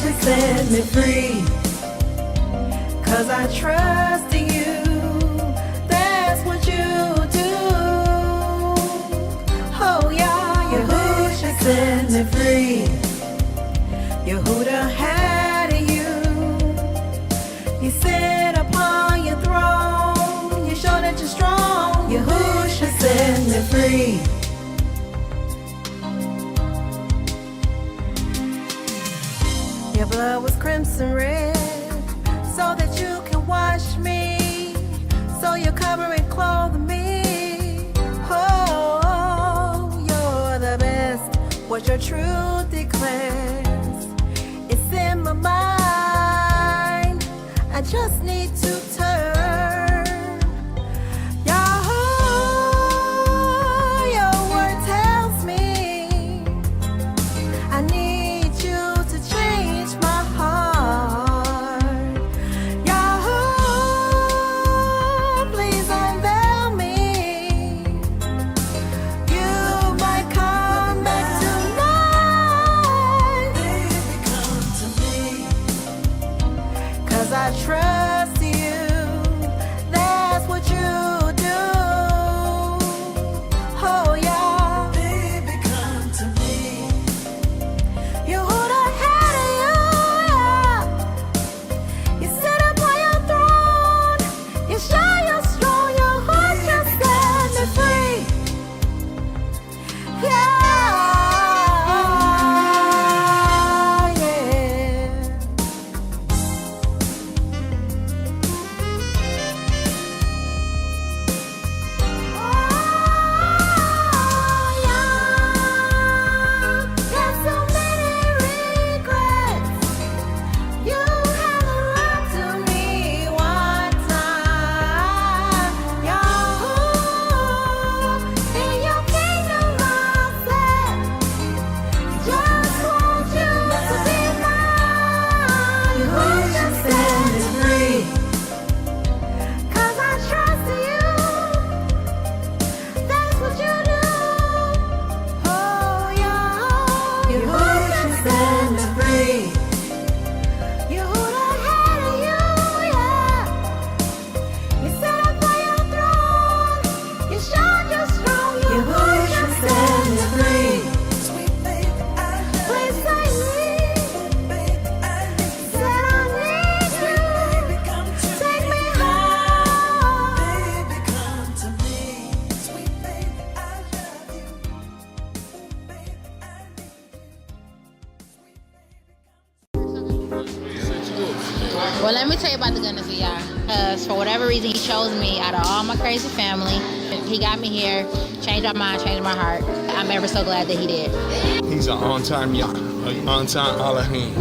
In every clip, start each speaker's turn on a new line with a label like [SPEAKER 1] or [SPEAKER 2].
[SPEAKER 1] should set me free. 'Cause I trust in you, that's what you do. Oh yeah, Yahushua set me free. Yahuda had you. You sit upon your throne. You show that you're strong. Yahushua set me free. Your blood was crimson red, so that you can wash me, so your covering clothe me. Oh, you're the best. What your truth declares, it's in my mind. I just need to turn. Yahoo, your word tells me I need you to change my heart. Yahoo, please unveil me. You might come back tonight. Baby, come to me. 'Cause I trust you, that's what you do. Oh yeah, baby, come to me. You hold ahead of you, yeah. You sit upon your throne. You show you're strong. Your heart just set me free. Yeah, yeah. Oh, yeah. Got so many regrets. You haven't lied to me one time. Yahoo, in your kingdom I said, just want you to be mine. Yahushua set me free. 'Cause I trust you, that's what you do. Oh yeah, Yahushua set me free. Yahuda had you, yeah. You sit upon your throne. You showed you're strong. Yahushua set me free. Please save me. Said I need you. Take me home.
[SPEAKER 2] Well, let me tell you about the goodness of Yah. Because for whatever reason, he chose me out of all my crazy family. He got me here, changed my mind, changed my heart. I'm ever so glad that he did.
[SPEAKER 3] He's an on-time Yah, an on-time Elohim.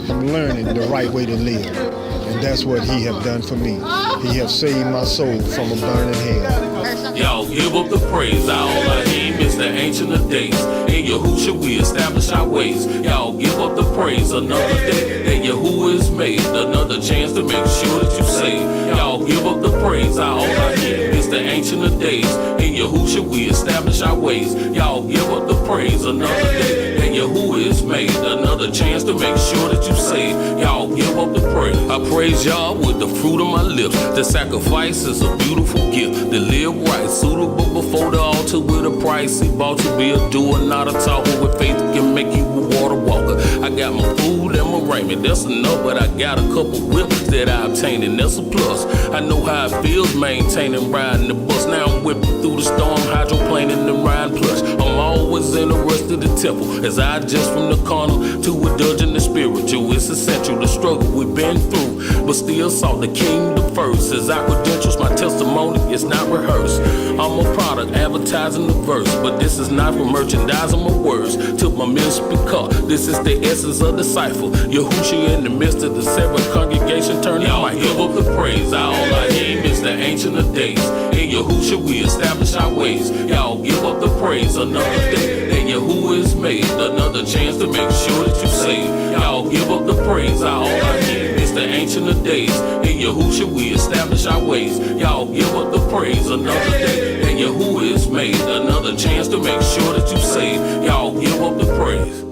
[SPEAKER 4] I'm learning the right way to live, and that's what he have done for me. He have saved my soul from a burning hell.
[SPEAKER 5] Y'all give up the praise, our Elohim is the ancient of days. In Yahushua we establish our ways. Y'all give up the praise, another day that Yahuwah is made, another chance to make sure that you save. Y'all give up the praise, our Elohim is the ancient of days. In Yahushua we establish our ways. Y'all give up the praise, another day that Yahuwah is made, another chance to make sure that you save. Y'all give up the praise. I praise y'all with the fruit of my lips. The sacrifice is a beautiful gift. To live right, suitable before the altar with a price. He bought to be a doer, not a talker. With faith can make you a water walker. I got my food and my raiment, that's enough. But I got a couple whips that I obtained, and that's a plus. I know how it feels maintaining riding the bus. Now I'm whipping through the storm, hydroplaning the Rhine plush. I'm always in the rest of the temple as I adjust from the carnal to a dungeon of spiritual. It's essential, the struggle we've been through, but still sought the kingdom first. As our credentials, my testimony is not rehearsed. I'm a product advertising the verse, but this is not for merchandising my words. Took my ministry car, this is the essence of the cipher. Yahushua in the midst of the seven congregation turning my give up the praise. Our Elohim is the ancient of days. In Yahushua we establish our ways. Y'all give up the praise, another day that Yahuwah is made, another chance to make sure that you save. Y'all give up the praise. Our Elohim is the ancient of days. In Yahushua we establish our ways. Y'all give up the praise, another day that Yahuwah is made, another chance to make sure that you save. Y'all give up the praise.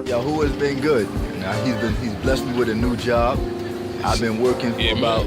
[SPEAKER 6] Yahuwah's been good. He's blessed me with a new job. I've been working for about.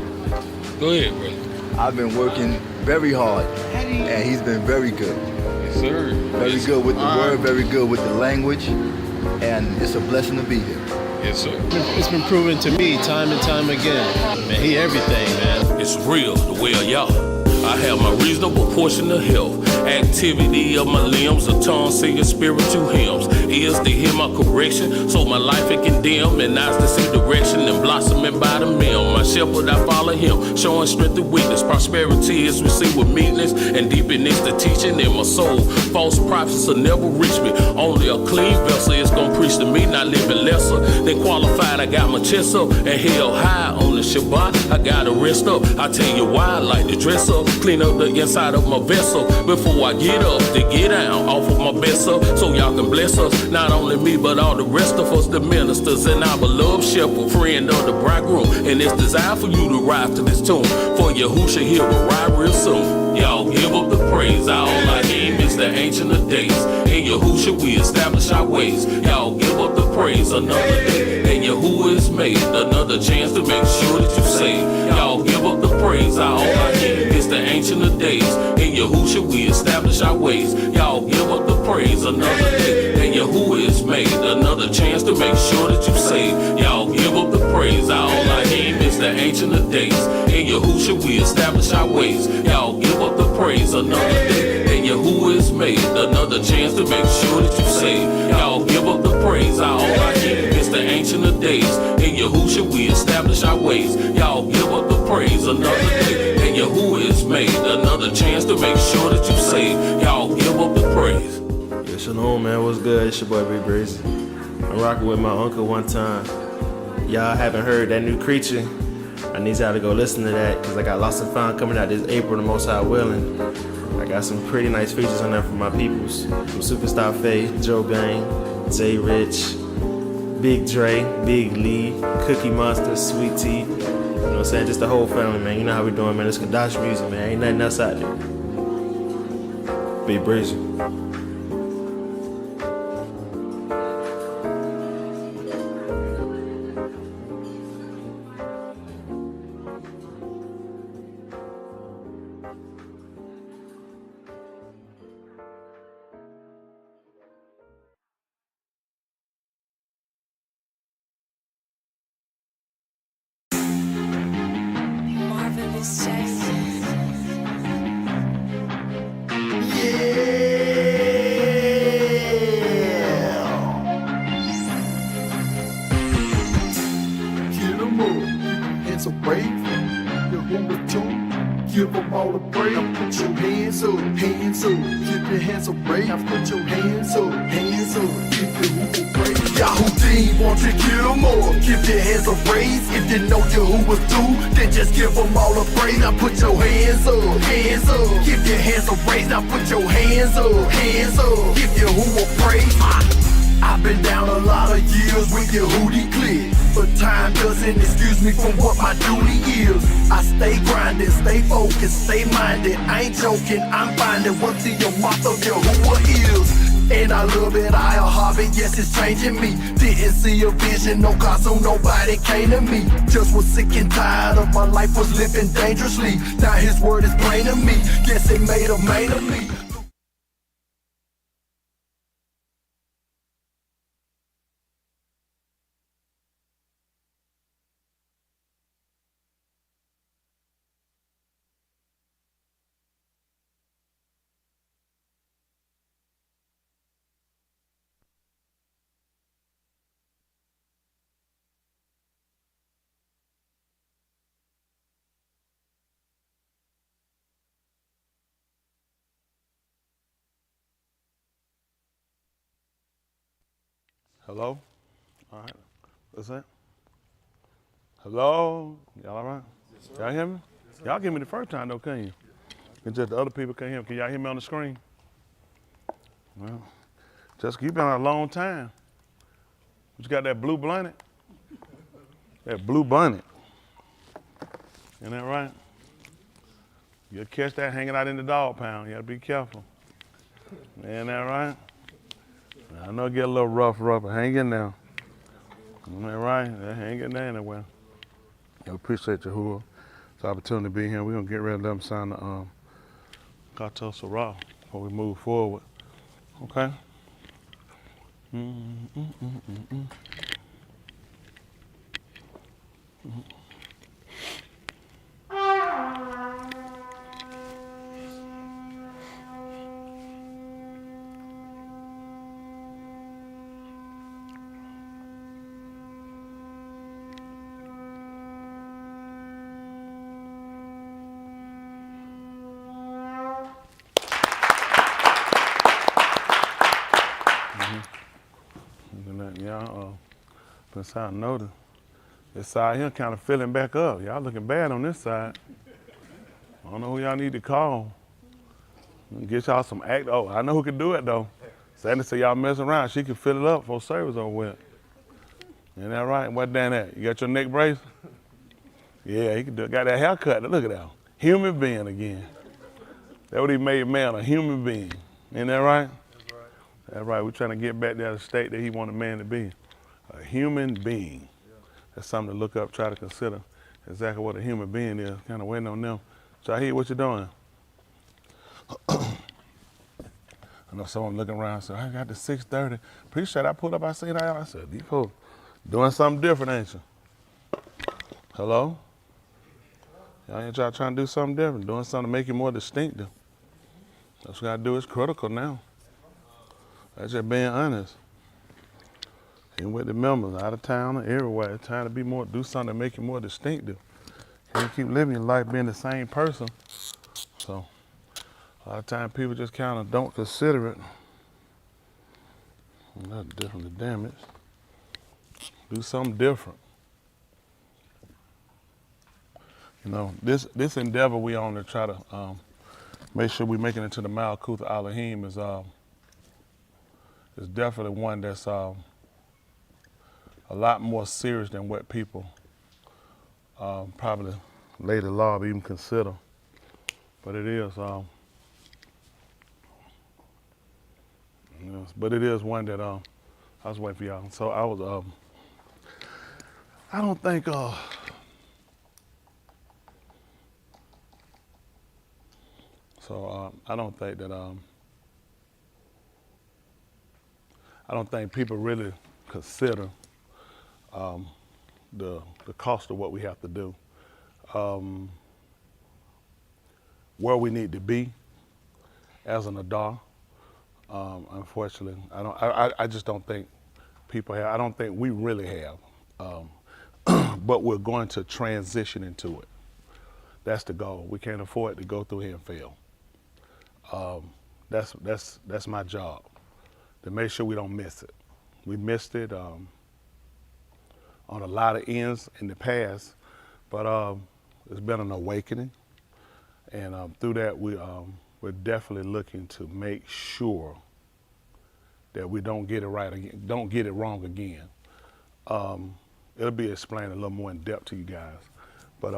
[SPEAKER 3] Go ahead, brother.
[SPEAKER 6] I've been working very hard, and he's been very good.
[SPEAKER 3] Yes, sir.
[SPEAKER 6] Very good with the word, very good with the language, and it's a blessing to be here.
[SPEAKER 3] Yes, sir.
[SPEAKER 7] It's been proven to me time and time again. Man, he everything, man.
[SPEAKER 5] It's real, the way of Yah. I have my reasonable portion of health. Activity of my limbs, a tongue singing spiritual hymns. Ears to hear my correction, so my life it condemn. And eyes to see direction and blossoming by the mill. My shepherd, I follow him, showing strength and weakness. Prosperity is received with meekness, and deep in this the teaching in my soul. False prophets will never reach me. Only a clean vessel is gonna preach to me, not living lesser than qualified. I got my chest up and held high on the Shabbat. I gotta rest up. I tell you why I like to dress up, clean up the inside of my vessel before I get up to get down off of my best up, so y'all can bless us. Not only me, but all the rest of us, the ministers and our beloved shepherd, friend of the bridegroom. And it's designed for you to ride to this tune, for Yahusha here will ride real soon. Y'all give up the praise. All I aim is the ancient of days. In Yahusha we establish our ways. Y'all give up the praise. Another day, and Yahuwah is made. Another chance to make sure that you say. Y'all give up the praise. All I aim is the ancient of days. In Yahusha we establish our ways. Y'all give up the praise. Another day, and Yahuwah is made. Another chance to make sure that you say. Y'all give up the praise. All I aim is the ancient of days. In Yahusha we establish our ways. Y'all give up the praise. Another day, and Yahuwah is made. Another chance to make sure that you say. Y'all give up the praise. All I aim is the ancient of days. In Yahusha we establish our ways. Y'all give up the praise. Another day, and Yahuwah is made. Another chance to make sure that you say. Y'all give up the praise.
[SPEAKER 7] Yeah, shalom, man. What's good? It's your boy, Big Breezy. I'm rocking with my uncle one time. Y'all haven't heard that new creature? I need y'all to go listen to that, because I got Lost and Found coming out this April, the most high willing. I got some pretty nice features on there for my peoples. From Superstar Faith, Joe Bang, Jay Rich, Big Dre, Big Lee, Cookie Monster, Sweet Tea. You know what I'm saying? Just the whole family, man. You know how we doing, man. It's Kadash music, man. Ain't nothing else out there. Big Breezy.
[SPEAKER 8] Give them all the praise. Now put your hands up, hands up. Keep your hands up, raise. Now put your hands up, hands up. Keep your who praise. Yahudim, won't you give them all? Keep your hands up, raise. If you know Yahuwah do, then just give them all the praise. Now put your hands up, hands up. Keep your hands up, raise. Now put your hands up, hands up. Give Yahuwah praise. I've been down a lot of years with Yehudi clear, but time doesn't excuse me from what my duty is. I stay grinding, stay focused, stay minded. I ain't joking, I'm finding what the mouth of Yahuwah is. And I love it, I a hobby, yes it's changing me. Didn't see a vision, no God, so nobody came to me. Just was sick and tired of my life, was living dangerously. Now his word is plain to me, yes it made a man of me.
[SPEAKER 9] Hello? All right. What's that? Hello? Y'all all right? Y'all hear me? Y'all hear me the first time though, couldn't you? And just the other people can't hear me. Can y'all hear me on the screen? Well, Jessica, you've been out a long time. You got that blue bonnet? That blue bonnet. Isn't that right? You'll catch that hanging out in the dog pound. You gotta be careful. Isn't that right? I know it get a little rough, but hang in there. Isn't that right? That ain't getting anywhere. I appreciate you, Yahuwah. It's an opportunity to be here. We're going to get ready to let them sign the Kato Sarah before we move forward. Okay? Y'all, since I noticed, this side here kind of filling back up. Y'all looking bad on this side. I don't know who y'all need to call. Get y'all some act. Oh, I know who can do it though. Sandy said y'all mess around. She can fill it up before service over with. Ain't that right? What Dan at? You got your neck brace? Yeah, he can do it. Got that haircut. Look at that. Human being again. That's what he made man, a human being. Ain't that right? That's right. That's right. We're trying to get back to the state that he wanted man to be. A human being. Yeah. That's something to look up, try to consider exactly what a human being is. Kind of waiting on them. Shahid, what you doing? I know someone looking around and said, I got the 6:30. Appreciate it. I pulled up, I seen that. I said, these folks doing something different, ain't you? Hello? Y'all ain't trying to do something different, doing something to make you more distinctive. That's what I do. It's critical now. That's just being honest. Even with the members, out of town or everywhere, it's time to be more, do something to make you more distinctive. You can't keep living your life being the same person. So a lot of times people just kind of don't consider it. That's different than damage. Do something different. You know, this endeavor we on to try to make sure we make it into the Malkuth Elohim is definitely one that's a lot more serious than what people probably later law even consider. But it is, yes, but it is one that I was waiting for y'all. So I was, I don't think, I don't think that, I don't think people really consider the cost of what we have to do, where we need to be as an Adar. Unfortunately, I just don't think people have. I don't think we really have, but we're going to transition into it. That's the goal. We can't afford to go through here and fail. That's my job, to make sure we don't miss it. We missed it on a lot of ends in the past, but it's been an awakening, and through that we're definitely looking to make sure that we don't get it right again, don't get it wrong again. It'll be explained a little more in depth to you guys, but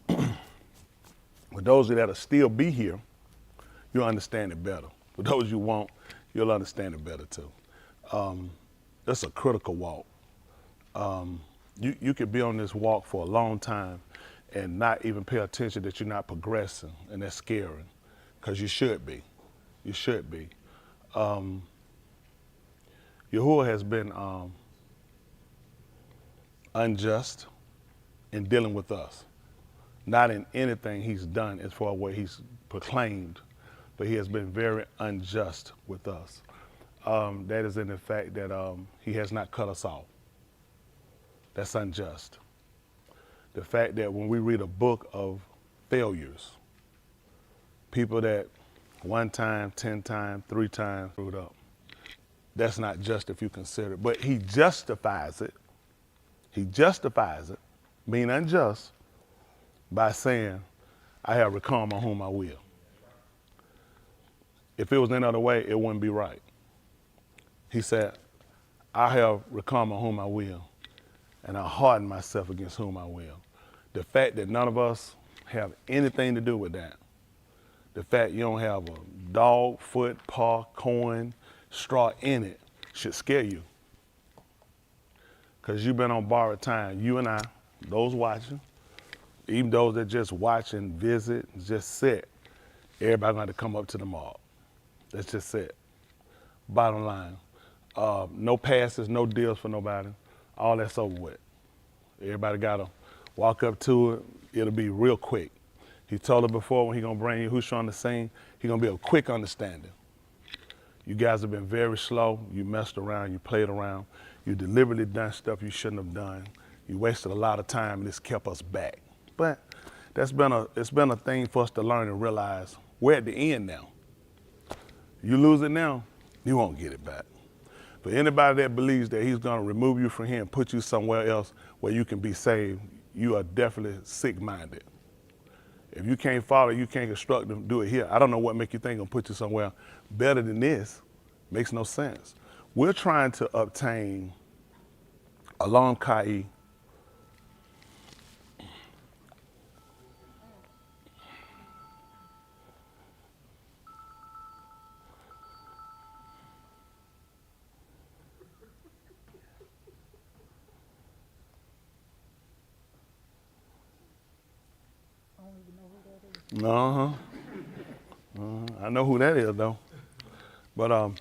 [SPEAKER 9] for those of you that'll still be here, you'll understand it better. For those you won't, you'll understand it better too. It's a critical walk. You could be on this walk for a long time and not even pay attention that you're not progressing, and that's scary, because you should be. You should be. Yahuwah has been unjust in dealing with us. Not in anything he's done as far as what he's proclaimed, but he has been very unjust with us. That is in the fact that he has not cut us off. That's unjust. The fact that when we read a book of failures, people that 1 time, 10 times, 3 times screwed up, that's not just if you consider it. But he justifies it. He justifies it, being unjust, by saying, I have recome on whom I will. If it was any other way, it wouldn't be right. He said, I have recome on whom I will, and I harden myself against whom I will. The fact that none of us have anything to do with that, the fact you don't have a dog, foot, paw, coin, straw in it, should scare you. because you've been on borrowed time. You and I, those watching, even those that just watch and visit, just sit, everybody gonna have to come up to the mark. That's just it. Bottom line, no passes, no deals for nobody. All that's over with. Everybody gotta walk up to it. It'll be real quick. He told her before when he gonna bring you who's on the scene, he gonna be a quick understanding. You guys have been very slow. You messed around, you played around. You deliberately done stuff you shouldn't have done. You wasted a lot of time and it's kept us back. But it's been a thing for us to learn and realize we're at the end now. You lose it now, you won't get it back. For anybody that believes that he's gonna remove you from here and put you somewhere else where you can be saved, you are definitely sick-minded. If you can't follow, you can't construct them, do it here. I don't know what make you think I'm gonna put you somewhere better than this. Makes no sense. We're trying to obtain Alam Kai. I know who that is though. But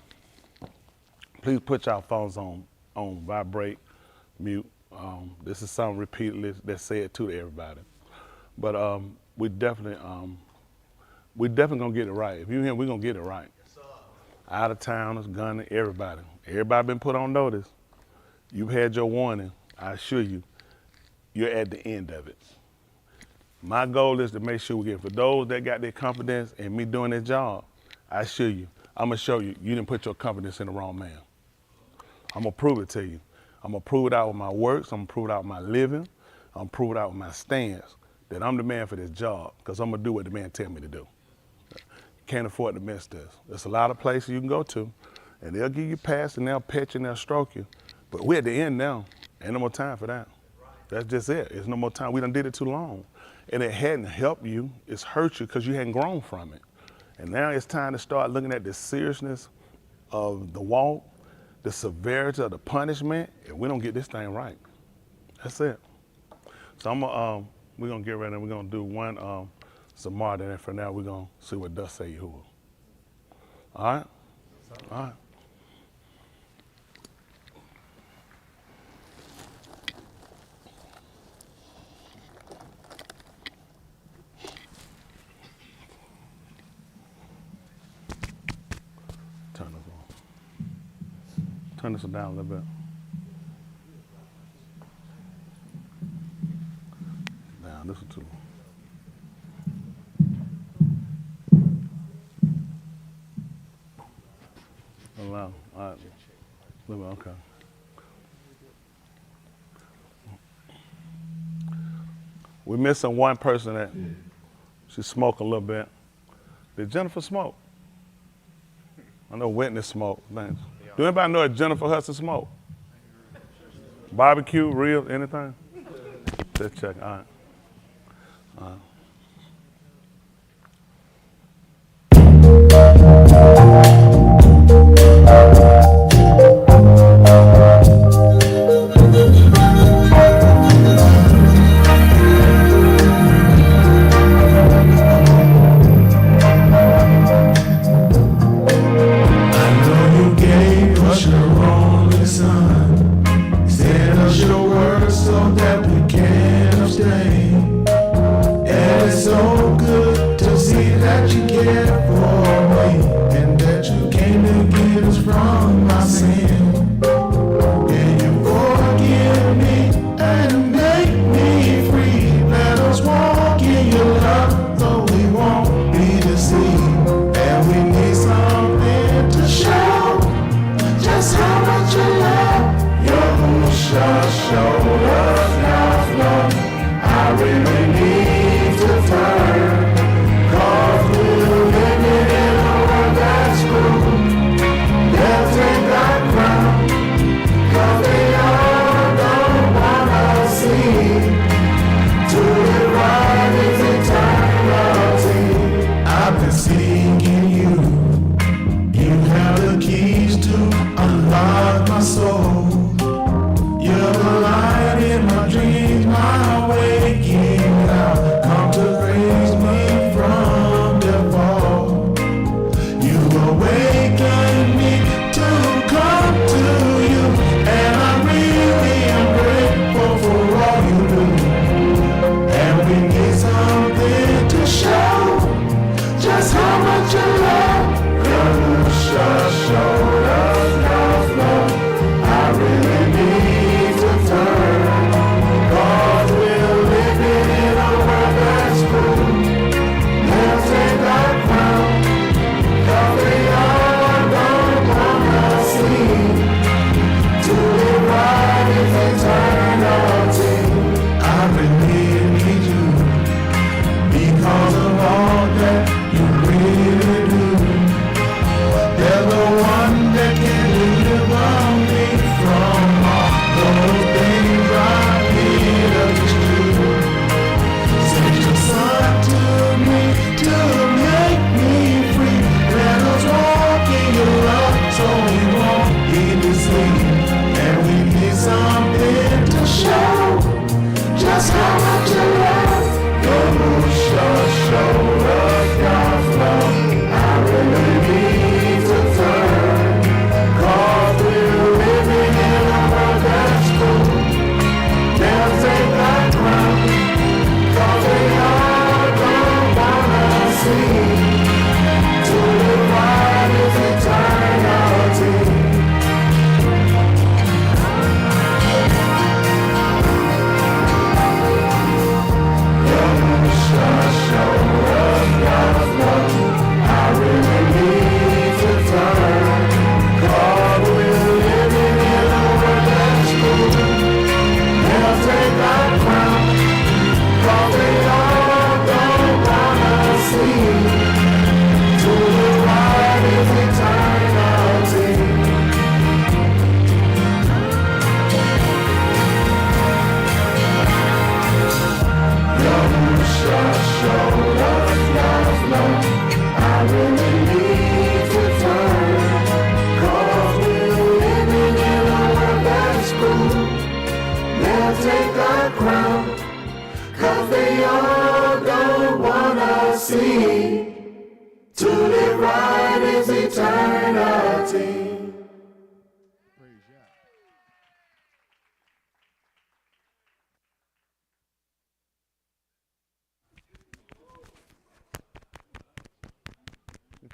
[SPEAKER 9] please put your phones on vibrate, mute. This is something repeatedly that's said to everybody. But we definitely gonna get it right. If you here, we're gonna get it right. Out of towners, gunning, everybody. Everybody been put on notice. You've had your warning. I assure you, you're at the end of it. My goal is to make sure we get, for those that got their confidence in me doing their job, I assure you, I'm gonna show you, you didn't put your confidence in the wrong man. I'm gonna prove it to you. I'm gonna prove it out with my works, I'm gonna prove it out with my living, I'm gonna prove it out with my stance, that I'm the man for this job, because I'm gonna do what the man tell me to do. Can't afford to miss this. There's a lot of places you can go to, and they'll give you pass and they'll pet you and they'll stroke you, but we're at the end now. Ain't no more time for that. That's just it. There's no more time. We done did it too long. And it hadn't helped you, it's hurt you because you hadn't grown from it. And now it's time to start looking at the seriousness of the walk, the severity of the punishment, if we don't get this thing right. That's it. So we're gonna get ready and we're gonna do one Zamar, and for now we're gonna see what thus say Yahuwah. All right? All right. Turn this down a little bit. Down, this is too low. Allow, all right. Okay. We're missing one person that she smoked a little bit. Did Jennifer smoke? I know Whitney smoked. Thanks. Do anybody know if Jennifer Hudson smoke? Barbecue, real, anything? Just check. All right. All right.
[SPEAKER 8] So that we can abstain.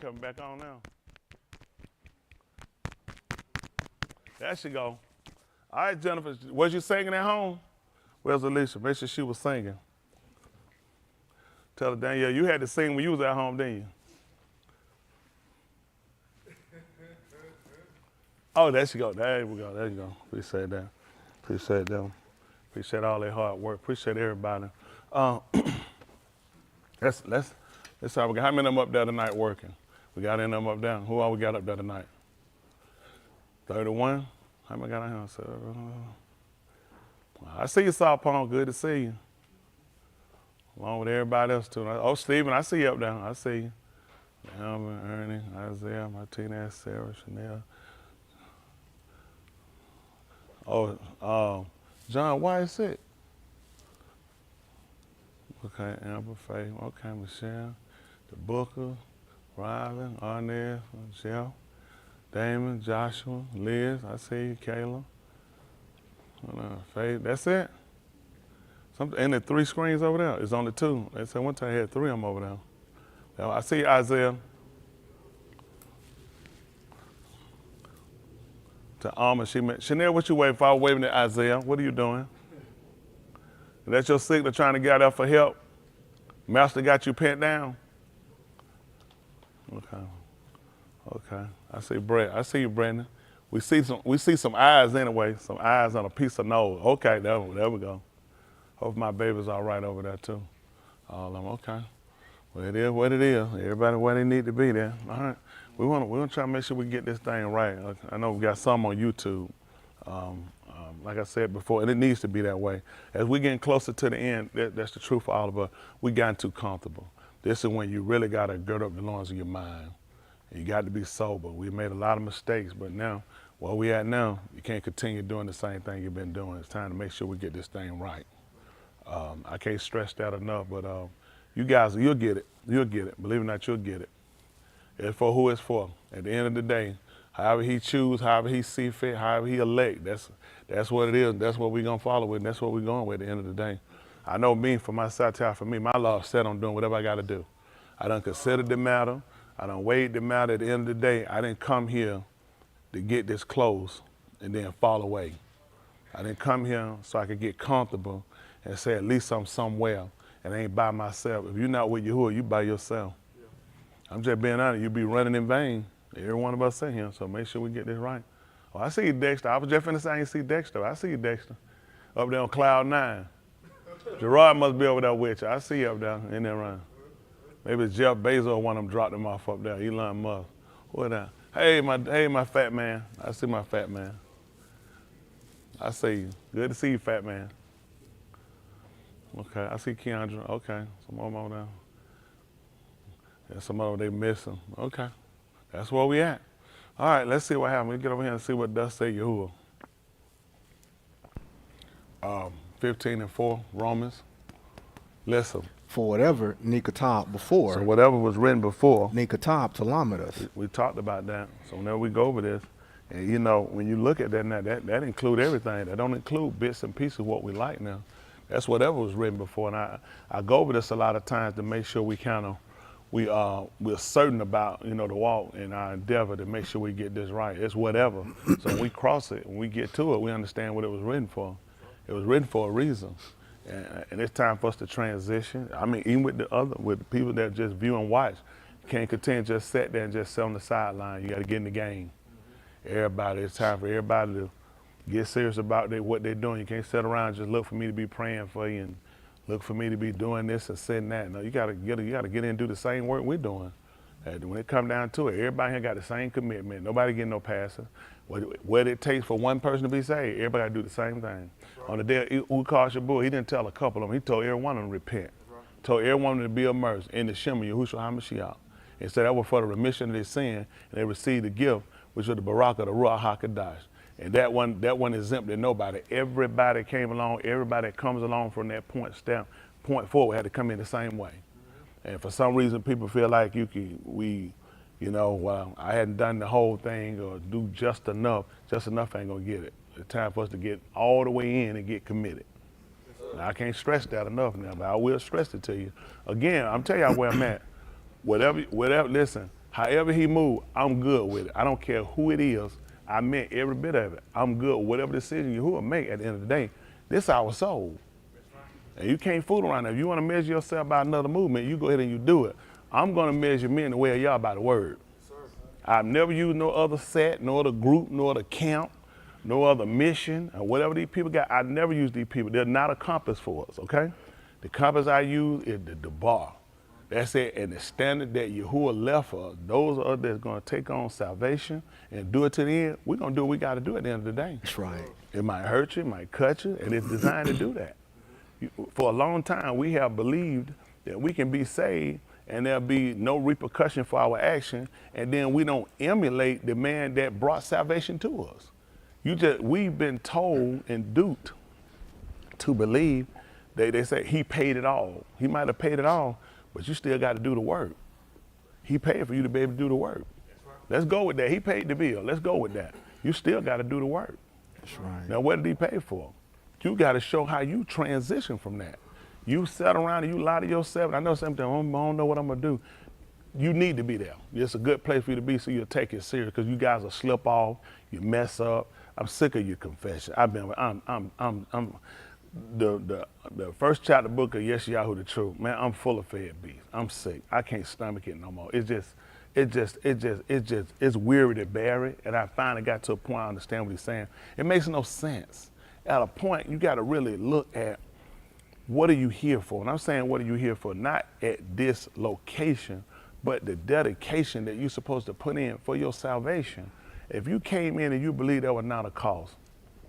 [SPEAKER 9] coming back on now. There she go. All right, Jennifer, was you singing at home? Where's Alicia? Make sure she was singing. Tell her, Danielle, you had to sing when you was at home, didn't you? Oh, there she go. There we go. There you go. Appreciate that. Appreciate them. Appreciate all their hard work. Appreciate everybody. Let's how we got. How many of them up there tonight working? We got any of them up there? Who all we got up there tonight? 31. How many got out here? So, I see you, Saul Palm. Good to see you. Along with everybody else too. Oh, Stephen, I see you up there. I see you. Alvin, Ernie, Isaiah, Martinez, Sarah, Chanel. Oh, John, why is it? Okay, Amber, Faye. Okay, Michelle, the Booker, Rylan, Arnez, Jeff, Damon, Joshua, Liz. I see you, Kayla. Faye. That's it. And the 3 screens over there. It's only 2. They said one time I had 3 of them over there. Now, I see Isaiah. To Alma, Chanel, what you waiting for? I was waving at Isaiah. What are you doing? That's your signal trying to get out there for help? Master got you pinned down? Okay. I see Brett. I see you, Brandon. We see some eyes anyway. Some eyes on a piece of nose. Okay, there we go. Hope my baby's all right over there too. All of them. Okay. Well, it is what it is. Everybody where they need to be there. All right. We're gonna try to make sure we get this thing right. I know we got some on YouTube. Like I said before, and it needs to be that way. As we're getting closer to the end, that's the truth for all of us. We gotten too comfortable. This is when you really gotta gird up the loins of your mind. You got to be sober. We made a lot of mistakes, but now, where we at now, you can't continue doing the same thing you've been doing. It's time to make sure we get this thing right. I can't stress that enough, but you guys, you'll get it. You'll get it. Believe it or not, you'll get it. It's for who it's for. At the end of the day, however he choose, however he see fit, however he elect, that's what it is. That's what we're going to follow with, and that's what we're going with at the end of the day. I know me, for my satire, for me, my law is set on doing whatever I got to do. I done considered the matter. I done weighed the matter. At the end of the day, I didn't come here to get this close and then fall away. I didn't come here so I could get comfortable and say at least I'm somewhere and I ain't by myself. If you're not with Yahuwah, you by yourself. Yeah. I'm just being honest, you'll be running in vain. Every one of us sit here, so make sure we get this right. Oh, I see you, Dexter. I was just finna say I ain't see Dexter. I see you, Dexter. Up there on cloud 9. Gerard must be over there with you. I see you up there in there running. Maybe it's Jeff Bezos, one of them dropped him off up there. Elon Musk. What that? Hey, my fat man. I see my fat man. I see you. Good to see you, fat man. Okay, I see Keandra. Okay, some more over there. Yeah, some of them they missing. Okay, that's where we at. All right, let's see what happens. Let's get over here and see what thus say Yahuwah. 15:4, Romans. Listen.
[SPEAKER 4] For whatever Nikatab before.
[SPEAKER 9] So whatever was written before.
[SPEAKER 4] Nikatab Talamidas.
[SPEAKER 9] We talked about that. So whenever we go over this, and you know, when you look at that now, that include everything. That don't include bits and pieces of what we like now. That's whatever was written before. And I go over this a lot of times to make sure we're certain about, you know, the walk and our endeavor to make sure we get this right. It's whatever. So when we cross it, when we get to it, we understand what it was written for. It was written for a reason. And it's time for us to transition. I mean, even with the people that just view and watch, you can't continue to just sit there and just sit on the sideline. You got to get in the game. Everybody, it's time for everybody to get serious about what they're doing. You can't sit around and just look for me to be praying for you and look for me to be doing this and saying that. No, you got to get in and do the same work we're doing. And when it comes down to it, everybody here got the same commitment. Nobody getting no passes. What it takes for one person to be saved, everybody got to do the same thing. Right. On the day of Ukar Shabuah, he didn't tell a couple of them. He told every one of them to repent. Right. Told every one of them to be immersed in the Shema Yahushua HaMashiach. And so that was for the remission of their sin, and they received the gift, which was the Barakah, the Ruach HaKadosh. And that one exempted nobody. Everybody came along, everybody that comes along from that point forward had to come in the same way. Mm-hmm. And for some reason, people feel like I hadn't done the whole thing or do just enough. Just enough ain't gonna get it. It's time for us to get all the way in and get committed. Now, I can't stress that enough now, but I will stress it to you. Again, I'm telling y'all where I'm at. Whatever, listen, However he moved, I'm good with it. I don't care who it is. I meant every bit of it. I'm good with whatever decision Yahuwah make at the end of the day. This is our soul. And you can't fool around. If you want to measure yourself by another movement, you go ahead and you do it. I'm going to measure me in the way of y'all by the word. I've never used no other set, no other group, no other camp, no other mission, or whatever these people got. I've never used these people. They're not a compass for us, okay? The compass I use is the bar. That's it. And the standard that Yahuwah left for us, those are us that's going to take on salvation and do it to the end. We're going to do what we got to do at the end of the day.
[SPEAKER 6] That's right.
[SPEAKER 9] It might hurt you, it might cut you, and it's designed to do that. For a long time, we have believed that we can be saved and there'll be no repercussion for our action, and then we don't emulate the man that brought salvation to us. We've been told and duped to believe that they say he paid it all. He might have paid it all, but you still got to do the work. He paid for you to be able to do the work. Let's go with that. He paid the bill. Let's go with that. You still got to do the work.
[SPEAKER 6] That's right.
[SPEAKER 9] Now, what did he pay for? You got to show how you transition from that. You sat around and you lie to yourself. I know sometimes I don't know what I'm gonna do. You need to be there. It's a good place for you to be, so you'll take it serious. Because you guys will slip off, you mess up. I'm sick of your confession. The first chapter book of Yes Yahoo the Truth. Man, I'm full of fed beef. I'm sick. I can't stomach it no more. It's weary to bear it. And I finally got to a point I understand what he's saying. It makes no sense. At a point, you got to really look at what are you here for? And I'm saying, what are you here for? Not at this location, but the dedication that you're supposed to put in for your salvation. If you came in and you believe there was not a cost,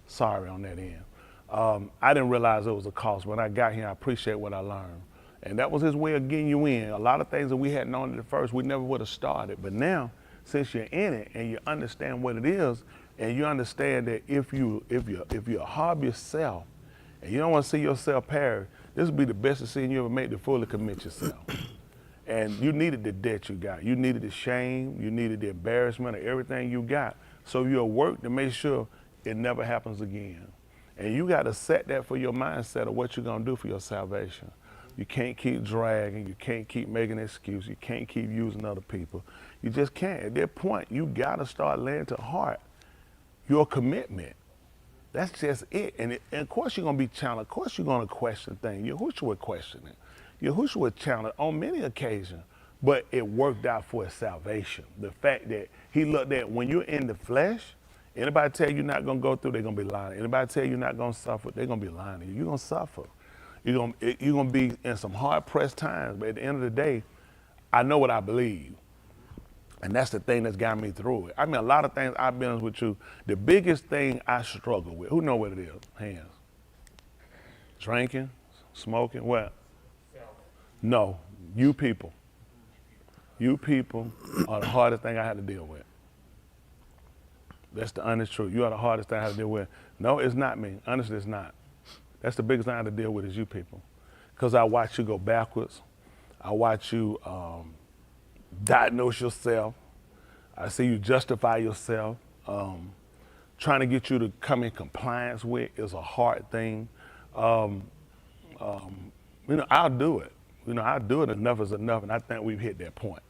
[SPEAKER 9] sorry on that end. I didn't realize it was a cost. When I got here, I appreciate what I learned. And that was his way of getting you in. A lot of things that we hadn't known at first, we never would have started. But now, since you're in it and you understand what it is, and you understand that if you harm yourself and you don't want to see yourself perish, this will be the best decision you ever made to fully commit yourself. And you needed the debt you got. You needed the shame. You needed the embarrassment of everything you got. So you'll work to make sure it never happens again. And you got to set that for your mindset of what you're going to do for your salvation. You can't keep dragging. You can't keep making excuses. You can't keep using other people. You just can't. At that point, you got to start laying to heart your commitment. That's just it. And of course you're going to be challenged. Of course you're going to question things. Yahushua would question it. Yahushua would challenge on many occasions, but it worked out for his salvation. The fact that he looked at when you're in the flesh, anybody tell you you're not going to go through, they're going to be lying. Anybody tell you you're not going to suffer, they're going to be lying to you. You're going to suffer. You're going to be in some hard-pressed times, but at the end of the day, I know what I believe. And that's the thing that's got me through it. I mean, a lot of things I've been with you. The biggest thing I struggle with, who know what it is? Hands. Drinking, smoking, what? No, you people. You people are the hardest thing I had to deal with. That's the honest truth. You are the hardest thing I had to deal with. No, it's not me. Honestly, it's not. That's the biggest thing I had to deal with is you people. Because I watch you go backwards. I watch you diagnose yourself. I see you justify yourself. Trying to get you to come in compliance with is a hard thing. I'll do it. I'll do it. Enough is enough, and I think we've hit that point.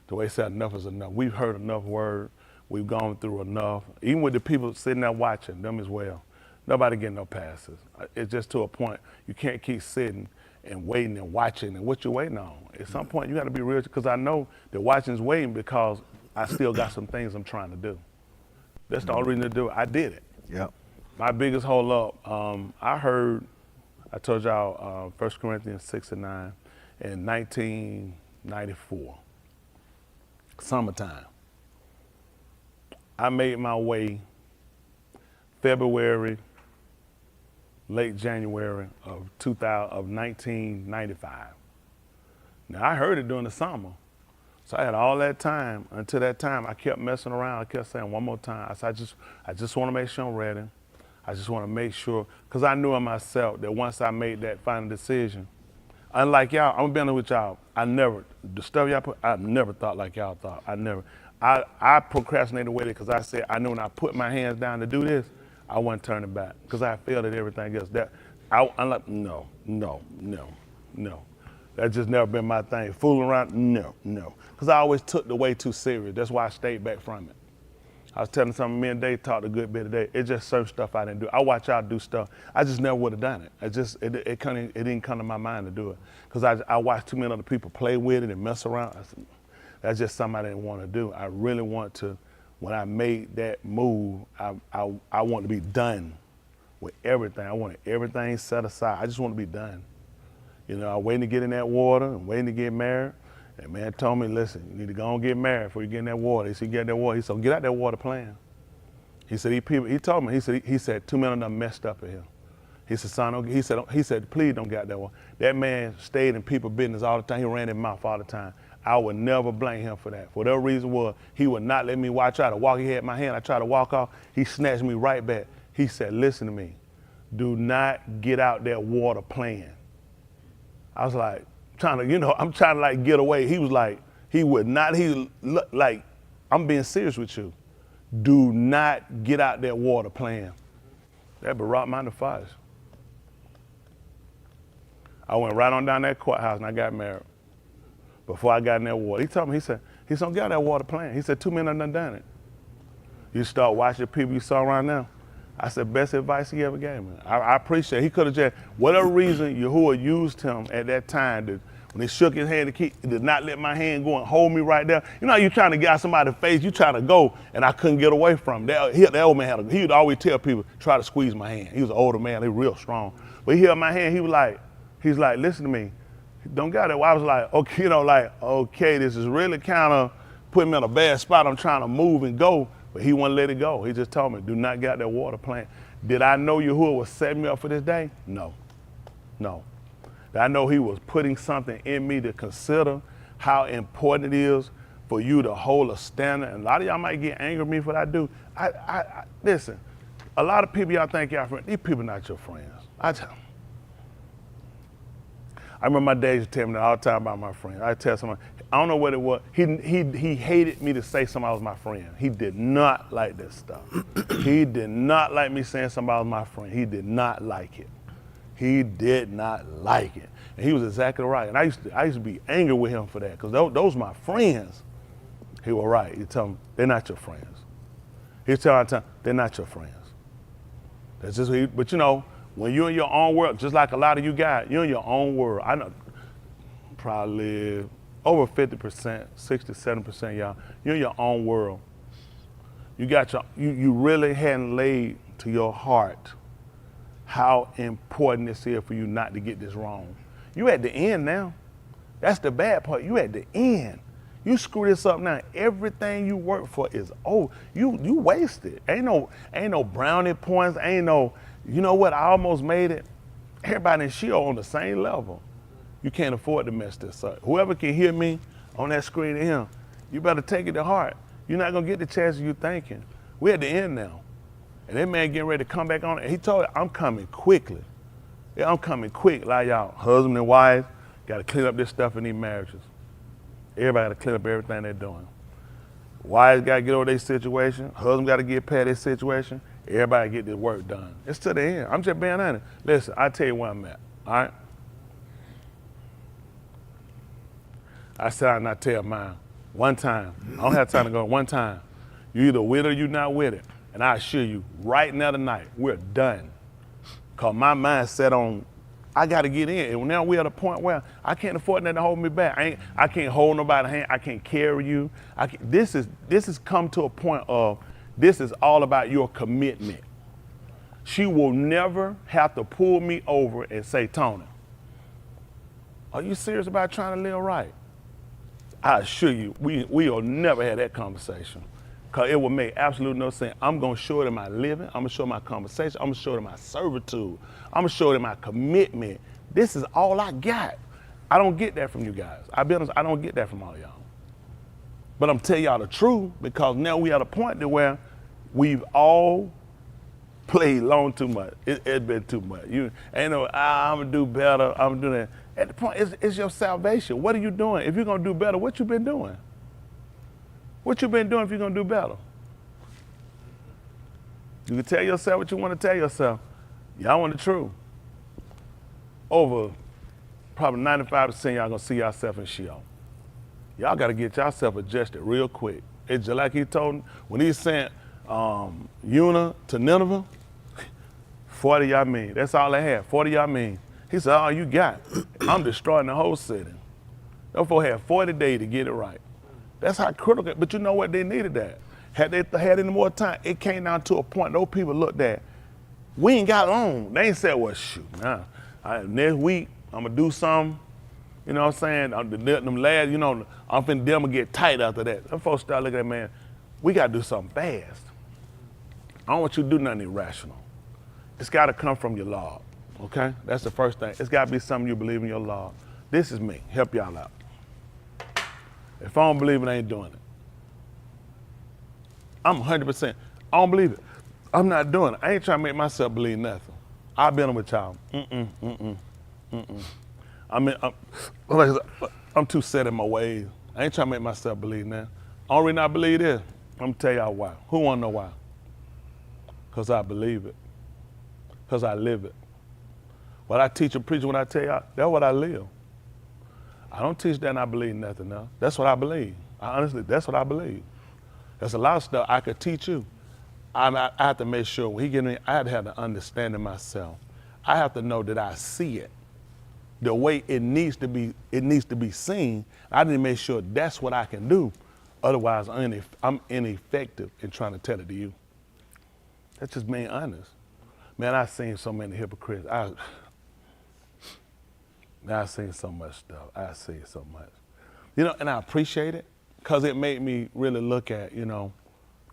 [SPEAKER 9] The way they said enough is enough. We've heard enough word. We've gone through enough. Even with the people sitting there watching, them as well. Nobody getting no passes. It's just to a point you can't keep sitting and waiting and watching and what you're waiting on. At some point you got to be real, because I know that watching's waiting because I still got some things I'm trying to do. That's the only reason to do it. I did it.
[SPEAKER 6] Yep.
[SPEAKER 9] My biggest hold up, I told y'all 1 Corinthians 6:9 in 1994, summertime. I made my way February, late January of 1995. Now I heard it during the summer. So I had all that time. Until that time, I kept messing around. I kept saying one more time. I said, I just want to make sure I'm ready. I just want to make sure, because I knew in myself that once I made that final decision, unlike y'all, I'm gonna be honest with y'all, the stuff y'all put, I never thought like y'all thought. I procrastinated with it because I said, I knew when I put my hands down to do this, I wasn't turning back because I failed at everything else. I'm like, no. That's just never been my thing. Fooling around, no. Because I always took the way too serious. That's why I stayed back from it. I was telling some men, they talked a good bit today. It's just certain stuff I didn't do. I watch y'all do stuff. I just never would have done it. It didn't come to my mind to do it. Because I watched too many other people play with it and mess around. That's just something I didn't want to do. I really want to, when I made that move, I want to be done with everything. I wanted everything set aside. I just want to be done. You know, I was waiting to get in that water and waiting to get married. And man told me, listen, you need to go and get married before you get in that water. He said, get in that water. He said, get out that water playing. He said, he told me, he said, too many of them messed up in here. He said, son, he said, please don't get out that water. That man stayed in people's business all the time. He ran his mouth all the time. I would never blame him for that. For whatever reason was, he would not let me watch. I tried to walk, he had my hand. I tried to walk off. He snatched me right back. He said, listen to me. Do not get out that water playing. I was like, I'm trying to like get away. He was like, he would not, like, I'm being serious with you. Do not get out that water playing. That brought my fires. I went right on down that courthouse and I got married. Before I got in that water, he told me, he said, don't get out that water playing. He said, 2 men have done it. You start watching people you saw around now. I said, best advice he ever gave me. I appreciate it. He could have just, whatever reason, Yahuwah used him at that time when he shook his hand, he did not let my hand go and hold me right there. You know, you trying to get out somebody's face, you trying to go, and I couldn't get away from him. That old man he would always tell people, try to squeeze my hand. He was an older man, he was real strong. But he held my hand, he's like, listen to me, don't get out there. I was like, okay, okay, this is really kind of putting me in a bad spot. I'm trying to move and go. But he wouldn't let it go. He just told me, do not get out that water playing. Did I know Yahuwah was setting me up for this day? No. Did I know he was putting something in me to consider how important it is for you to hold a standard? And a lot of y'all might get angry at me for what I do. Listen, a lot of people y'all think y'all friends. These people not your friends. I remember my dad used to tell me that all the time about my friends. I tell someone, I don't know what it was. He hated me to say somebody was my friend. He did not like that stuff. He did not like me saying somebody was my friend. He did not like it. He did not like it. And he was exactly right. And I used to be angry with him for that, because those my friends. He was right. He tell them, they're not your friends. He tell all the time, they're not your friends. That's just but you know, when you're in your own world, just like a lot of you guys, you're in your own world. I know probably over 50%, 60, 70% of y'all, you're in your own world. You really hadn't laid to your heart how important this is for you not to get this wrong. You at the end now. That's the bad part. You at the end. You screw this up now, everything you work for is you wasted. Ain't no brownie points, ain't no, you know what, I almost made it. Everybody in Sheol on the same level. You can't afford to mess this up. Whoever can hear me on that screen to him, you better take it to heart. You're not gonna get the chances you thinking. We're at the end now. And that man getting ready to come back on it. He told me, I'm coming quickly. Yeah, I'm coming quick. Like y'all, husband and wife, gotta clean up this stuff in these marriages. Everybody gotta clean up everything they're doing. Wives gotta get over their situation. Husband gotta get past their situation. Everybody get this work done. It's to the end. I'm just being honest. Listen, I tell you where I'm at, all right? I said I'll not tell mine. One time. I don't have time to go. One time. You either with it or you not with it. And I assure you, right now tonight, we're done. Because my mind set on, I got to get in. And now we're at a point where I can't afford nothing to hold me back. I can't hold nobody's hand. I can't carry you. This has come to a point of, this is all about your commitment. She will never have to pull me over and say, Tony, are you serious about trying to live right? I assure you, we'll never have that conversation, because it will make absolutely no sense. I'm going to show it in my living. I'm going to show it in my conversation. I'm going to show it in my servitude. I'm going to show it in my commitment. This is all I got. I don't get that from you guys. I'll be honest, I don't get that from all y'all. But I'm telling y'all the truth, because now we at a point to where we've all played long too much. It's been too much. You ain't no, I'm going to do better. I'm doing that. At the point, it's your salvation. What are you doing? If you're going to do better, what you been doing? What you been doing if you're going to do better? You can tell yourself what you want to tell yourself. Y'all want the truth. Over probably 95% y'all gonna see yourself in Sheol. Y'all gotta get yourself adjusted real quick. It's just like he told him, when he sent Una to Nineveh, 40 y'all mean. That's all they had, 40 y'all mean. He said, all you got, I'm destroying the whole city. Therefore had 40 days to get it right. That's how critical, but you know what, they needed that. Had they had any more time, it came down to a point those people looked at, we ain't got long. They ain't said, well, shoot, next week, I'm gonna do something, you know what I'm saying? Them lads, you know, I'm finna them get tight after that. Them folks start looking at, man, we gotta do something fast. I don't want you to do nothing irrational. It's gotta come from your Lord, okay? That's the first thing. It's gotta be something you believe in your Lord. This is me, help y'all out. If I don't believe it, I ain't doing it. I'm 100%, I don't believe it. I'm not doing it. I ain't trying to make myself believe nothing. I've been with y'all. I'm too set in my ways. I ain't trying to make myself believe that. Only reason I believe this, I'm gonna tell y'all why. Who wanna know why? Because I believe it. Because I live it. What I teach and preach when I tell y'all, that's what I live. I don't teach that and I believe nothing else. That's what I believe. Honestly, that's what I believe. There's a lot of stuff I could teach you. I have to make sure when he get me, I have to have the understanding myself. I have to know that I see it the way it needs to be seen. I need to make sure that's what I can do. Otherwise, I'm ineffective in trying to tell it to you. That's just being honest. Man, I've seen so many hypocrites. I've seen so much stuff. I've seen so much. You know, and I appreciate it because it made me really look at, you know,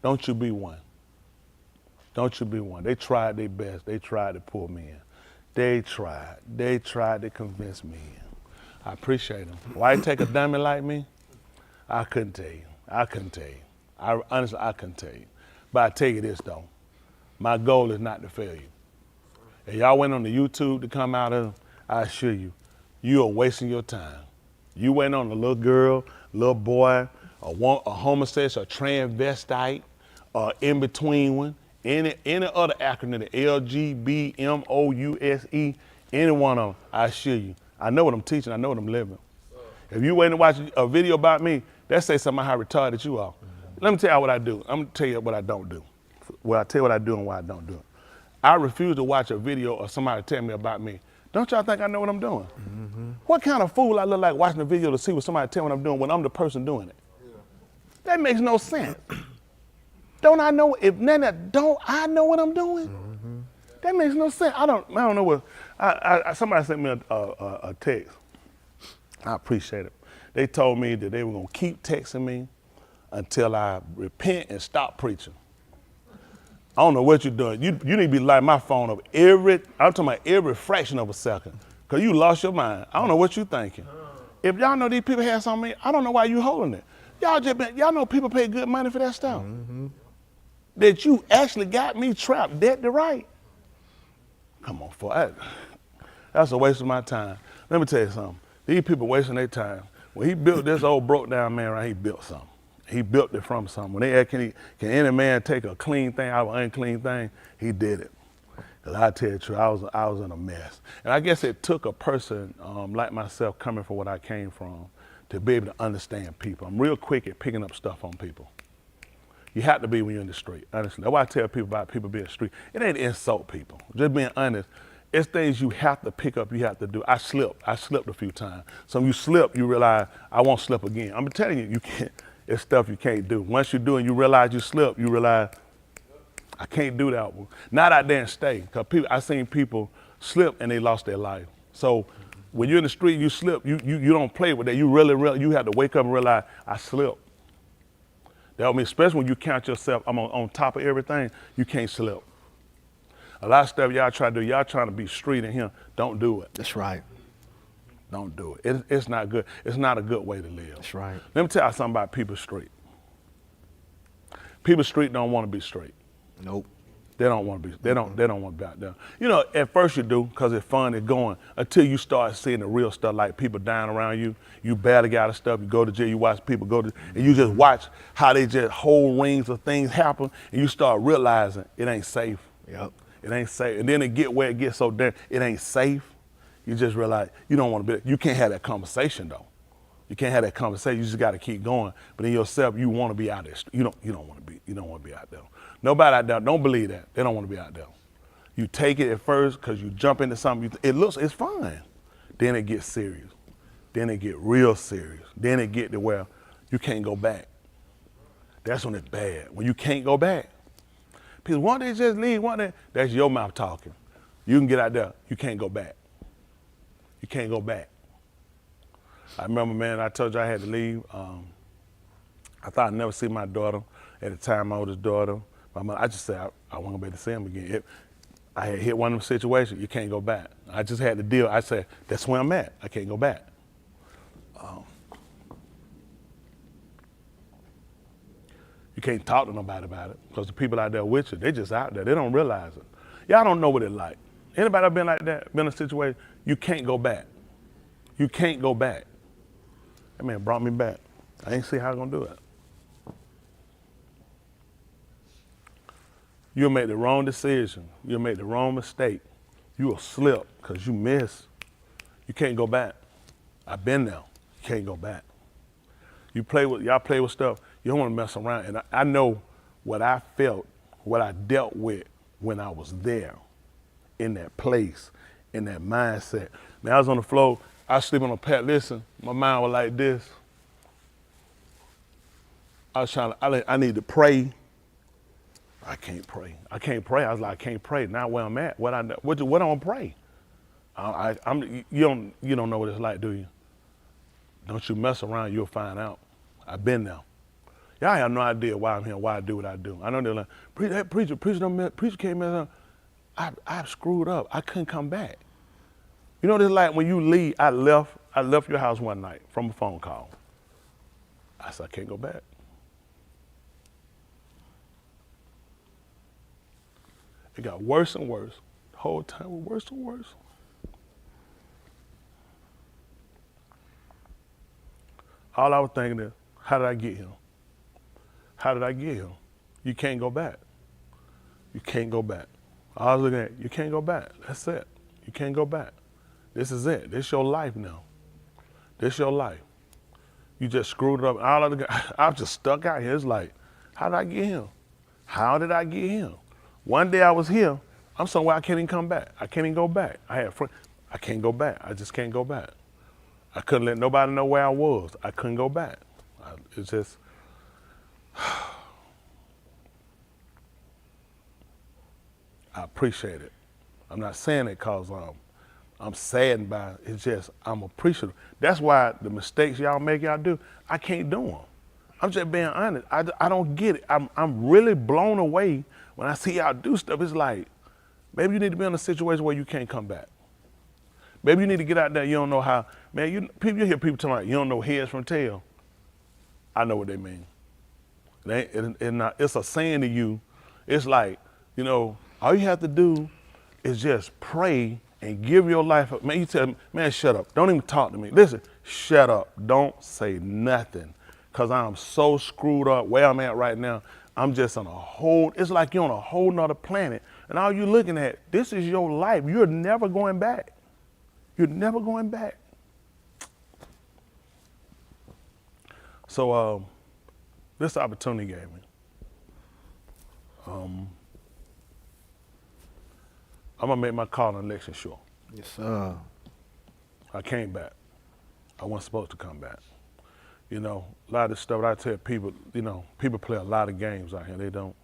[SPEAKER 9] don't you be one. Don't you be one. They tried their best. They tried to pull me in. They tried. They tried to convince me in. I appreciate them. Why take a dummy like me? I couldn't tell you. I couldn't tell you. Honestly, I couldn't tell you. But I tell you this, though. My goal is not to fail you. If y'all went on the YouTube to come out of, I assure you, you are wasting your time. You went on a little girl, little boy, a homosexual, a transvestite, in between one, any other acronym, the LGBMOUSE, any one of them, I assure you. I know what I'm teaching, I know what I'm living. If you wait and watch a video about me, that say something about how retarded you are. Let me tell you what I do. I'm gonna tell you what I don't do. Well, I tell you what I do and why I don't do it. I refuse to watch a video or somebody tell me about me. Don't y'all think I know what I'm doing? What kind of fool I look like watching a video to see what somebody tell me what I'm doing when I'm the person doing it? That makes no sense. Don't I know, don't I know what I'm doing? That makes no sense. I don't know what, somebody sent me a text. I appreciate it. They told me that they were gonna keep texting me until I repent and stop preaching. I don't know what you're doing. You need to be lighting my phone up I'm talking about every fraction of a second, because you lost your mind. I don't know what you're thinking. If y'all know these people have something, I don't know why you holding it. Y'all know people pay good money for that stuff. That you actually got me trapped dead to right. Come on, that's a waste of my time. Let me tell you something. These people wasting their time. When he built this old broke down man, right, he built something. He built it from something. When they asked, can any man take a clean thing out of an unclean thing? He did it. Because I tell you the truth, I was in a mess. And I guess it took a person like myself coming from what I came from to be able to understand people. I'm real quick at picking up stuff on people. You have to be when you're in the street, honestly. That's why I tell people about people being in the street. It ain't to insult people, just being honest. It's things you have to pick up, you have to do. I slipped a few times. So when you slip, you realize, I won't slip again. I'm telling you, you can't. It's stuff you can't do. Once you do and you realize you slip, you realize, I can't do that one. Not out there and stay. Because I seen people slip and they lost their life. So when you're in the street, you slip, you don't play with that. You you have to wake up and realize, I slipped. That means, especially when you count yourself, I'm on top of everything, you can't slip. A lot of stuff y'all try to do, y'all trying to be street in here, don't do it.
[SPEAKER 6] That's right.
[SPEAKER 9] Don't do it. It's not good. It's not a good way to live.
[SPEAKER 6] That's right.
[SPEAKER 9] Let me tell you something about people street. People street don't want to be straight.
[SPEAKER 6] Nope.
[SPEAKER 9] They don't want to be. They don't want to be out there. You know, at first you do because it's fun. It's going until you start seeing the real stuff, like people dying around you. You barely got out of stuff. You go to jail. You watch people go to, and you just watch how they just whole rings of things happen, and you start realizing it ain't safe.
[SPEAKER 6] Yep.
[SPEAKER 9] It ain't safe. And then it get where it gets so damn. It ain't safe. you just realize you don't want to be, you can't have that conversation though. You can't have that conversation. You just got to keep going. But in yourself, you want to be out there. You don't want to be out there. Nobody out there don't believe that. They don't want to be out there. You take it at first because you jump into something. It's fine. Then it gets serious. Then it get real serious. Then it get to where you can't go back. That's when it's bad. When you can't go back. Because won't they just leave? That's your mouth talking. You can get out there. You can't go back. You can't go back. I remember, man, I told you I had to leave. I thought I'd never see my daughter. At the time, my oldest daughter. My mother, I just said I wasn't going to be able to see him again. I had hit one of them situations. You can't go back. I just had to deal. I said, that's where I'm at. I can't go back. You can't talk to nobody about it because the people out there with you, they just out there. They don't realize it. Y'all don't know what it's like. Anybody ever been like that, been in a situation, you can't go back. You can't go back. That man brought me back. I ain't see how I'm gonna do it. You'll make the wrong decision. You'll make the wrong mistake. You'll slip because you miss. You can't go back. I've been there. You can't go back. Y'all play with stuff. You don't want to mess around. And I know what I felt, what I dealt with when I was there, in that place, in that mindset. Man, I was on the floor. I was sleeping on a pad. Listen, my mind was like this. I need to pray. I can't pray. I can't pray. I was like, I can't pray. Not where I'm at. What I'm gonna pray? You don't know what it's like, do you? Don't you mess around, you'll find out. I've been there. Y'all have no idea why I'm here, why I do what I do. I know they're like, preacher can't mess up. I screwed up. I couldn't come back. You know what it's like when you leave? I left your house one night from a phone call. I said, I can't go back. It got worse and worse. The whole time was worse and worse. All I was thinking is, how did I get here? How did I get here? You can't go back. You can't go back. I was looking at, you can't go back. That's it. You can't go back. This is it. This is your life now. This is your life. You just screwed it up. I'm just stuck out here. It's like, how did I get here? How did I get here? One day I was here. I'm somewhere I can't even come back. I can't even go back. I had friends. I can't go back. I just can't go back. I couldn't let nobody know where I was. I couldn't go back. It's just, I appreciate it. I'm not saying it because I'm saddened by it. It's just, I'm appreciative. That's why the mistakes y'all make, y'all do, I can't do them. I'm just being honest. I don't get it. I'm really blown away when I see y'all do stuff. It's like, maybe you need to be in a situation where you can't come back. Maybe you need to get out there. You don't know how. Man, you hear people talking about you don't know heads from tail. I know what they mean. It's a saying to you. It's like, you know, all you have to do is just pray and give your life up. Man, you tell me, man, shut up. Don't even talk to me. Listen, shut up. Don't say nothing. Because I'm so screwed up where I'm at right now. I'm just on it's like you're on a whole nother planet. And all you're looking at, this is your life. You're never going back. You're never going back. So this opportunity gave me. I'm gonna make my call on election sure.
[SPEAKER 6] Yes, sir.
[SPEAKER 9] I came back. I wasn't supposed to come back. You know, a lot of this stuff I tell people, you know, people play a lot of games out here. They don't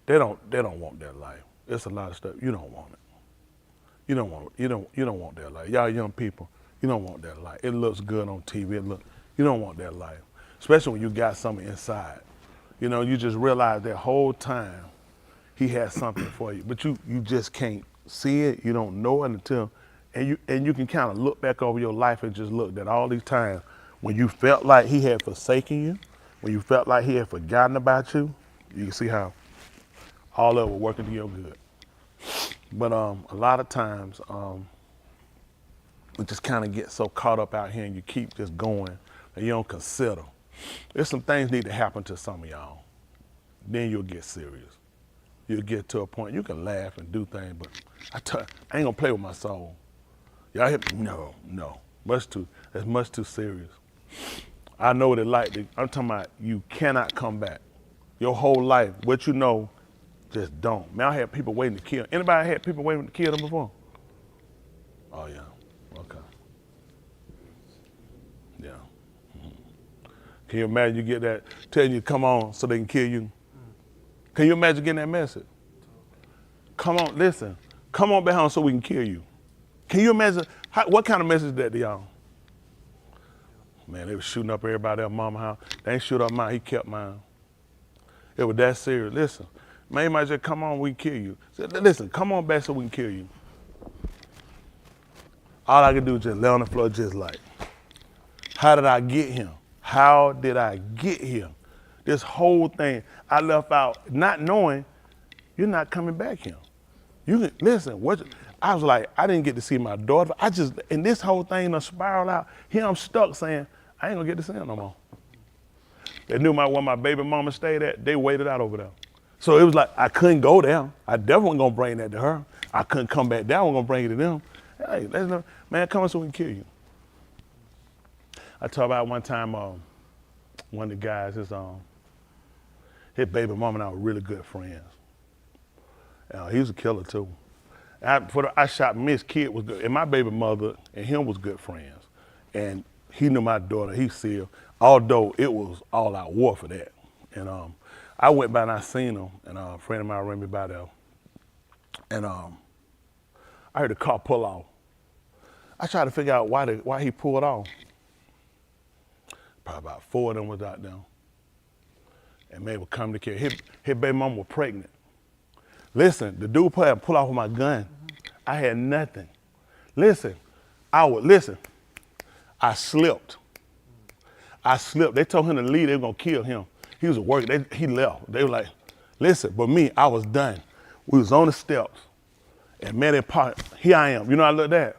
[SPEAKER 9] want their life. It's a lot of stuff. You don't want it. You don't want their life. Y'all young people, you don't want their life. It looks good on TV. You don't want their life. Especially when you got something inside. You know, you just realize that whole time he has something for you. But you just can't see it. You don't know it until, and you can kind of look back over your life and just look at all these times when you felt like he had forsaken you, when you felt like he had forgotten about you. You can see how all of it was working to your good. But a lot of times, we just kind of get so caught up out here and you keep just going and you don't consider. There's some things need to happen to some of y'all. Then you'll get serious. You'll get to a point, you can laugh and do things, but I ain't gonna play with my soul. Y'all hear me? No, no. That's much too serious. I know what it like. I'm talking about you cannot come back. Your whole life, what you know, just don't. Man, I had people waiting to kill. Anybody had people waiting to kill them before? Oh, yeah. Okay. Yeah. Can you imagine you get that, telling you come on so they can kill you? Can you imagine getting that message? Come on, listen. Come on back home so we can kill you. Can you imagine, what kind of message is that to y'all? Man, they was shooting up everybody at mama's house. They ain't shoot up mine, he kept mine. It was that serious. Listen, man, you might just come on, we can kill you. Listen, come on back so we can kill you. All I could do is just lay on the floor just like, how did I get him? How did I get here? This whole thing, I left out not knowing you're not coming back here. You can, listen, I was like, I didn't get to see my daughter. And this whole thing done spiraled out. Here I'm stuck saying, I ain't gonna get to see her no more. They knew where my baby mama stayed at, they waited out over there. So it was like, I couldn't go there. I definitely wasn't gonna bring that to her. I couldn't come back down, I was gonna bring it to them. Hey, man, come on so we can kill you. I talked about one time, one of the guys, his baby mama and I were really good friends. He was a killer too. I shot me, his kid was good, and my baby mother and him was good friends. And he knew my daughter, he sealed, although it was all out war for that. And I went by and I seen him, and a friend of mine ran me by there. And I heard the car pull off. I tried to figure out why he pulled off. Probably about 4 of them was out there. And they would come to care. His baby mama was pregnant. Listen, the dude pull off with my gun. I had nothing. Listen, I slipped. They told him to leave, they were gonna kill him. He was at work, he left. They were like, listen, but me, I was done. We was on the steps, and man, here I am. You know, I looked at.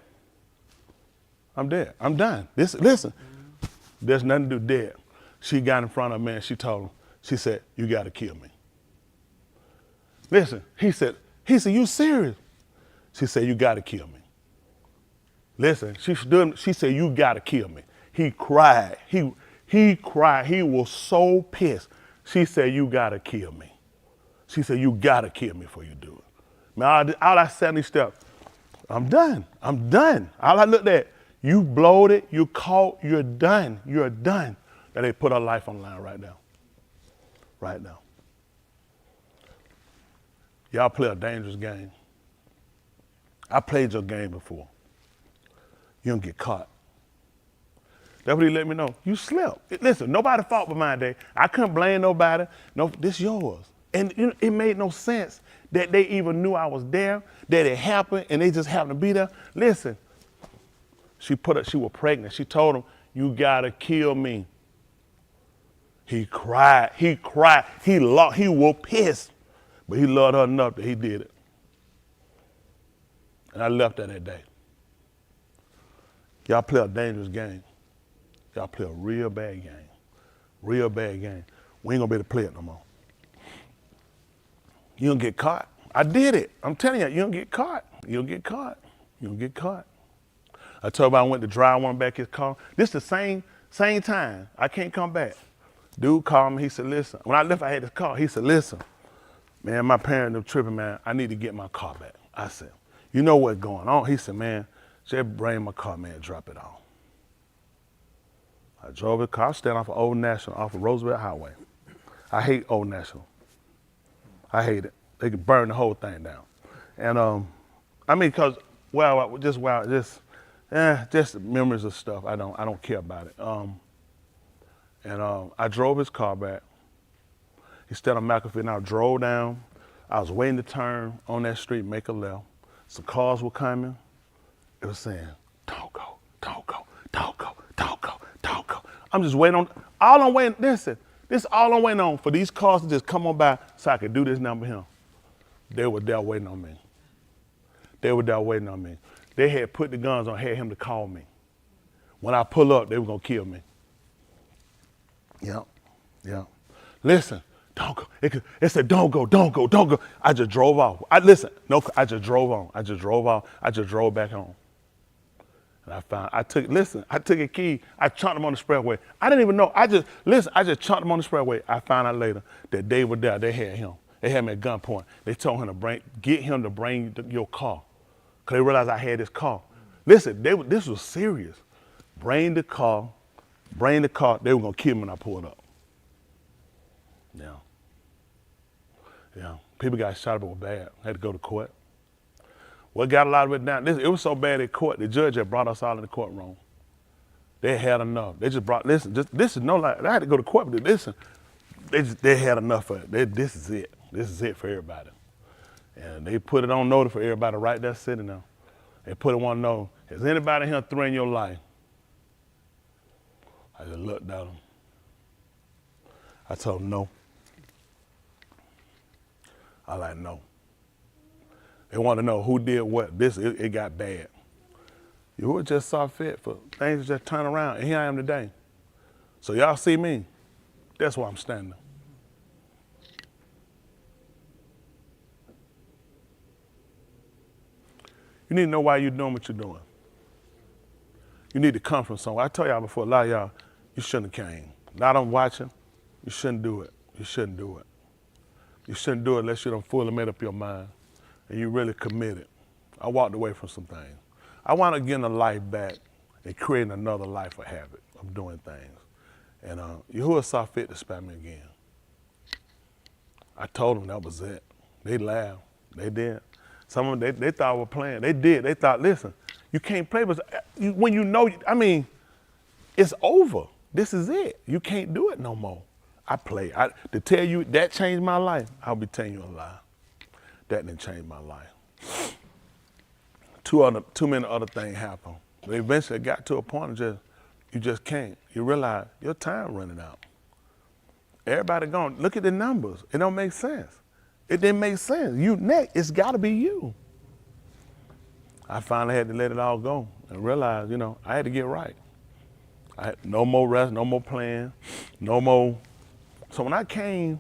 [SPEAKER 9] I'm dead, I'm done. Listen, there's nothing to do dead. She got in front of me and she told him, she said, you gotta kill me. Listen, he said, you serious? She said, you gotta kill me. Listen, she said, you gotta kill me. He cried, he cried, he was so pissed. She said, you gotta kill me. She said, you gotta kill me before you do it. Man, all I said in these steps, I'm done. All I looked at, you blowed it, you caught, you're done. That they put her life on the line right now. Right now. Y'all play a dangerous game. I played your game before. You don't get caught. That's what he let me know. You slept. Listen, nobody fought but mine day. I couldn't blame nobody. No, this yours. And it made no sense that they even knew I was there, that it happened, and they just happened to be there. Listen, she was pregnant. She told him, you gotta kill me. He cried, he was pissed, but he loved her enough that he did it. And I left her that day. Y'all play a dangerous game. Y'all play a real bad game. Real bad game. We ain't gonna be able to play it no more. You don't get caught. I did it. I'm telling you, you don't get caught. You don't get caught. You don't get caught. I told you I went to drive one back his car. This the same time. I can't come back. Dude called me, he said, listen. When I left, I had this car. He said, listen, man, my parents are tripping, man. I need to get my car back. I said, you know what's going on? He said, man, just bring my car, man, drop it off. I drove the car, stand off of Old National, off of Roosevelt Highway. I hate Old National. I hate it. They can burn the whole thing down. And I mean, cause just memories of stuff. I don't care about it. I drove his car back. He stayed on McAfee, and I drove down. I was waiting to turn on that street, make a left. Some cars were coming. It was saying, don't go, don't go, don't go, don't go, don't go. I'm just waiting on, listen, this is all I'm waiting on, for these cars to just come on by so I could do this number here. They were there waiting on me. They had put the guns on, had him to call me. When I pull up, they were gonna kill me. Yeah. Listen, don't go. It said, don't go. I just drove off. I just drove on. I just drove off. I just drove back home. And I took a key, I chunked him on the expressway. I didn't even know, I just chunked him on the expressway. I found out later that they were there, they had him. They had me at gunpoint. They told him to get him to bring your car. Cause they realized I had this car. Listen, this was serious. Bring the car, they were gonna kill me when I pulled up. Yeah, people got shot up, it was bad. Had to go to court. What got a lot of it down, it was so bad at court, the judge had brought us all in the courtroom. They had enough. They just brought, this is no lie, I had to go to court, but listen, they had enough of it. This is it. This is it for everybody. And they put it on notice for everybody right there sitting there. They put it on notice. Has anybody here threatened your life? I just looked at them. I told them no. I like no. They want to know who did what. It got bad. You just saw fit for things to just turn around, and here I am today. So y'all see me, that's why I'm standing. You need to know why you're doing what you're doing. You need to come from somewhere. I told y'all before, a lot of y'all, you shouldn't have came. Now I'm watching, you shouldn't do it. You shouldn't do it. You shouldn't do it unless you done fully made up your mind and you really committed. I walked away from some things. I want to get a life back and creating another life of habit of doing things. And Yahuwah saw fit to spare me again. I told them that was it. They laughed. They did. Some of them, they thought we were playing. They did. They thought, listen, you can't play, but when you know, I mean, it's over. This is it. You can't do it no more. I play. To tell you that changed my life, I'll be telling you a lie. That didn't change my life. Too many other things happened. But eventually it got to a point of you just can't. You realize your time running out. Everybody gone. Look at the numbers. It don't make sense. It didn't make sense. You next, it's gotta be you. I finally had to let it all go and realize, I had to get right. I had no more rest, no more playing, no more. So when I came,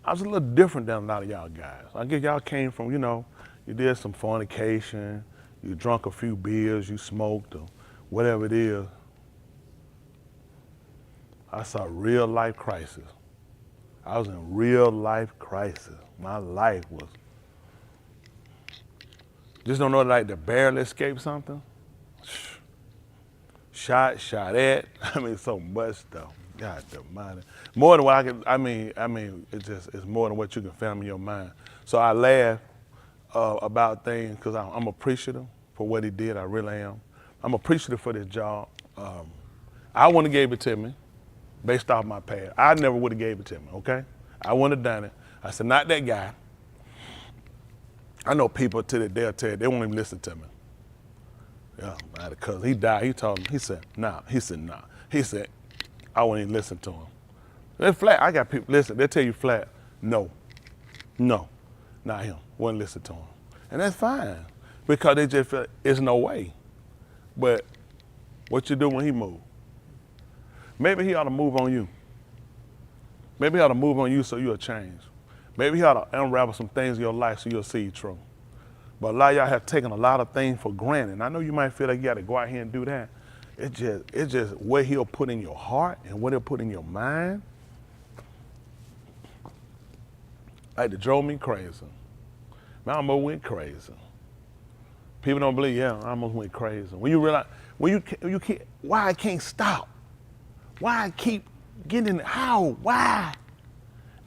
[SPEAKER 9] I was a little different than a lot of y'all guys. I guess y'all came from, you did some fornication, you drunk a few beers, you smoked, or whatever it is. I saw real life crisis. I was in real life crisis. My life was, just don't know, like to barely escape something. Shot at, so much stuff. God almighty. More than what I can, it's more than what you can fathom in your mind. So I laugh about things because I'm appreciative for what he did, I really am. I'm appreciative for this job. I wouldn't have gave it to me based off my past. I never would have gave it to me, okay? I wouldn't have done it. I said, not that guy. I know people to the day tell you, they won't even listen to me. Yeah, because he died, he told him, he said, nah. He said, I won't even listen to him. They're flat, I got people, listen, they'll tell you flat, no, not him, wouldn't listen to him. And that's fine, because they just feel, there's no way. But what you do when he move? Maybe he ought to move on you. Maybe he ought to move on you so you'll change. Maybe he ought to unravel some things in your life so you'll see true. But a lot of y'all have taken a lot of things for granted. And I know you might feel like you gotta go out here and do that. It's just what he'll put in your heart and what he'll put in your mind. Like it drove me crazy. Man, I almost went crazy. People don't believe, yeah, I almost went crazy. When you realize, you can't, why I can't stop? Why I keep getting, how, why?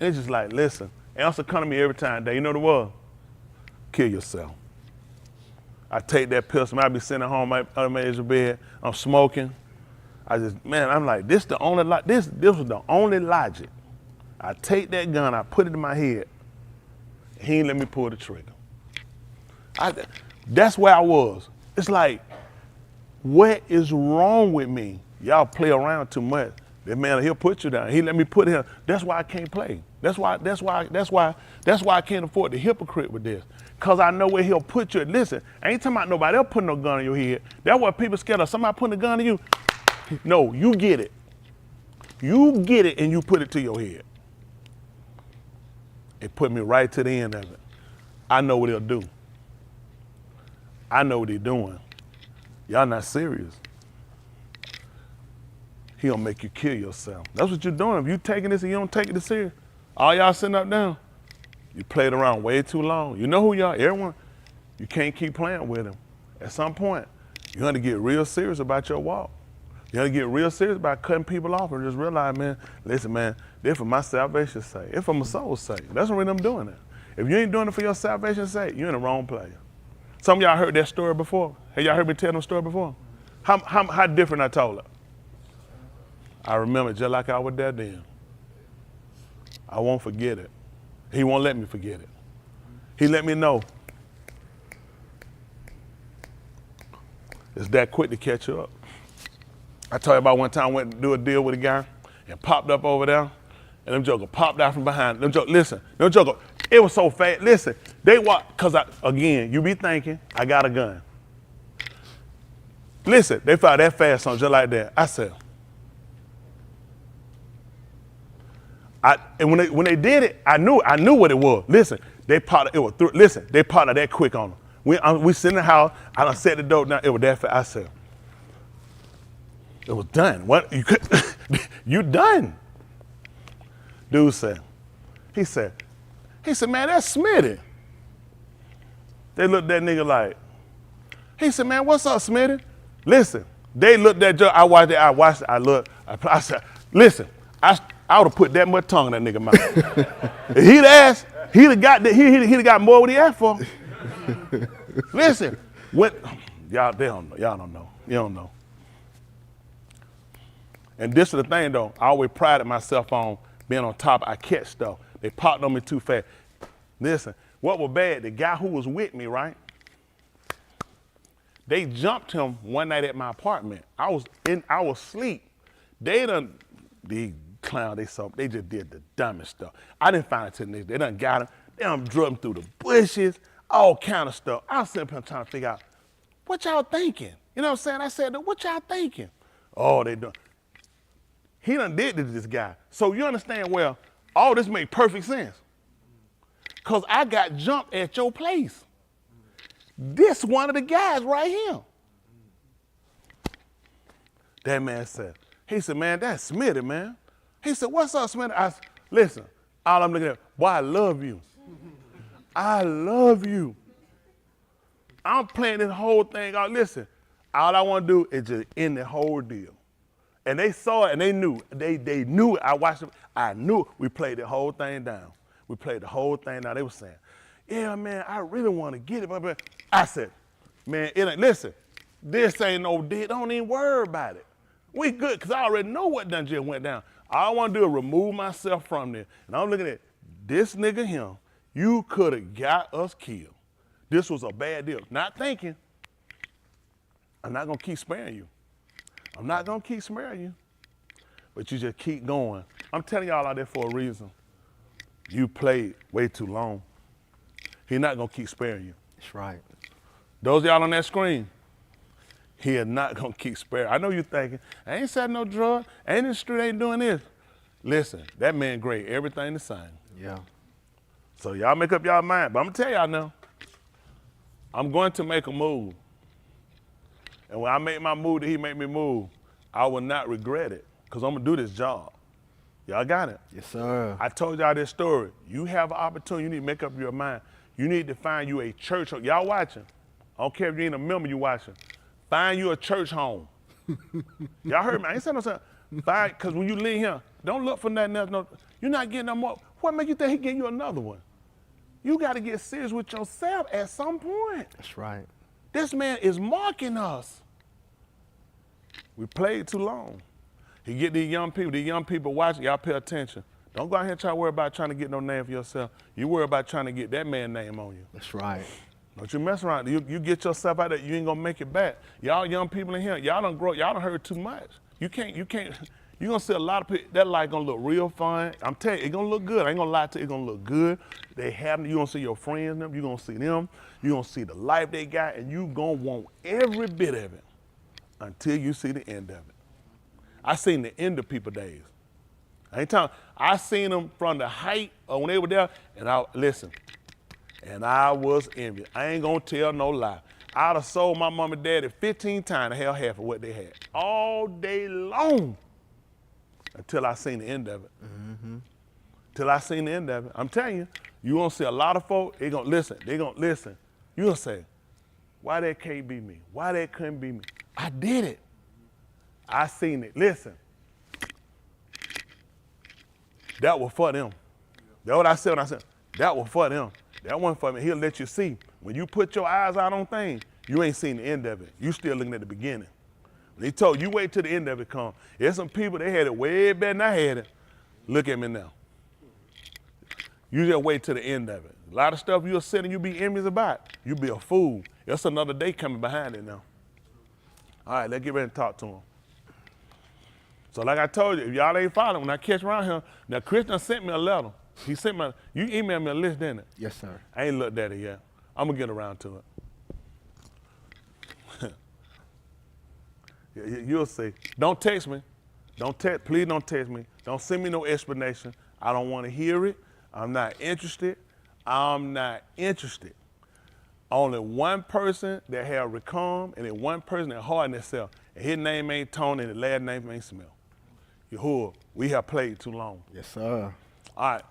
[SPEAKER 9] And it's just like, listen, answer come to me every time. You know what it was? Kill yourself. I take that pistol, I be sitting at home, on my edge of bed, I'm smoking. I'm like, this was the only logic. I take that gun, I put it in my head. He ain't let me pull the trigger. That's where I was. It's like, what is wrong with me? Y'all play around too much. That man, he'll put you down. He let me put him. That's why I can't play. That's why I can't afford the hypocrite with this. Cause I know where he'll put you. Listen, I ain't talking about nobody else putting no gun in your head. That's what people scared of. Somebody putting a gun in you. No, you get it. You get it and you put it to your head. It put me right to the end of it. I know what he'll do. I know what he's doing. Y'all not serious. He gonna make you kill yourself. That's what you're doing. If you taking this and you don't take it serious, all y'all sitting up down, you played around way too long. You know who y'all, everyone, you can't keep playing with him. At some point, you're gonna get real serious about your walk. You gotta get real serious about cutting people off and just realize, man, listen, man, this for my salvation's sake. It's for my soul's sake. That's the reason I'm doing it. If you ain't doing it for your salvation's sake, you're in the wrong place. Some of y'all heard that story before. Have y'all heard me tell them story before? How different I told it? I remember just like I was there then. I won't forget it. He won't let me forget it. He let me know. It's that quick to catch up. I told you about one time I went to do a deal with a guy and popped up over there, and them joker popped out from behind. Them joker, it was so fast. Listen, they walked, because again, you be thinking, I got a gun. Listen, they fired that fast on just like that. I said, and when they did it, I knew what it was. Listen, they popped they popped out that quick on them. We sit in the house, I done set the door down, it was that fast. I said, it was done. What? You done. Dude said, he said, man, that's Smitty. They looked at that nigga like, he said, man, what's up, Smitty? Listen, they looked at Joe, I watched it, I looked, I said, listen, I would have put that much tongue in that nigga mouth. If he'd asked, he'd have got more what he asked for. Listen, y'all don't know. You don't know. And this is the thing though, I always prided myself on being on top. I catch stuff. They popped on me too fast. Listen, what was bad, the guy who was with me, right? They jumped him one night at my apartment. I was asleep. These clowns, they just did the dumbest stuff. I didn't find it till the next day. They done got him. They done drove him through the bushes, all kind of stuff. I was sitting here trying to figure out, what y'all thinking? You know what I'm saying? I said, what y'all thinking? Oh, they done. He done did this to this guy. So you understand, well, all this made perfect sense. Because I got jumped at your place. This one of the guys right here. That man said, man, that's Smitty, man. He said, what's up, Smitty? I said, listen, all I'm looking at, boy, I love you. I love you. I'm playing this whole thing out. Listen, all I want to do is just end the whole deal. And they saw it and they knew. They knew it. I watched it. I knew it. We played the whole thing down. We played the whole thing down. They were saying, yeah, man, I really want to get it. But I said, man, listen, this ain't no deal. Don't even worry about it. We good, because I already know what done just went down. All I want to do is remove myself from there. And I'm looking at this nigga here. You could have got us killed. This was a bad deal. Not thinking, I'm not going to keep sparing you. I'm not going to keep sparing you. But you just keep going. I'm telling y'all out there for a reason. You played way too long. He's not going to keep sparing you.
[SPEAKER 4] That's right.
[SPEAKER 9] Those of y'all on that screen, he is not going to keep sparing. I know you're thinking, I ain't selling no drug. Ain't in the street, ain't doing this. Listen, that man great. Everything the same.
[SPEAKER 4] Yeah.
[SPEAKER 9] So y'all make up y'all mind. But I'm going to tell y'all now, I'm going to make a move. And when I make my move that he made me move, I will not regret it, because I'm going to do this job. Y'all got it?
[SPEAKER 4] Yes, sir.
[SPEAKER 9] I told y'all this story. You have an opportunity. You need to make up your mind. You need to find you a church. Y'all watching. I don't care if you ain't a member, you watching. Find you a church home. Y'all heard me. I ain't saying no something. Because when you leave here, don't look for nothing else. No, you're not getting no more. What make you think he get you another one? You got to get serious with yourself at some point.
[SPEAKER 4] That's right.
[SPEAKER 9] This man is marking us. We played too long. He get these young people watching, y'all pay attention. Don't go out here and try to worry about trying to get no name for yourself. You worry about trying to get that man's name on you.
[SPEAKER 4] That's right.
[SPEAKER 9] Don't you mess around. You get yourself out there, you ain't gonna make it back. Y'all young people in here, y'all done grow, y'all done heard too much. You gonna see a lot of people, that life gonna look real fun. I'm telling you, it's gonna look good. I ain't gonna lie to you, it's gonna look good. You gonna see your friends, you gonna see them, you gonna see the life they got, and you gonna want every bit of it until you see the end of it. I seen the end of people's days. I seen them from the height of when they were there, and I was envious. I ain't gonna tell no lie. I'd have sold my mom and daddy 15 times to hell half of what they had. All day long. Until I seen the end of it. Till I seen the end of it. I'm telling you, you gonna see a lot of folk, they gonna listen. They gonna listen. You gonna say, why that can't be me? Why that couldn't be me? I did it. I seen it. Listen. That was for them. That's what I said when I said, that was for them. That wasn't for me. He'll let you see. When you put your eyes out on things, you ain't seen the end of it. You still looking at the beginning. When he told you wait till the end of it come. There's some people, they had it way better than I had it. Look at me now. You just wait till the end of it. A lot of stuff you'll sit and you be envious about, you be a fool. There's another day coming behind it now. All right, let's get ready to talk to him. So like I told you, if y'all ain't following, when I catch around here, now Christian sent me a letter. He sent me, you emailed me a list, didn't it?
[SPEAKER 6] Yes, sir.
[SPEAKER 9] I ain't looked at it yet. I'm gonna get around to it. You'll see. Don't text me. Please don't text me. Don't send me no explanation. I don't want to hear it. I'm not interested. I'm not interested. Only one person that have recome and then one person that hardened himself. And his name ain't Tony and his last name ain't Smell. Yahuwah, we have played too long.
[SPEAKER 6] Yes, sir.
[SPEAKER 9] All right.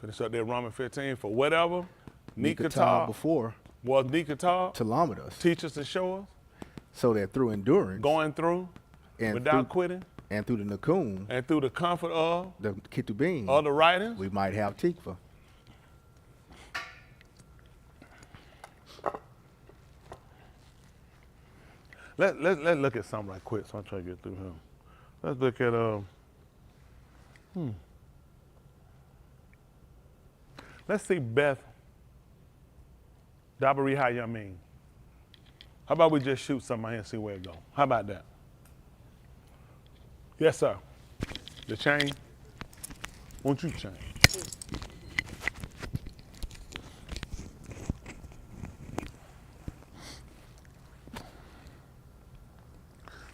[SPEAKER 9] Finish up there, Romans 15. For whatever Nikatah
[SPEAKER 6] before
[SPEAKER 9] was Nikatah,
[SPEAKER 6] Telemeters,
[SPEAKER 9] teach us and show us,
[SPEAKER 6] so that through endurance,
[SPEAKER 9] going through,
[SPEAKER 6] and
[SPEAKER 9] without quitting,
[SPEAKER 6] and through the Nakum,
[SPEAKER 9] and through the comfort of
[SPEAKER 6] the Ketubim,
[SPEAKER 9] of the writings,
[SPEAKER 6] we might have Tikva.
[SPEAKER 9] Let's look at something right quick, so I'm trying to get through here. Let's look at let's see Beth Dabari how you mean. How about we just shoot something out here and see where it goes? How about that? Yes, sir. The chain? Won't you change?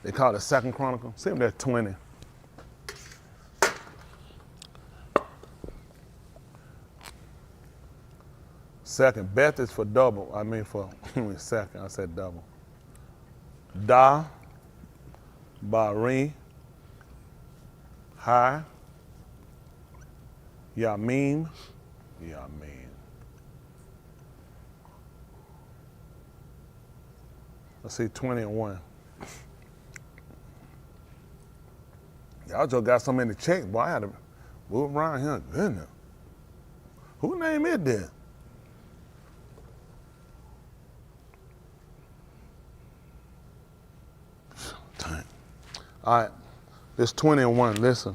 [SPEAKER 9] They call it Second Chronicle. See if that's 20. Second. Beth is for double. I mean for second. I said double. Da, Bari, Hi, Yamim, Yamin. Let's see 20 and 1. Y'all just got so many checks, boy. I had to move around here. Goodness. Who name is that? All right, this 20 and 1, listen.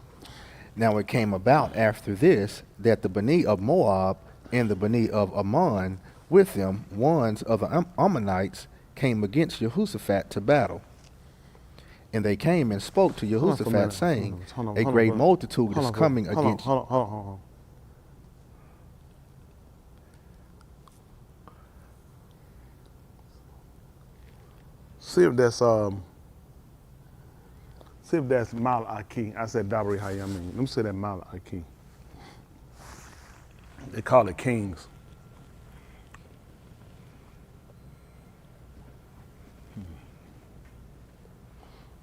[SPEAKER 6] Now it came about after this that the Bani of Moab and the Bani of Ammon with them, ones of the Ammonites, came against Jehoshaphat to battle. And they came and spoke to Jehoshaphat, saying, a great multitude is coming against you.
[SPEAKER 9] Hold on. See if that's Mal Aki. I said Dabri Hayamin. Let me say that Mal Aki. They call it kings.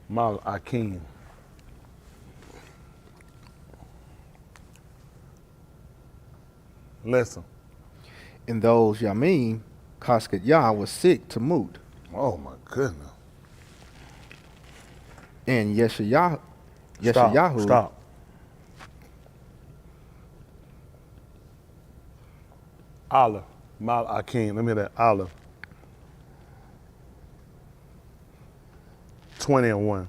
[SPEAKER 9] Mal Akim. Listen.
[SPEAKER 6] In those Yamin, Kaskat Yah was sick to moot.
[SPEAKER 9] Oh my goodness.
[SPEAKER 6] And Yeshayahu.
[SPEAKER 9] Stop. Olive. Mal Akim. Let me hear that. Olive. 20 and 1.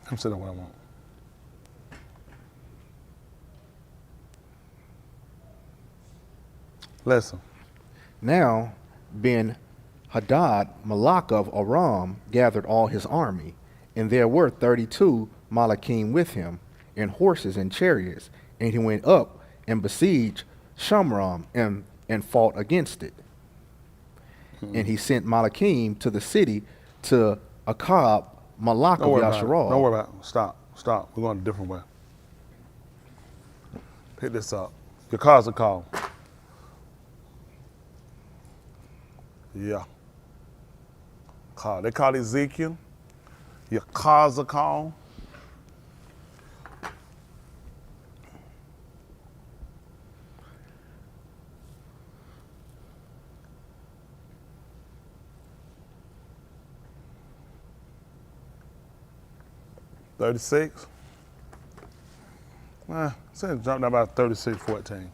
[SPEAKER 9] I'm sitting what I want. Listen.
[SPEAKER 6] Now, Ben Hadad, Malak of Aram, gathered all his army, and there were 32 Malakim with him, and horses and chariots, and he went up and besieged Shamram and fought against it. And he sent Malakim to the city to Akab, Malak of Yasharal.
[SPEAKER 9] Don't worry about it. Stop. We're going a different way. Pick this up. Your car's a call. Yeah. Call. They call Ezekiel. Your car's a call. $36. Say it jumped down about 36.14.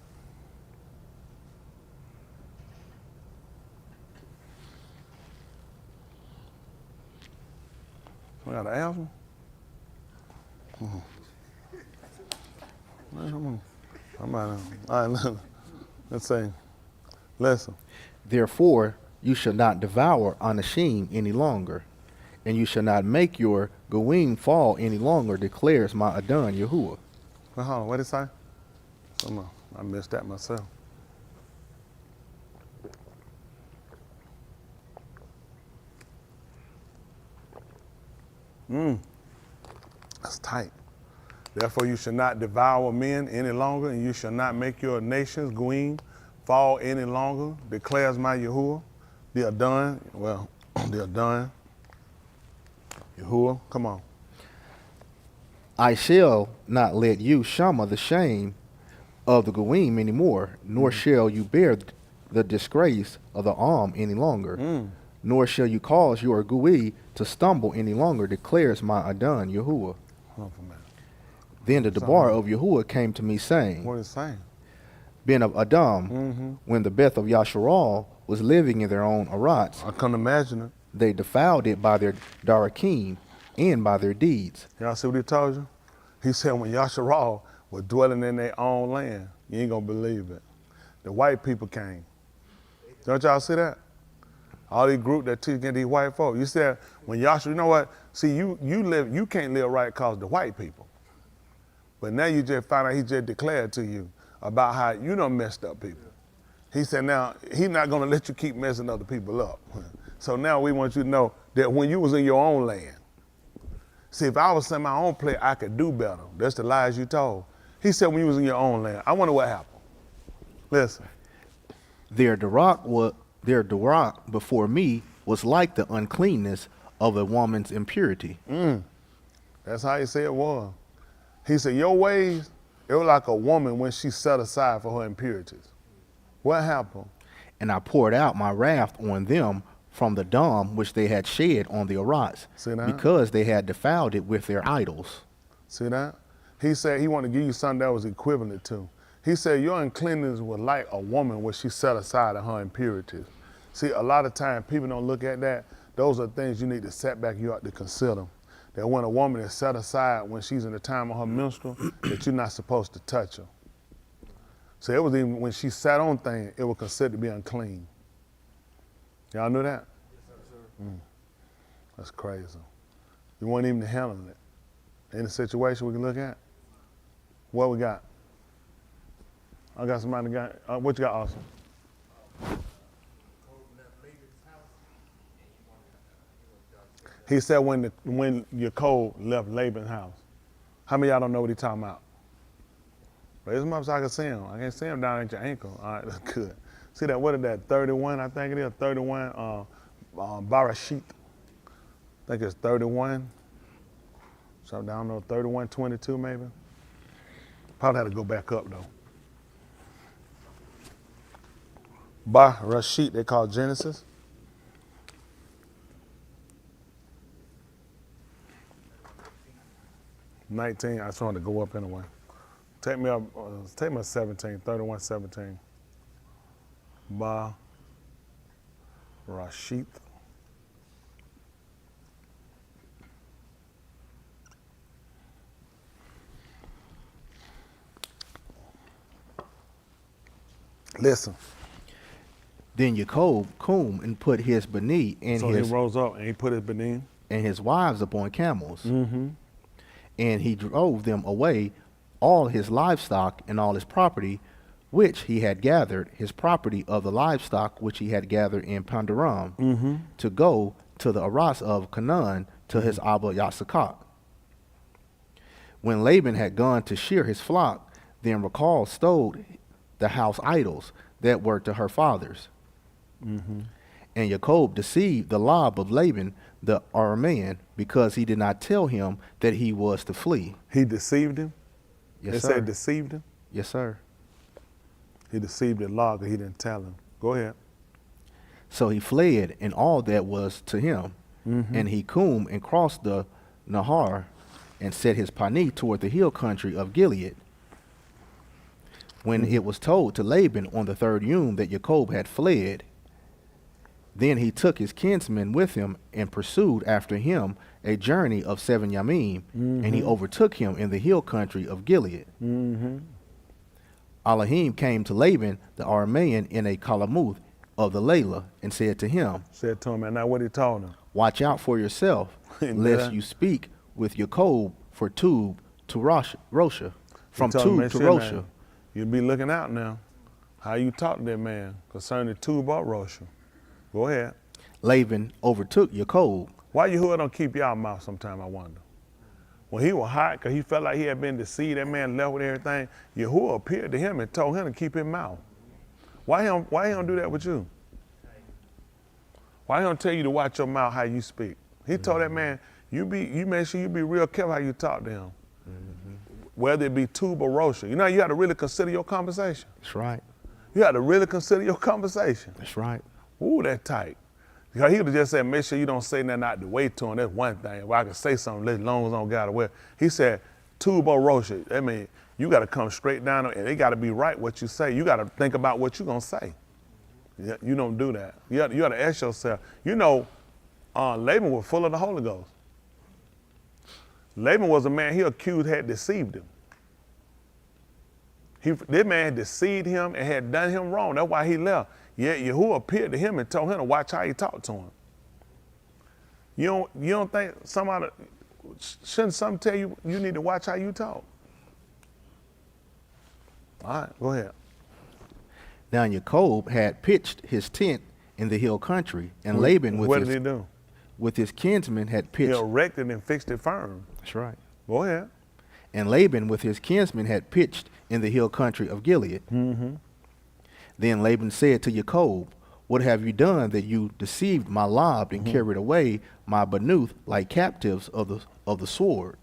[SPEAKER 9] We got an album? All right, let's say, listen.
[SPEAKER 6] Therefore, you shall not devour Anashim any longer, and you shall not make your Goyim fall any longer, declares my Adon Yahuwah.
[SPEAKER 9] Well, hold on, what did it say? I missed that myself. That's tight. Therefore, you shall not devour men any longer, and you shall not make your nations, Goyim, fall any longer, declares my Yahuwah. The Adon, the Adon, Yahuwah, come on.
[SPEAKER 6] I shall not let you shama the shame of the Goyim anymore, nor shall you bear the disgrace of the any longer, nor shall you cause your Gui to stumble any longer, declares my Adon Yahuwah. Then the Debar of Yahuwah came to me, saying,
[SPEAKER 9] What is it saying?
[SPEAKER 6] Ben of Adam, when the Beth of Yasharal was living in their own Arats,
[SPEAKER 9] I couldn't imagine it.
[SPEAKER 6] they defiled it by their Darakim and by their deeds.
[SPEAKER 9] Y'all see what he told you? He said when Yasharal was dwelling in their own land, you ain't gonna believe it. The white people came. Don't y'all see that? All these group that teach these white folk. You said when Yasha, you know what? See, you can't live right cause the white people. But now you just find out he just declared to you about how you done messed up people. He said now he's not gonna let you keep messing other people up. So now we want you to know that when you was in your own land, see, if I was in my own place, I could do better. That's the lies you told. He said when you was in your own land. I wonder what happened. Listen.
[SPEAKER 6] Their Durak before me was like the uncleanness of a woman's impurity.
[SPEAKER 9] That's how he said it was. He said, your ways, it was like a woman when she set aside for her impurities. What happened?
[SPEAKER 6] And I poured out my wrath on them from the dam which they had shed on the Arats, because they had defiled it with their idols.
[SPEAKER 9] See that? He said he wanted to give you something that was equivalent to. He said your uncleanness was like a woman when she set aside her impurities. See, a lot of times people don't look at that. Those are things you need to set back you ought to consider. That when a woman is set aside when she's in the time of her menstrual, that you're not supposed to touch her. So it was even when she sat on things, it was considered to be unclean. Y'all knew that? Yes, sir. That's crazy. You weren't even handling it. Any situation we can look at? What we got? I got somebody got, what you got, Austin? He said when Yaakov left Laban's house. How many of y'all don't know what he's talking about? Raise him up so I can see him. I can't see him down at your ankle. All right, that's good. See that, what is that, 31, I think it is, 31 Barashit. I think it's 31. So down there, 31, 22 maybe. Probably had to go back up though. Barashit, they call Genesis. I just wanted to go up anyway. Take me up 17, 31, 17. Rashid. Listen.
[SPEAKER 6] Then Yaakov come and put his Bani and
[SPEAKER 9] so he rose up and he put his Bani
[SPEAKER 6] and his wives upon camels. And he drove them away, all his livestock and all his property, which he had gathered, his property of the livestock which he had gathered in Pandaram, to go to the Aras of Canaan, to his Abba Yasakak. When Laban had gone to shear his flock, Then Rachel stole the house idols that were to her fathers. And Jacob deceived the Lob of Laban the Aramean, because he did not tell him that he was to flee.
[SPEAKER 9] He deceived him?
[SPEAKER 6] Yes,
[SPEAKER 9] It
[SPEAKER 6] sir.
[SPEAKER 9] said deceived him?
[SPEAKER 6] Yes, sir.
[SPEAKER 9] He deceived the law because he didn't tell him. Go ahead.
[SPEAKER 6] So he fled and all that was to him. And he come and crossed the Nahar and set his panee toward the hill country of Gilead. When it was told to Laban on the third yom that Jacob had fled, then he took his kinsmen with him and pursued after him a journey of 7 yamim, and he overtook him in the hill country of Gilead. Elohim came to Laban the Aramean in a Kalamuth of the Layla and said to him,
[SPEAKER 9] Said to him, and now what he told him?
[SPEAKER 6] watch out for yourself,
[SPEAKER 9] Amen.
[SPEAKER 6] lest you speak with Jacob for Tub to Rosha, from
[SPEAKER 9] He told him,
[SPEAKER 6] Tub to
[SPEAKER 9] "Listen,
[SPEAKER 6] Rosha.
[SPEAKER 9] man, you'll be looking out now. How you talk to that man concerning Tub or Rosha. Go ahead.
[SPEAKER 6] Laban overtook Jacob.
[SPEAKER 9] Why Yahuwah don't keep y'all mouth sometime, I wonder? When he was hot, because he felt like he had been deceived, that man left with everything, Yahuwah appeared to him and told him to keep his mouth. Why he don't do that with you? Why he don't tell you to watch your mouth how you speak? He told that man, you make sure you be real careful how you talk to him. Whether it be Tub or Rosha. You know, you got to really consider your conversation.
[SPEAKER 6] That's right.
[SPEAKER 9] You got to really consider your conversation.
[SPEAKER 6] That's right.
[SPEAKER 9] Ooh, that tight. Because he would have just said, make sure you don't say nothing out the way to him. That's one thing. If I could say something, as long as I don't got away. He said, Tub or Rosha. I mean, you got to come straight down, and it got to be right what you say. You got to think about what you're going to say. You don't do that. You got to ask yourself. You know, Laban was full of the Holy Ghost. Laban was a man he accused had deceived him. This man had deceived him and had done him wrong. That's why he left. Yet Yahuwah appeared to him and told him to watch how he talked to him. You don't think shouldn't some tell you you need to watch how you talk? All right, go ahead.
[SPEAKER 6] Now Jacob had pitched his tent in the hill country, and Laban
[SPEAKER 9] What did he do?
[SPEAKER 6] with his kinsmen had
[SPEAKER 9] He
[SPEAKER 6] pitched.
[SPEAKER 9] erected and fixed it firm.
[SPEAKER 6] That's right.
[SPEAKER 9] Go ahead.
[SPEAKER 6] And Laban with his kinsmen had pitched in the hill country of Gilead. Then Laban said to Jacob, what have you done that you deceived my Lob and carried away my Banuth like captives of the sword?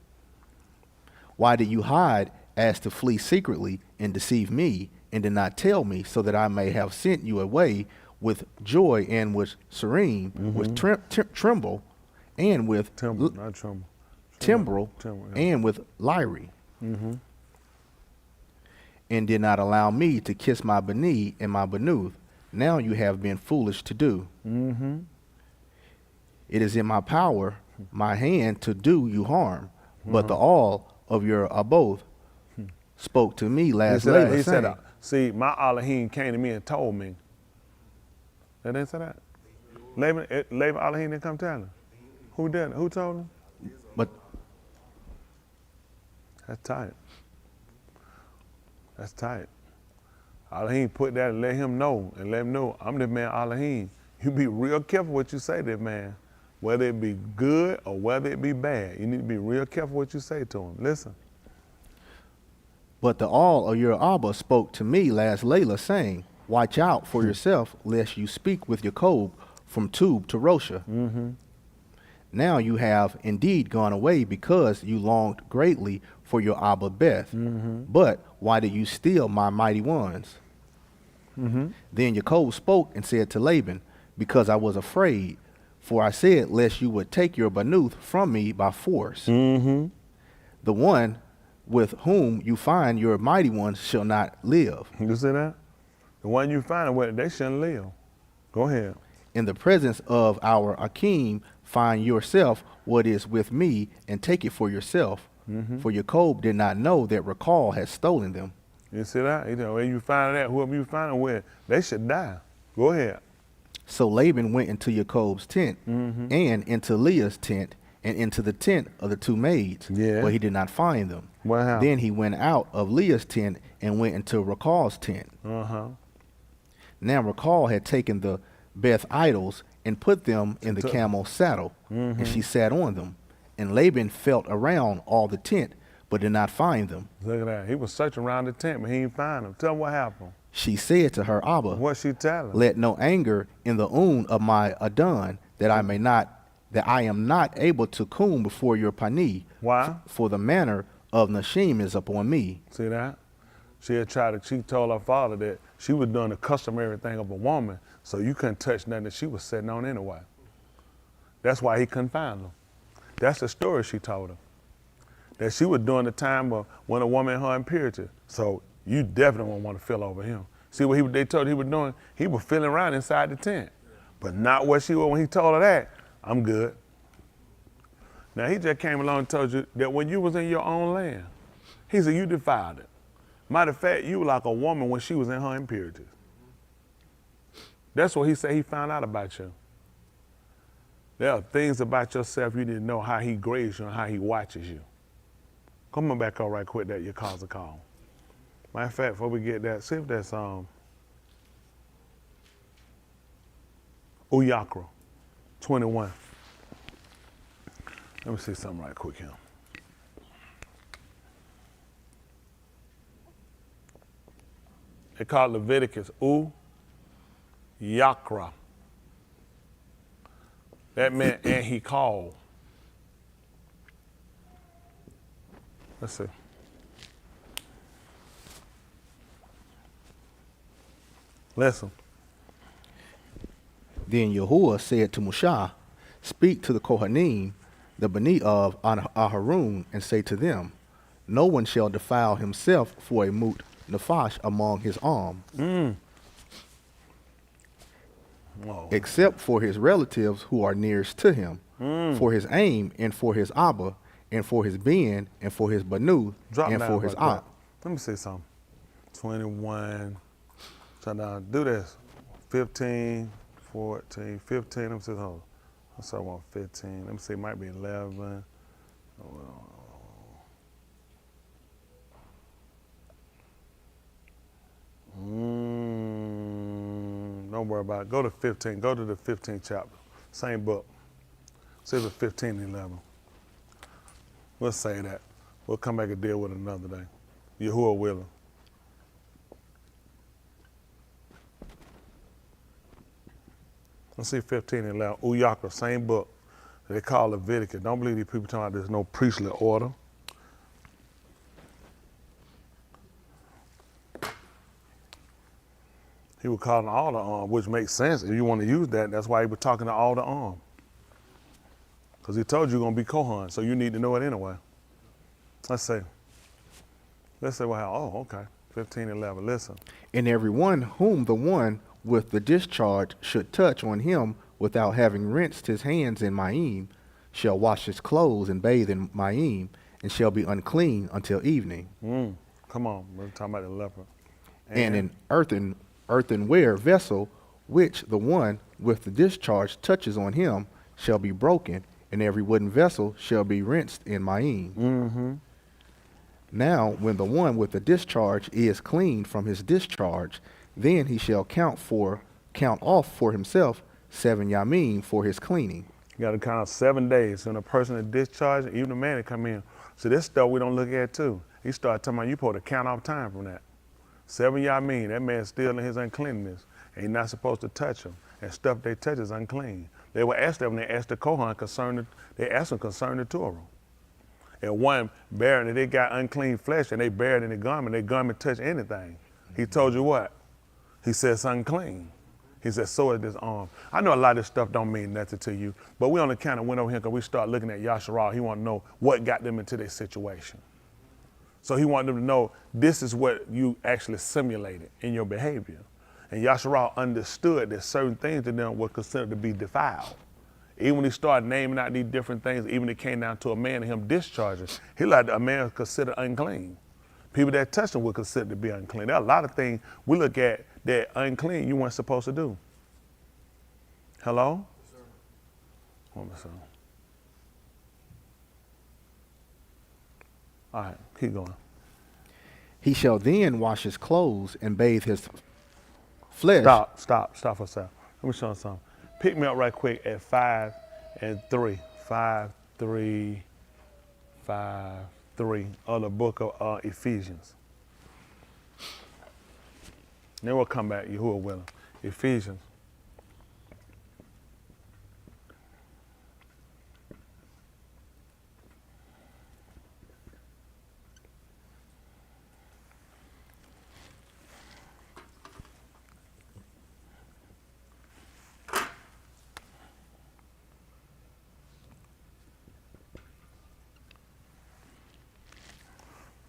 [SPEAKER 6] Why did you hide as to flee secretly and deceive me, and did not tell me, so that I may have sent you away with joy and with serene, with tremble, and with
[SPEAKER 9] Not tremble.
[SPEAKER 6] timbrel,
[SPEAKER 9] Timbrel, yeah.
[SPEAKER 6] and with lyre, and did not allow me to kiss my Bani and my Banuth. Now you have been foolish to do. It is in my power, my hand, to do you harm, but the all of your abode spoke to me last Layla,
[SPEAKER 9] He
[SPEAKER 6] saying,
[SPEAKER 9] said, see, my Elohim came to me and told me. They didn't say that? Laban Elohim didn't come tell him. Who did? Who told him?
[SPEAKER 6] but
[SPEAKER 9] That's tight. That's tight. Elohim put that and let him know, I'm the man Elohim. You be real careful what you say to that man, whether it be good or whether it be bad. You need to be real careful what you say to him. Listen.
[SPEAKER 6] But the all of your Abba spoke to me last Layla, saying, watch out for yourself, lest you speak with Jacob from Tub to Rosha. Now you have indeed gone away because you longed greatly for your Abba Beth. But why did you steal my mighty ones? Then Jacob spoke and said to Laban, because I was afraid, for I said, lest you would take your Banuth from me by force. The one with whom you find your mighty ones shall not live.
[SPEAKER 9] You see that? The one you find with, they shouldn't live. Go ahead.
[SPEAKER 6] In the presence of our Akim, find yourself what is with me, and take it for yourself. For Jacob did not know that Rachel had stolen them.
[SPEAKER 9] You see that? You know, when you find that, whoever you find them with, they should die. Go ahead.
[SPEAKER 6] So Laban went into Jacob's tent, and into Leah's tent, and into the tent of the two maids, but he did not find them.
[SPEAKER 9] What happened?
[SPEAKER 6] Then he went out of Leah's tent and went into Rachel's tent. Now Rachel had taken the Beth idols and put them in the camel's saddle, and she sat on them. And Laban felt around all the tent, but did not find them.
[SPEAKER 9] Look at that. He was searching around the tent, but he didn't find them. Tell him what happened.
[SPEAKER 6] She said to her Abba,
[SPEAKER 9] What she tell him?
[SPEAKER 6] let no anger in the oon of my Adon, that I am not able to come before your Pani.
[SPEAKER 9] Why?
[SPEAKER 6] For the manner of Nashim is upon me.
[SPEAKER 9] See that? She told her father that she was doing the customary thing of a woman, so you couldn't touch nothing that she was sitting on anyway. That's why he couldn't find them. That's the story she told him. That she was doing the time of when a woman in her impurity. So you definitely won't want to feel over him. See what they told he was doing? He was feeling around inside the tent. But not what she was when he told her that. I'm good. Now he just came along and told you that when you was in your own land, he said you defiled it. Matter of fact, you were like a woman when she was in her impurities. That's what he said he found out about you. There are things about yourself you didn't know, how he grades you and how he watches you. Come on back up right quick that your cause a call. Matter of fact, before we get that, see if that's Uyakra 21. Let me see something right quick here. They call it Leviticus Uyakra. That meant and he called. Let's see. Listen.
[SPEAKER 6] Then Yahuwah said to Moshe, speak to the Kohanim, the Bani of Aharon, and say to them, no one shall defile himself for a mut nafash among his arm, except for his relatives who are nearest to him, for his aim, and for his Abba, and for his Ben, and for his Banu, and for his Ak.
[SPEAKER 9] Let me see something. 21. Try to do this. 15, 14, 15. Let me see. Hold on. Let's start on 15. Let me see. It might be 11. Don't worry about it. Go to 15. Go to the 15th chapter. Same book. See if it's 15 and 11. We'll say that. We'll come back and deal with it another day. Yahuwah willing. Let's see 15 and 11. Uyakra, same book. They call Leviticus. Don't believe these people talking about there's no priestly order. He was calling all the arm, which makes sense. If you want to use that, that's why he was talking to all the arm. Because he told you you're going to be Kohan, so you need to know it anyway. Let's say what happened. Oh, okay. 15 and 11. Listen.
[SPEAKER 6] And everyone whom the one with the discharge should touch on him without having rinsed his hands in Ma'im shall wash his clothes and bathe in Ma'im and shall be unclean until evening.
[SPEAKER 9] Come on, we're talking about the leper.
[SPEAKER 6] And an earthenware vessel which the one with the discharge touches on him shall be broken, and every wooden vessel shall be rinsed in Ma'im. Now, when the one with the discharge is clean from his discharge, then he shall count off for himself 7 yamim for his cleaning.
[SPEAKER 9] You got to count 7 days. When a person is discharged, even the man that come in. So this stuff we don't look at too. He started talking about you supposed to count off time from that. 7 yamim, that man's still in his uncleanness. And you're not supposed to touch him. And stuff they touch is unclean. They were asked that when they asked the Kohan concerning the Torah. And one bearing that they got unclean flesh and they bear it in their garment touch anything. He told you what? He said it's unclean. He said, so is this arm. I know a lot of this stuff don't mean nothing to you, but we only kind of went over here because we start looking at Yasharal. He want to know what got them into their situation. So he wanted them to know this is what you actually simulated in your behavior. And Yasharal understood that certain things to them were considered to be defiled. Even when he started naming out these different things, even it came down to a man and him discharging, he like a man was considered unclean. People that touched him were considered to be unclean. There are a lot of things we look at that unclean you weren't supposed to do. Hello? Yes, sir. Hold on, sir. All right, keep going.
[SPEAKER 6] He shall then wash his clothes and bathe his flesh.
[SPEAKER 9] Stop for a second. Let me show you something. Pick me up right quick at 5 and 3. 5, 3, 5, 3 of the book of Ephesians. Then we'll come back, Yahuwah willing. Ephesians.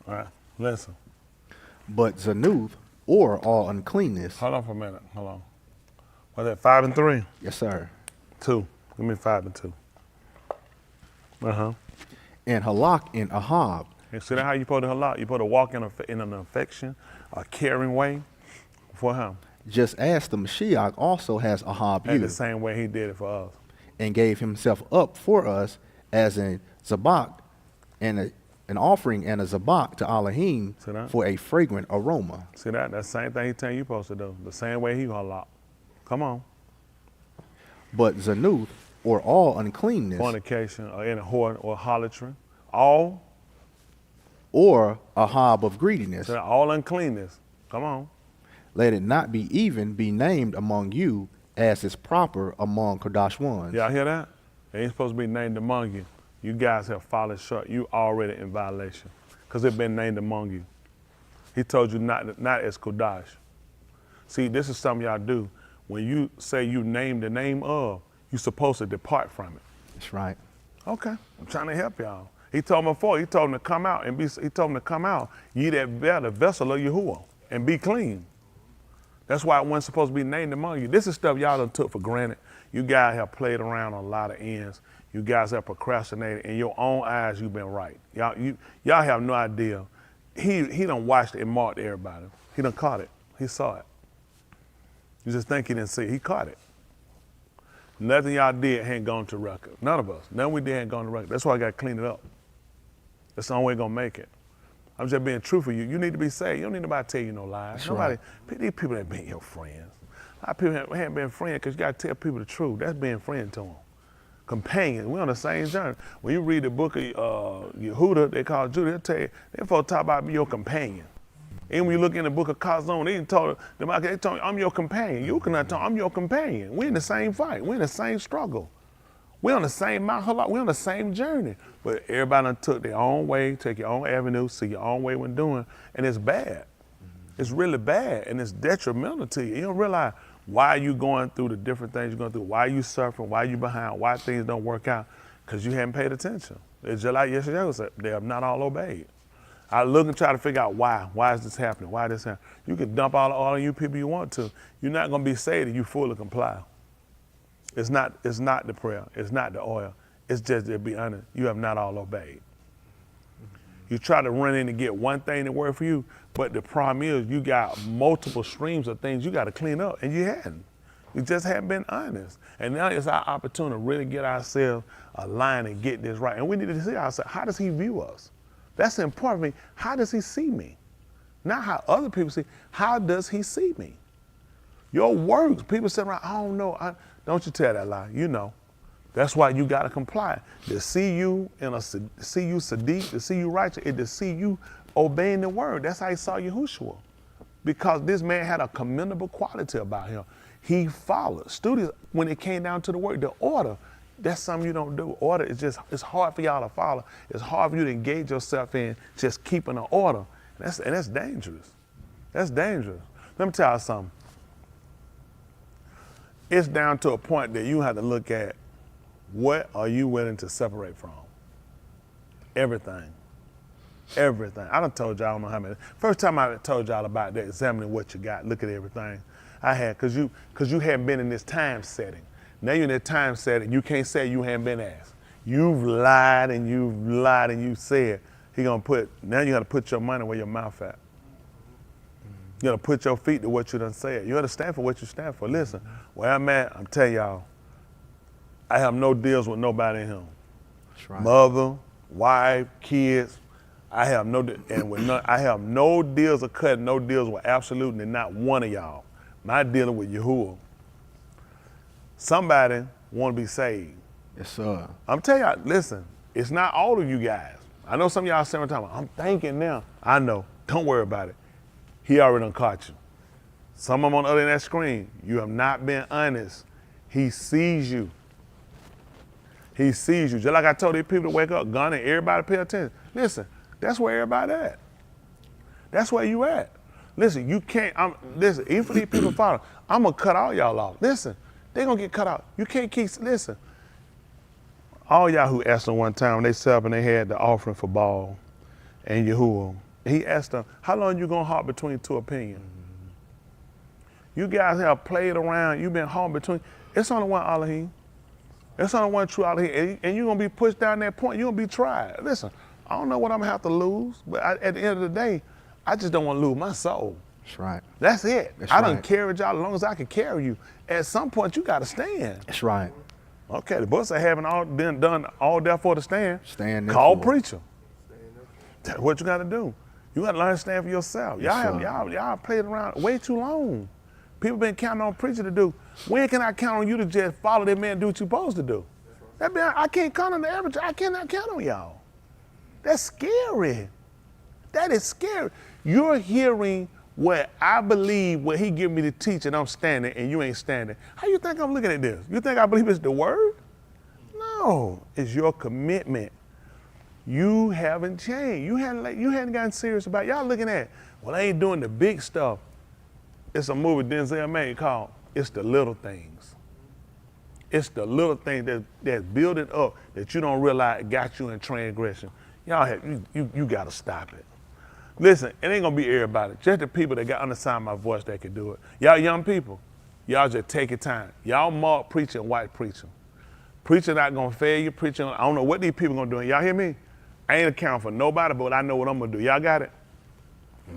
[SPEAKER 9] All right, listen.
[SPEAKER 6] But Zanuth, or all uncleanness.
[SPEAKER 9] Hold on for a minute. Hold on. What's that, 5 and 3?
[SPEAKER 6] Yes, sir.
[SPEAKER 9] 2. Give me 5 and 2.
[SPEAKER 6] And halak and ahab.
[SPEAKER 9] And see that how you supposed to halak? You supposed to walk in an affection, a caring way for him.
[SPEAKER 6] Just as the Mashiach also has ahab
[SPEAKER 9] And
[SPEAKER 6] you,
[SPEAKER 9] the same way he did it for us.
[SPEAKER 6] and gave himself up for us as a zabak and an offering and a zabak to Elohim
[SPEAKER 9] See that?
[SPEAKER 6] for a fragrant aroma.
[SPEAKER 9] See that? That same thing he telling you supposed to do. The same way he halak. Come on.
[SPEAKER 6] But Zanuth, or all uncleanness,
[SPEAKER 9] Fornication or any whore or harlotry. All
[SPEAKER 6] or ahab of greediness,
[SPEAKER 9] all uncleanness. Come on.
[SPEAKER 6] let it not be even be named among you as is proper among Kodash ones.
[SPEAKER 9] Y'all hear that? It ain't supposed to be named among you. You guys have fallen short. You already in violation because it's been named among you. He told you not as Kodash. See, this is something y'all do. When you say you name the name of, you're supposed to depart from it.
[SPEAKER 6] That's right.
[SPEAKER 9] Okay, I'm trying to help y'all. He told them before, he told them to come out and he told them to come out, ye that bear the vessel of Yahuwah, and be clean. That's why it wasn't supposed to be named among you. This is stuff y'all done took for granted. You guys have played around on a lot of ends. You guys have procrastinated. In your own eyes, you've been right. Y'all have no idea. He done watched it and marked everybody. He done caught it. He saw it. You just think he didn't see it. He caught it. Nothing y'all did hadn't gone to record. None of us. Nothing we did hadn't gone to record. That's why I got to clean it up. That's the only way gonna make it. I'm just being true for you. You need to be saved. You don't need nobody to tell you no lies.
[SPEAKER 6] That's
[SPEAKER 9] Nobody.
[SPEAKER 6] right.
[SPEAKER 9] These people ain't been your friends. A lot of people haven't been friends because you got to tell people the truth. That's being friend to them. Companions. We're on the same journey. When you read the book of Yehuda, they call Judah, they'll tell you, they're supposed to talk about your companion. And when you look in the book of Kazon, they told you, I'm your companion. You cannot tell I'm your companion. We're in the same fight. We're in the same struggle. We're on the same Mount Halak. We're on the same journey. But everybody done took their own way, take your own avenue, see your own way when doing, and it's bad. It's really bad, and it's detrimental to you. You don't realize why you going through the different things you're going through, why you suffering, why you behind, why things don't work out, because you haven't paid attention. It's just like yesterday said, they have not all obeyed. I look and try to figure out why. Why is this happening? Why this happening? You can dump all of you people you want to. You're not going to be saved if you fully comply. It's not the prayer. It's not the oil. It's just, to be honest, you have not all obeyed. You try to run in and get one thing to work for you, but the problem is you got multiple streams of things you got to clean up, and you hadn't. You just haven't been honest. And now it's our opportunity to really get ourselves aligned and get this right. And we need to see ourselves, how does he view us? That's important for me. How does he see me? Not how other people see. How does he see me? Your works, people say, I don't know. Don't you tell that lie. You know. That's why you got to comply. To see you see you sadiq, to see you righteous, is to see you obeying the word. That's how he saw Yahushua. Because this man had a commendable quality about him. He followed. Students, when it came down to the word, the order, that's something you don't do. Order is just, it's hard for y'all to follow. It's hard for you to engage yourself in just keeping an order. And that's dangerous. That's dangerous. Let me tell you something. It's down to a point that you have to look at, what are you willing to separate from? Everything. Everything. I done told y'all, I don't know how many. First time I told y'all about that, examining what you got, look at everything. I had, because you hadn't been in this time setting. Now you're in that time setting, you can't say you haven't been asked. You've lied and you said, now you gotta put your money where your mouth at. You gotta put your feet to what you done said. You gotta stand for what you stand for. Listen, where I'm at, I'm telling y'all, I have no deals with nobody in him.
[SPEAKER 6] That's right.
[SPEAKER 9] Mother, wife, kids, I have no deals of cutting, no deals with absolutely not one of y'all. My dealing with Yahuwah. Somebody want to be saved.
[SPEAKER 6] Yes, sir.
[SPEAKER 9] I'm telling y'all, listen, it's not all of you guys. I know some of y'all saying time, I'm thinking now. I know. Don't worry about it. He already done caught you. Some of them on the other end of that screen, you have not been honest. He sees you. He sees you. Just like I told these people to wake up, gun, and everybody pay attention. Listen, that's where everybody at. That's where you at. Listen, you can't, listen, even for these people follow, I'm gonna cut all y'all off. Listen, they gonna get cut out. You can't keep, listen. All y'all who asked them one time when they set up and they had the offering for Baal and Yahuwah, he asked them, how long you gonna hop between two opinions? You guys have played around, you've been hopping between, it's only one Elohim. It's only one true Elohim, and you're gonna be pushed down that point, you're gonna be tried. Listen, I don't know what I'm gonna have to lose, but at the end of the day, I just don't wanna lose my soul.
[SPEAKER 6] That's right.
[SPEAKER 9] That's it.
[SPEAKER 6] That's
[SPEAKER 9] I done
[SPEAKER 6] right.
[SPEAKER 9] carried y'all as long as I can carry you. At some point, you gotta stand.
[SPEAKER 6] That's right.
[SPEAKER 9] Okay, the books haven't all been done all therefore to stand.
[SPEAKER 6] Stand
[SPEAKER 9] Call
[SPEAKER 6] therefore.
[SPEAKER 9] preacher. That's what you gotta do. You gotta learn to stand for yourself.
[SPEAKER 6] Yes,
[SPEAKER 9] Y'all played around way too long. People been counting on preacher to do. When can I count on you to just follow that man and do what you're supposed to do? I can't count on the average. I cannot count on y'all. That's scary. That is scary. You're hearing what I believe, what he give me to teach, and I'm standing, and you ain't standing. How you think I'm looking at this? You think I believe it's the word? No, it's your commitment. You haven't changed. You hadn't gotten serious about it. Y'all looking at, well, I ain't doing the big stuff. It's a movie Denzel made called It's the Little Things. It's the little things that's building up that you don't realize got you in transgression. Y'all you gotta stop it. Listen, it ain't gonna be everybody. Just the people that got understand my voice that can do it. Y'all young people, y'all just take your time. Y'all mark preaching, white preaching. Preaching not gonna fail you, preaching, I don't know what these people gonna do. Y'all hear me? I ain't accounting for nobody, but I know what I'm gonna do. Y'all got it?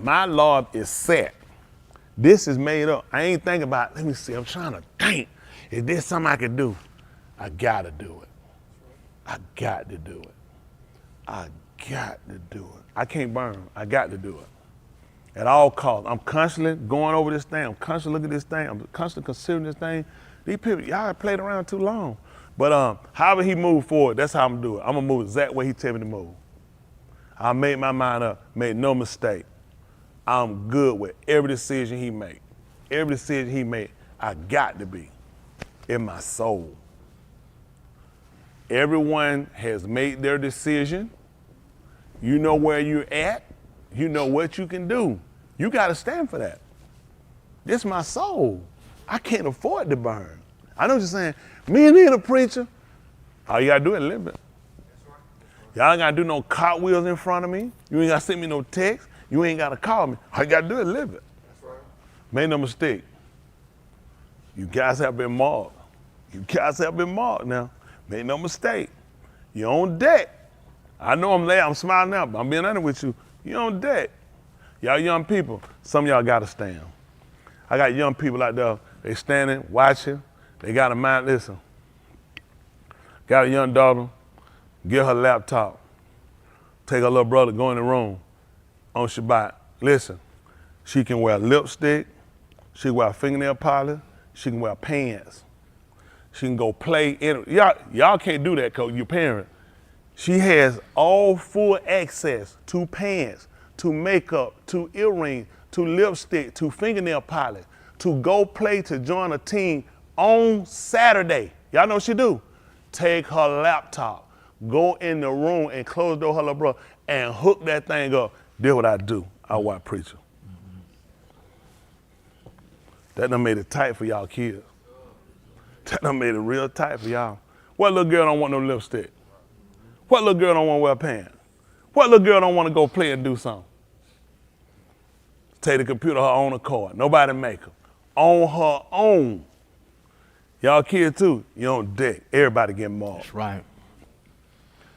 [SPEAKER 9] My Lord is set. This is made up. I ain't thinking about, let me see, I'm trying to think. Is there something I can do? I gotta do it. I got to do it. I got to do it. I can't burn. I got to do it. At all costs. I'm constantly going over this thing. I'm constantly looking at this thing. I'm constantly considering this thing. These people, y'all have played around too long. But however he moved forward, that's how I'm gonna do it. I'm gonna move exact way he tell me to move. I made my mind up, made no mistake. I'm good with every decision he made. Every decision he made, I got to be in my soul. Everyone has made their decision. You know where you're at. You know what you can do. You got to stand for that. This is my soul. I can't afford to burn. I know what you're saying. Me and a preacher, all you got to do is live it. Y'all ain't got to do no cartwheels in front of me. You ain't got to send me no text. You ain't got to call me. All you got to do is live it. Make no mistake. You guys have been marked. You guys have been marked now. Make no mistake. You're on deck. I know I'm late. I'm smiling now, but I'm being honest with you. You're on deck. Y'all young people, some of y'all got to stand. I got young people out there. They standing, watching. They got a mind, listen. Got a young daughter, get her laptop. Take her little brother, go in the room on Shabbat. Listen, she can wear lipstick. She can wear fingernail polish. She can wear pants. She can go play. Y'all can't do that because you're parent. She has all full access to pants, to makeup, to earrings, to lipstick, to fingernail polish, to go play, to join a team on Saturday. Y'all know what she do? Take her laptop, go in the room and close the door her little brother and hook that thing up. This what I do. I watch preacher. That done made it tight for y'all kids. That done made it real tight for y'all. What little girl don't want no lipstick? What little girl don't want to wear pants? What little girl don't want to go play and do something? Take the computer her own accord. Nobody make her. On her own. Y'all kids too, you on deck. Everybody getting mauled.
[SPEAKER 6] That's right.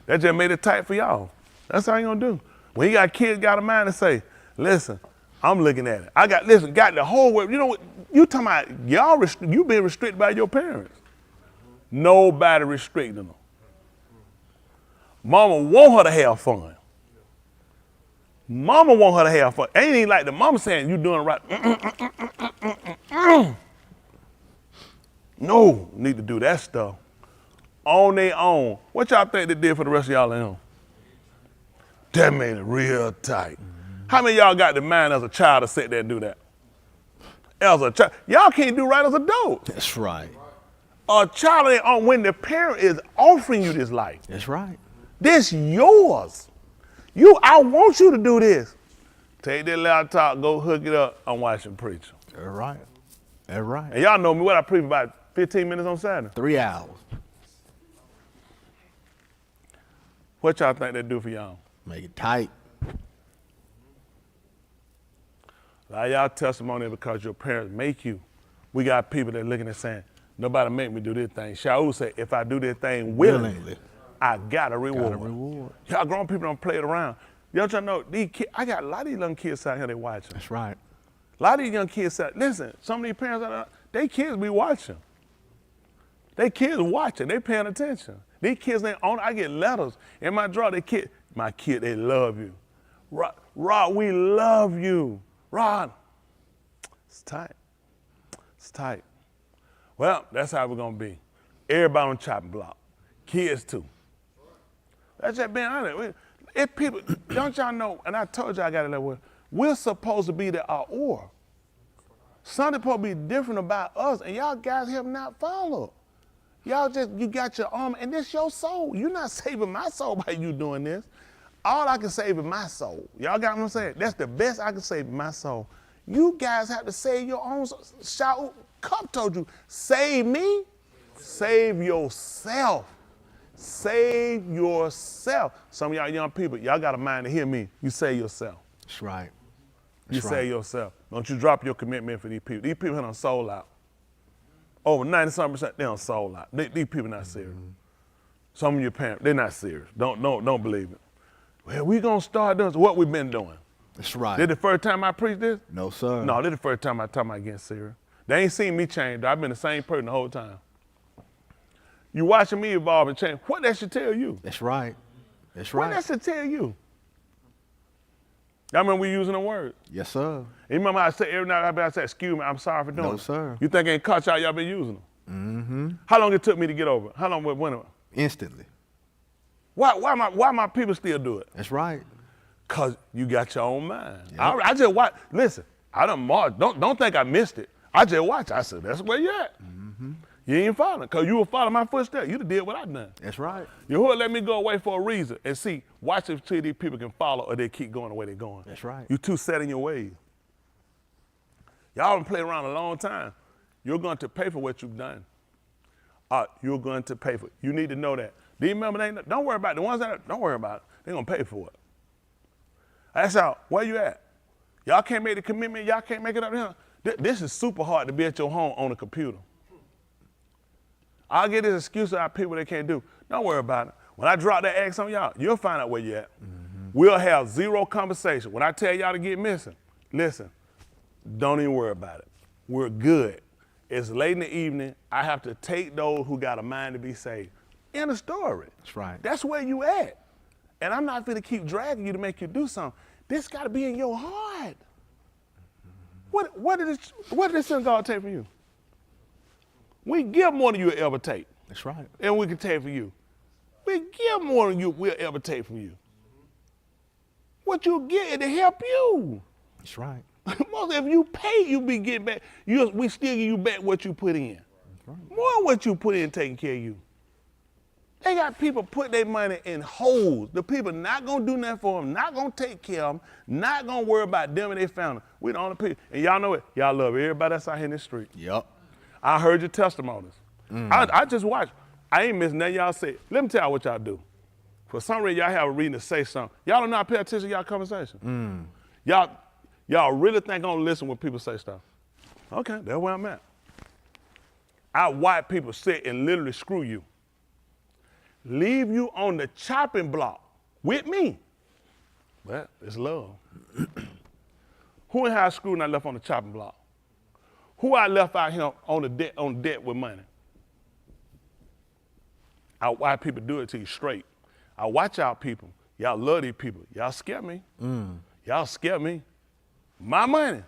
[SPEAKER 9] That just made it tight for y'all. That's how you gonna do. When you got kids got a mind to say, listen, I'm looking at it. Got the whole way. You know what? You talking about you being restricted by your parents. Nobody restricting them. Mama want her to have fun. Mama want her to have fun. Ain't even like the mama saying you doing it right. No, need to do that stuff on their own. What y'all think they did for the rest of y'all at home? That made it real tight. How many of y'all got the mind as a child to sit there and do that? As a child, y'all can't do right as adults.
[SPEAKER 4] That's right.
[SPEAKER 9] A child ain't on when the parent is offering you this life.
[SPEAKER 4] That's right.
[SPEAKER 9] This yours. I want you to do this. Take that laptop, go hook it up. I'm watching preacher.
[SPEAKER 4] That's right. That's right.
[SPEAKER 9] And y'all know me. What I preach about 15 minutes on Saturday.
[SPEAKER 4] 3 hours.
[SPEAKER 9] What y'all think that do for y'all?
[SPEAKER 4] Make it tight.
[SPEAKER 9] A lot of y'all testimony because your parents make you. We got people that looking and saying, nobody make me do this thing. Shaul said, if I do this thing willingly, I got a reward. Y'all grown people don't play it around. Y'all trying to know, these kids, I got a lot of these young kids out here they watching.
[SPEAKER 4] That's right.
[SPEAKER 9] A lot of these young kids out, listen, some of these parents, they kids be watching. They kids watching, they paying attention. These kids ain't on, I get letters in my drawer, my kid, they love you. Rod, we love you. Rod, it's tight. It's tight. Well, that's how we're gonna be. Everybody on the chopping block. Kids too. That's just being honest. If people, don't y'all know, and I told you I got it that way, we're supposed to be the or. Something supposed to be different about us, and y'all guys have not followed. Y'all you got your arm, and this your soul. You're not saving my soul by you doing this. All I can save is my soul. Y'all got what I'm saying? That's the best I can save, my soul. You guys have to save your own soul. Shout, Cup told you, save me, save yourself. Save yourself. Some of y'all young people, y'all got a mind to hear me. You save yourself.
[SPEAKER 4] That's right.
[SPEAKER 9] You save yourself. Don't you drop your commitment for these people. These people done sold out. Over 90-something%, they done sold out. These people not serious. Some of your parents, they're not serious. Don't believe it. Well, we gonna start doing what we've been doing.
[SPEAKER 4] That's right.
[SPEAKER 9] This the first time I preached this?
[SPEAKER 4] No, sir.
[SPEAKER 9] No, this the first time I talk about getting serious. They ain't seen me change. I've been the same person the whole time. You watching me evolve and change. What that should tell you?
[SPEAKER 4] That's right. That's right.
[SPEAKER 9] What that should tell you? Y'all remember we using the word?
[SPEAKER 4] Yes, sir.
[SPEAKER 9] And you remember how I said every night I say, excuse me, I'm sorry for doing it?
[SPEAKER 4] No, sir.
[SPEAKER 9] You think I ain't caught y'all been using them?
[SPEAKER 4] Mm-hmm.
[SPEAKER 9] How long it took me to get over it? How long went it?
[SPEAKER 4] Instantly.
[SPEAKER 9] Why my people still do it?
[SPEAKER 4] That's right.
[SPEAKER 9] Cause you got your own mind.
[SPEAKER 4] Yep.
[SPEAKER 9] I just watch. Listen, I done marched. Don't think I missed it. I just watch. I said, that's where you at.
[SPEAKER 4] Mm-hmm.
[SPEAKER 9] You ain't following, cause you will follow my footsteps. You'd have did what I done.
[SPEAKER 4] That's right.
[SPEAKER 9] Yahuwah let me go away for a reason and see. Watch if these people can follow or they keep going the way they're going.
[SPEAKER 4] That's right.
[SPEAKER 9] You too set in your ways. Y'all been playing around a long time. You're going to pay for what you've done. You're going to pay for it. You need to know that. Do you remember? Don't worry about it. The ones that don't worry about it. They're gonna pay for it. That's how. Where you at? Y'all can't make the commitment. Y'all can't make it up here. This is super hard to be at your home on a computer. I'll get this excuse out of people that can't do. Don't worry about it. When I drop that X on y'all, you'll find out where you at. Mm-hmm. We'll have zero conversation. When I tell y'all to get missing, listen, don't even worry about it. We're good. It's late in the evening. I have to take those who got a mind to be saved. End of story.
[SPEAKER 4] That's right.
[SPEAKER 9] That's where you at. And I'm not gonna keep dragging you to make you do something. This gotta be in your heart. What did this sin God take from you? We give more than you'll ever take.
[SPEAKER 4] That's right.
[SPEAKER 9] And we can take from you. We give more than we'll ever take from you. What you get is to help you.
[SPEAKER 4] That's right.
[SPEAKER 9] Most if you pay, you be getting back. We still give you back what you put in. Right. More than what you put in taking care of you. They got people put their money in holes. The people not gonna do nothing for them, not gonna take care of them, not gonna worry about them and their family. We the only people. And y'all know it. Y'all love everybody that's out here in the street.
[SPEAKER 4] Yep.
[SPEAKER 9] I heard your testimonies. I just watched. I ain't missing nothing y'all say. Let me tell y'all what y'all do. For some reason, y'all have a reason to say something. Y'all don't know how to pay attention to y'all conversation. Y'all really think I'm gonna listen when people say stuff. Okay, that's where I'm at. I watch people sit and literally screw you. Leave you on the chopping block with me. Well, it's love. Who and how I screwed and I left on the chopping block? Who I left out here on the debt with money? I watch people do it to you straight. I watch y'all people. Y'all love these people. Y'all scare me. Y'all scare me. My money.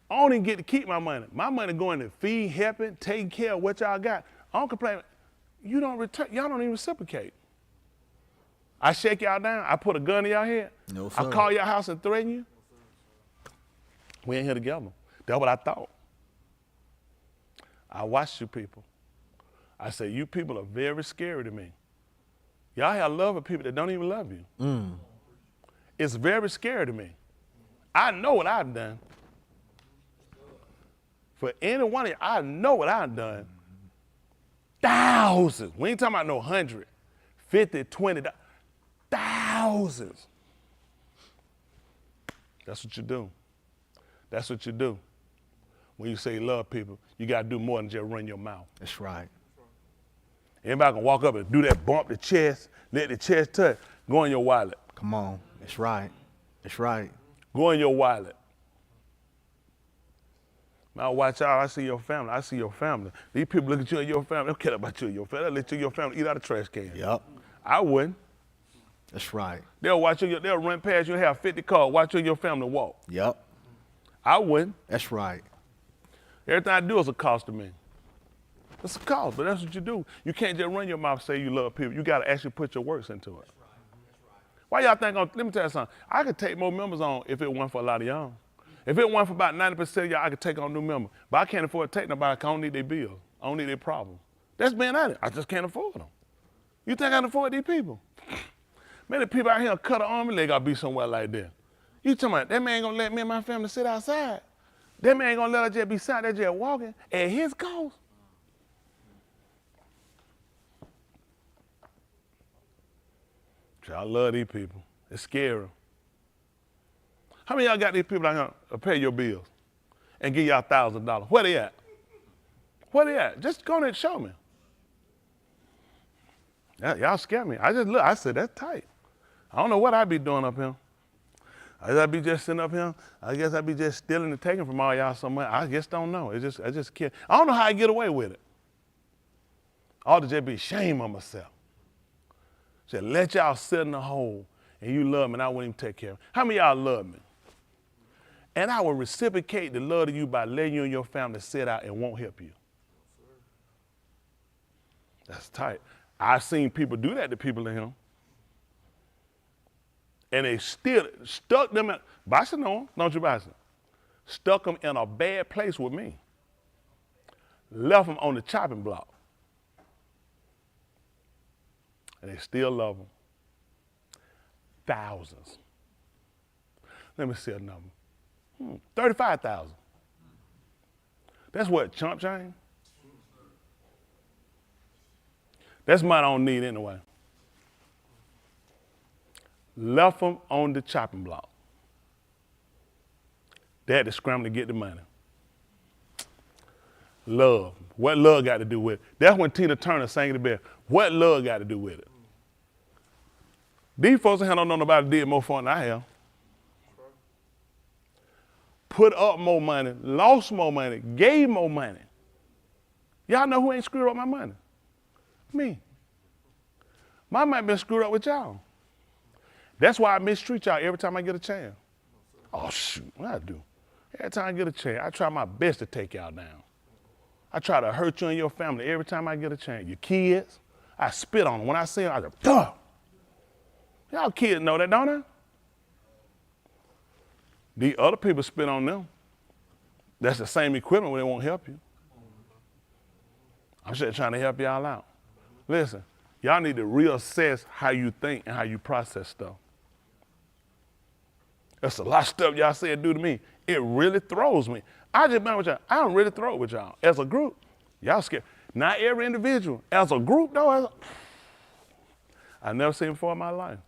[SPEAKER 9] I don't even get to keep my money. My money going to feed, helping, taking care of what y'all got. I don't complain. You don't return. Y'all don't even reciprocate. I shake y'all down. I put a gun in y'all head.
[SPEAKER 6] No,
[SPEAKER 9] I
[SPEAKER 6] sir.
[SPEAKER 9] call your house and threaten you. We ain't here together. That's what I thought. I watched you people. I said, you people are very scary to me. Y'all have love for people that don't even love you. It's very scary to me. I know what I've done. For any one of you, I know what I've done. Thousands. We ain't talking about no 100, 50, 20, thousands. That's what you do. That's what you do. When you say love people, you got to do more than just run your mouth.
[SPEAKER 6] That's right.
[SPEAKER 9] Anybody can walk up and do that, bump the chest, let the chest touch, go in your wallet.
[SPEAKER 6] Come on. That's right. That's right.
[SPEAKER 9] Go in your wallet. Now watch out, I see your family. I see your family. These people look at you and your family. They don't care about you and your family. They'll let you and your family eat out of the trash can.
[SPEAKER 6] Yep.
[SPEAKER 9] I wouldn't.
[SPEAKER 6] That's right.
[SPEAKER 9] They'll watch you, they'll run past you and have 50 cars, watch you and your family walk.
[SPEAKER 6] Yep.
[SPEAKER 9] I wouldn't.
[SPEAKER 6] That's right.
[SPEAKER 9] Everything I do is a cost to me. It's a cost, but that's what you do. You can't just run your mouth and say you love people. You got to actually put your works into it. Why y'all think, let me tell you something. I could take more members on if it weren't for a lot of y'all. If it weren't for about 90% of y'all, I could take on new members. But I can't afford to take nobody because I don't need their bills. I don't need their problems. That's being honest. I just can't afford them. You think I can afford these people? Man, the people out here cut an arm and leg, I'll be somewhere like that. You talking about, that man ain't gonna let me and my family sit outside. That man ain't gonna let us just be sat there just walking at his cost. I love these people. It's scary. How many of y'all got these people out here to pay your bills and give y'all $1,000? Where they at? Where they at? Just go on and show me. Y'all scare me. I just look, I said, that's tight. I don't know what I'd be doing up here. I guess I'd be just sitting up here. I guess I'd be just stealing and taking from all y'all so much. I just don't know. I just can't. I don't know how I get away with it. I ought to just be ashamed of myself. Said, let y'all sit in the hole and you love me and I wouldn't even take care of me. How many of y'all love me? And I will reciprocate the love to you by letting you and your family sit out and won't help you. That's tight. I've seen people do that to people in here. And they still stuck them in, Boston, no, don't you, Boston? Stuck them in a bad place with me. Left them on the chopping block. And they still love them. Thousands. Let me see a number. 35,000. That's what, chump change? That's money I don't need anyway. Left them on the chopping block. They had to scramble to get the money. Love. What love got to do with it? That's when Tina Turner sang the bell. What love got to do with it? These folks in here don't know nobody did more fun than I have. Put up more money, lost more money, gave more money. Y'all know who ain't screwed up my money? Me. My money been screwed up with y'all. That's why I mistreat y'all every time I get a chance. Oh, shoot, what I do? Every time I get a chance, I try my best to take y'all down. I try to hurt you and your family every time I get a chance. Your kids, I spit on them. When I see them, I go, duh. Y'all kids know that, don't they? The other people spit on them. That's the same equipment when they won't help you. I'm just trying to help y'all out. Listen, y'all need to reassess how you think and how you process stuff. That's a lot of stuff y'all say do to me. It really throws me. I just been with y'all. I don't really throw it with y'all. As a group, y'all scared. Not every individual. As a group, though, I never seen it before in my life.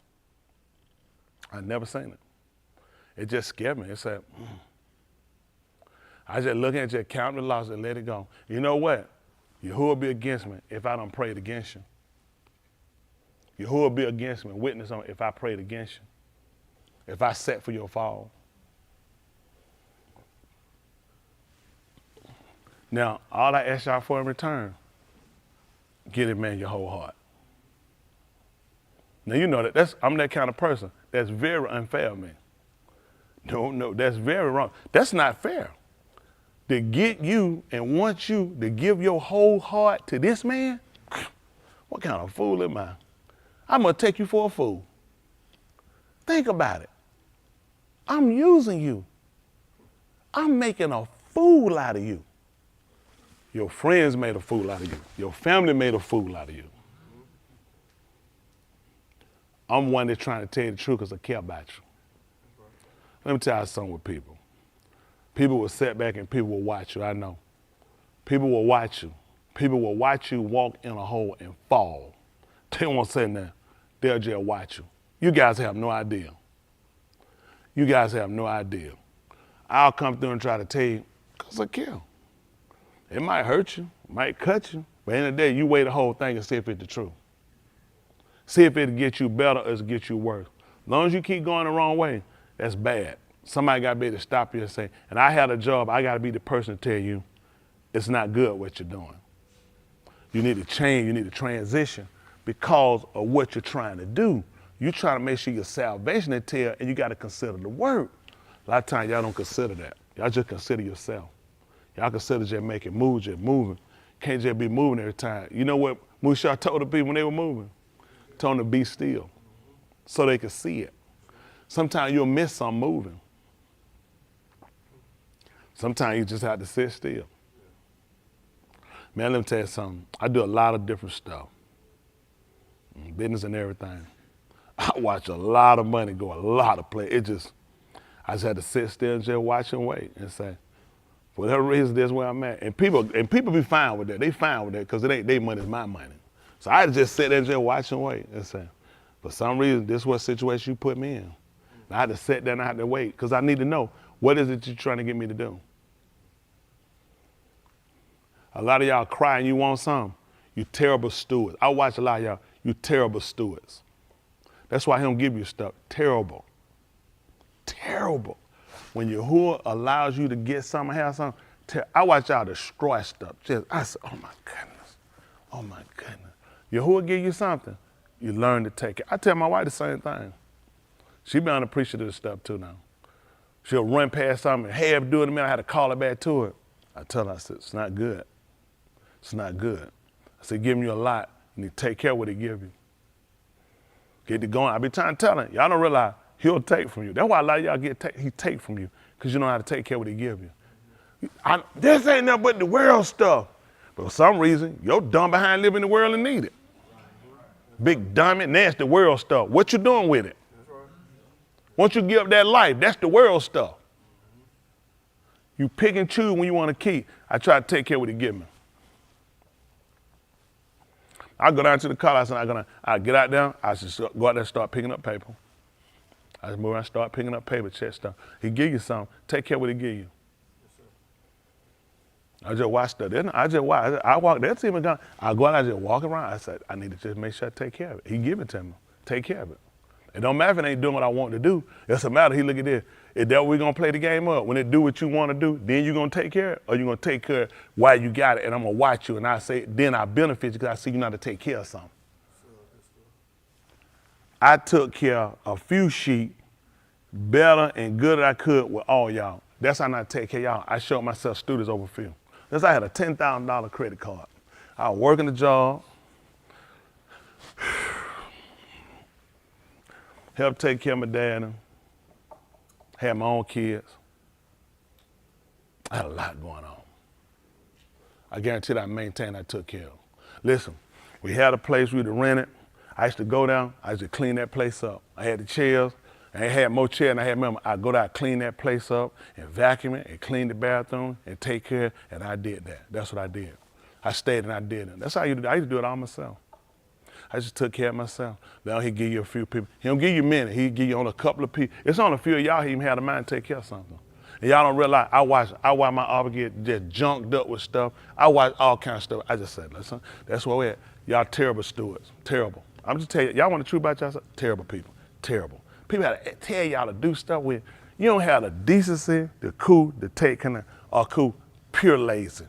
[SPEAKER 9] I never seen it. It just scared me. It said, I just look at you, count the losses and let it go. You know what? Who will be against me if I don't pray against you? Who will be against me? Witness on if I prayed against you. If I set for your fall. Now, all I ask y'all for in return, give it, man, your whole heart. Now, you know that I'm that kind of person. That's very unfair of me. No, that's very wrong. That's not fair. To get you and want you to give your whole heart to this man? What kind of fool am I? I'm gonna take you for a fool. Think about it. I'm using you. I'm making a fool out of you. Your friends made a fool out of you. Your family made a fool out of you. I'm one that's trying to tell you the truth because I care about you. Let me tell you something with people. People will sit back and people will watch you, I know. People will watch you. People will watch you walk in a hole and fall. They won't say nothing. They'll just watch you. You guys have no idea. You guys have no idea. I'll come through and try to tell you, because I care. It might hurt you, might cut you, but at the end of the day, you weigh the whole thing and see if it's the truth. See if it'll get you better or it'll get you worse. As long as you keep going the wrong way, that's bad. Somebody got to be able to stop you and say, and I had a job, I got to be the person to tell you, it's not good what you're doing. You need to change, you need to transition because of what you're trying to do. You're trying to make sure your salvation is there, and you got to consider the word. A lot of times y'all don't consider that. Y'all just consider yourself. Y'all consider just making moves, just moving. Can't just be moving every time. You know what Musha told the people when they were moving? Told them to be still so they could see it. Sometimes you'll miss some moving. Sometimes you just have to sit still. Man, let me tell you something. I do a lot of different stuff. Business and everything. I watch a lot of money go a lot of places. I just had to sit still and just watch and wait and say, for whatever reason, this is where I'm at. And people be fine with that. They fine with that because it ain't their money, it's my money. So I just sit there and just watch and wait and say, for some reason, this is what situation you put me in. And I had to sit there and I had to wait because I need to know, what is it you're trying to get me to do? A lot of y'all cry and you want something. You terrible stewards. I watch a lot of y'all, you terrible stewards. That's why he don't give you stuff. Terrible. Terrible. When Yahuwah allows you to get something, have something, I watch y'all destroy stuff. I say, oh my goodness. Oh my goodness. Yahuwah give you something, you learn to take it. I tell my wife the same thing. She be unappreciative of stuff too now. She'll run past something and half do it to me. I had to call her back to it. I tell her, I said, it's not good. It's not good. I said, giving you a lot, you need to take care of what he give you. Get it going. I be trying to tell him, y'all don't realize he'll take from you. That's why a lot of y'all he take from you, because you know how to take care of what he give you. This ain't nothing but the world stuff. But for some reason, you're dumb behind living in the world and need it. Big dummy, nasty world stuff. What you doing with it? Once you give up that life, that's the world stuff. You pick and choose when you want to keep. I try to take care of what he give me. I go down to the car, I get out there, I just go out there and start picking up paper. I just move around, start picking up paper, check stuff. He give you something, take care of what he give you. I just watch stuff. I just watch. I walk, that's even gone. I go out, I just walk around. I said, I need to just make sure I take care of it. He give it to me, take care of it. It don't matter if it ain't doing what I want to do. It's a matter, he look at this. Is that we gonna play the game up? When it do what you want to do, then you gonna take care of it, or you gonna take care of while you got it, and I'm gonna watch you, and I say, then I benefit you because I see you know how to take care of something. I took care of a few sheep better and good as I could with all y'all. That's how I take care of y'all. I showed myself students over film. That's I had a $10,000 credit card. I was working the job, helped take care of my dad, had my own kids. I had a lot going on. I guarantee that I maintained, I took care of. Listen, we had a place we used to rent it. I used to go down, I used to clean that place up. I had the chairs, I had more chairs, and I had remember, I'd go down, clean that place up, and vacuum it, and clean the bathroom, and take care, and I did that. That's what I did. I stayed and I did it. That's how I used to do it all myself. I just took care of myself. Now he give you a few people. He don't give you many. He give you on a couple of people. It's on a few of y'all he even had a mind to take care of something. And y'all don't realize I watch my obligate just junked up with stuff. I watch all kinds of stuff. I just said, listen, that's where we're at. Y'all terrible stewards. Terrible. I'm just telling you, y'all want the truth about yourself? Terrible people. Terrible. People have to tell y'all to do stuff with. You don't have the decency, the cool, the take kind of, or cool, pure lazy.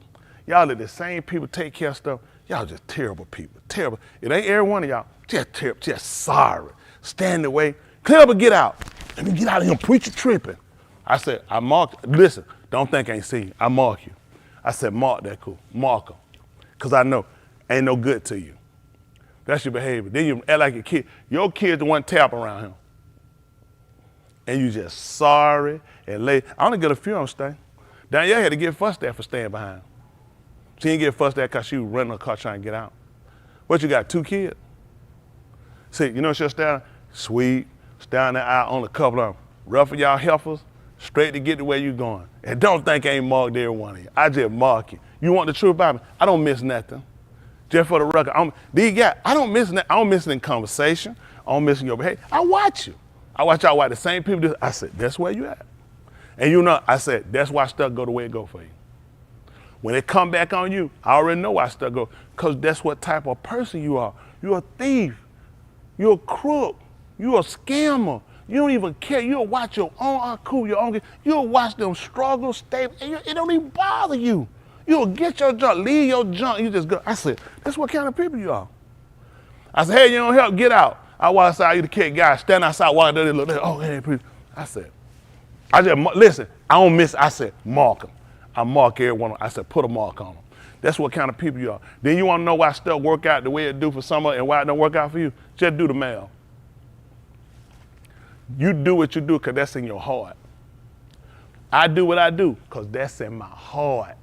[SPEAKER 9] Y'all let the same people take care of stuff. Y'all just terrible people, terrible. It ain't every one of y'all, just terrible, just sorry. Stand away, clear up and get out. Let me get out of here, preacher tripping. I said, I mark, listen, don't think I ain't see you. I mark you. I said, mark that cool, mark them. Because I know, ain't no good to you. That's your behavior. Then you act like a kid. Your kid's the one tap around him. And you just sorry and late. I only get a few on stay. Danielle had to get fussed at for staying behind. She didn't get fussed at because she was running her car trying to get out. What, you got 2 kids? See, you know she'll stay sweet, stay in the aisle on a couple of them. Rough for y'all heifers, straight to get to where you going. And don't think I ain't marked every one of you. I just mark you. You want the truth about me? I don't miss nothing. Just for the record, I don't miss nothing. I don't miss it in conversation. I don't miss in your behavior. I watch you. I watch y'all watch the same people do. I said, that's where you at. And you know, I said, that's why stuff go the way it go for you. When it come back on you, I already know why stuff go, because that's what type of person you are. You're a thief. You're a crook. You're a scammer. You don't even care. You'll watch your own cool, your own. You'll watch them struggle, stay. It don't even bother you. You'll get your junk, leave your junk. You just go. I said, that's what kind of people you are. I said, hey, you don't help, get out. I walk outside, you the kid guy, stand outside, walk there, look there. Oh, hey, please. I said, listen, I don't miss. I said, mark them. I mark every one of them. I said, put a mark on them. That's what kind of people you are. Then you want to know why stuff work out the way it do for some and why it don't work out for you? Just do the math. You do what you do because that's in your heart. I do what I do because that's in my heart.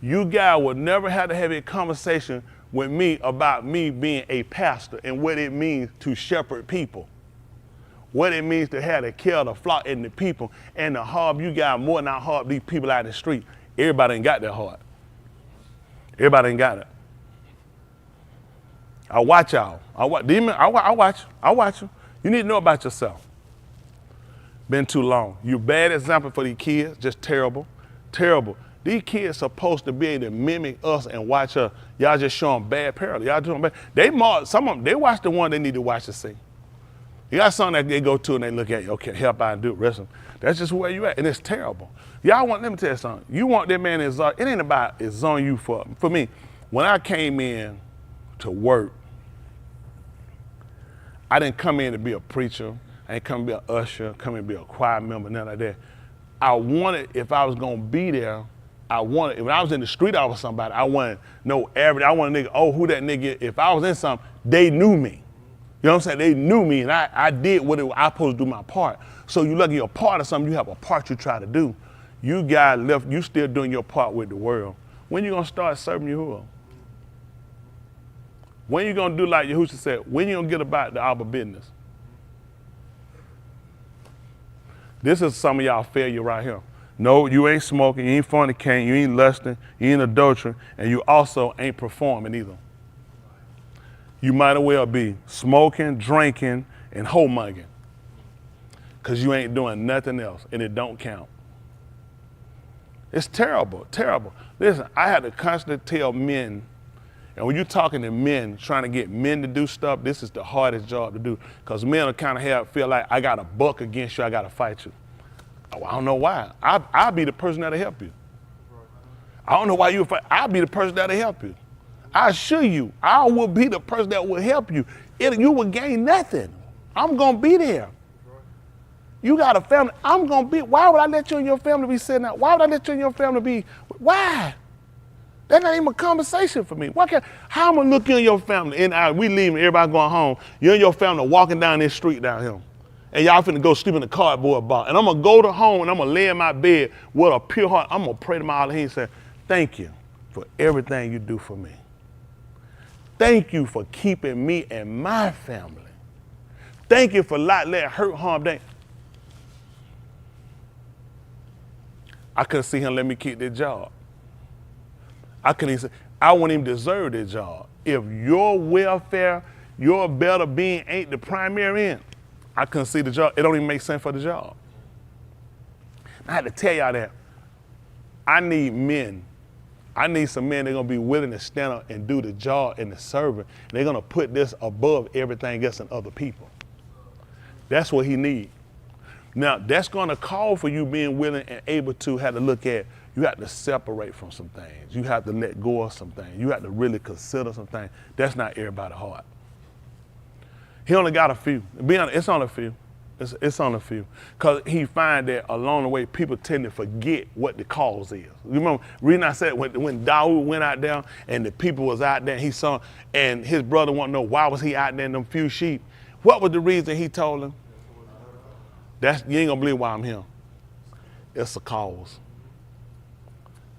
[SPEAKER 9] You guys will never have to have a conversation with me about me being a pastor and what it means to shepherd people. What it means to have the care of the flock and the people and the heart. You got more than I heart these people out in the street. Everybody ain't got that heart. Everybody ain't got it. I watch y'all. I watch you. You need to know about yourself. Been too long. You're a bad example for these kids. Just terrible. Terrible. These kids supposed to be able to mimic us and watch us. Y'all just show them bad parallel. Y'all doing bad. Some of them, they watch the one they need to watch to see. You got something that they go to and they look at you, okay, help out and do it, rest of them. That's just where you at, and it's terrible. Y'all let me tell you something. You want that man it ain't about it's on you for me. When I came in to work, I didn't come in to be a preacher. I didn't come to be an usher, come in to be a choir member, none of that. I wanted, if I was gonna be there, when I was in the street, I was somebody. I wanted no average. I wanted a nigga, oh, who that nigga is. If I was in something, they knew me. You know what I'm saying? They knew me, and I did what I was supposed to do my part. So you lucky you're a part of something, you have a part you try to do. You guys left, you still doing your part with the world. When you gonna start serving Yahuwah? When you gonna do like Yahushua said, when you gonna get about the our business? This is some of y'all failure right here. No, you ain't smoking, you ain't fornicating, you ain't lusting, you ain't adultery, and you also ain't performing either. You might as well be smoking, drinking, and homemugging, because you ain't doing nothing else, and it don't count. It's terrible, terrible. Listen, I had to constantly tell men, and when you're talking to men, trying to get men to do stuff, this is the hardest job to do, because men will kind of feel like, I got a buck against you, I got to fight you. Oh, I don't know why. I'll be the person that'll help you. I don't know why you fight. I'll be the person that'll help you. I assure you, I will be the person that will help you. You will gain nothing. I'm going to be there. You got a family. I'm going to be. Why would I let you and your family be sitting out? Why would I let you and your family be? Why? That's not even a conversation for me. How am I going to look you and your family? And we leaving, everybody going home. You and your family walking down this street down here. And y'all finna go sleep in the cardboard box. And I'm going to go to home and I'm going to lay in my bed with a pure heart. I'm going to pray to my Allah and say, thank you for everything you do for me. Thank you for keeping me and my family. Thank you for not letting hurt, harm, danger. I couldn't see him let me keep that job. I wouldn't even deserve that job. If your welfare, your better being ain't the primary end, I couldn't see the job. It don't even make sense for the job. I had to tell y'all that. I need men. I need some men that are going to be willing to stand up and do the job and the serving. They're going to put this above everything else and other people. That's what he needs. Now, that's going to call for you being willing and able to have to look at, you have to separate from some things. You have to let go of some things. You have to really consider some things. That's not everybody's heart. He only got a few. Be honest, it's only a few. It's on a few. Because he find that along the way, people tend to forget what the cause is. You remember, reason I said when Dawood went out there and the people was out there, he saw, and his brother wanted to know why was he out there in them few sheep. What was the reason he told him? You ain't gonna believe why I'm here. It's a cause.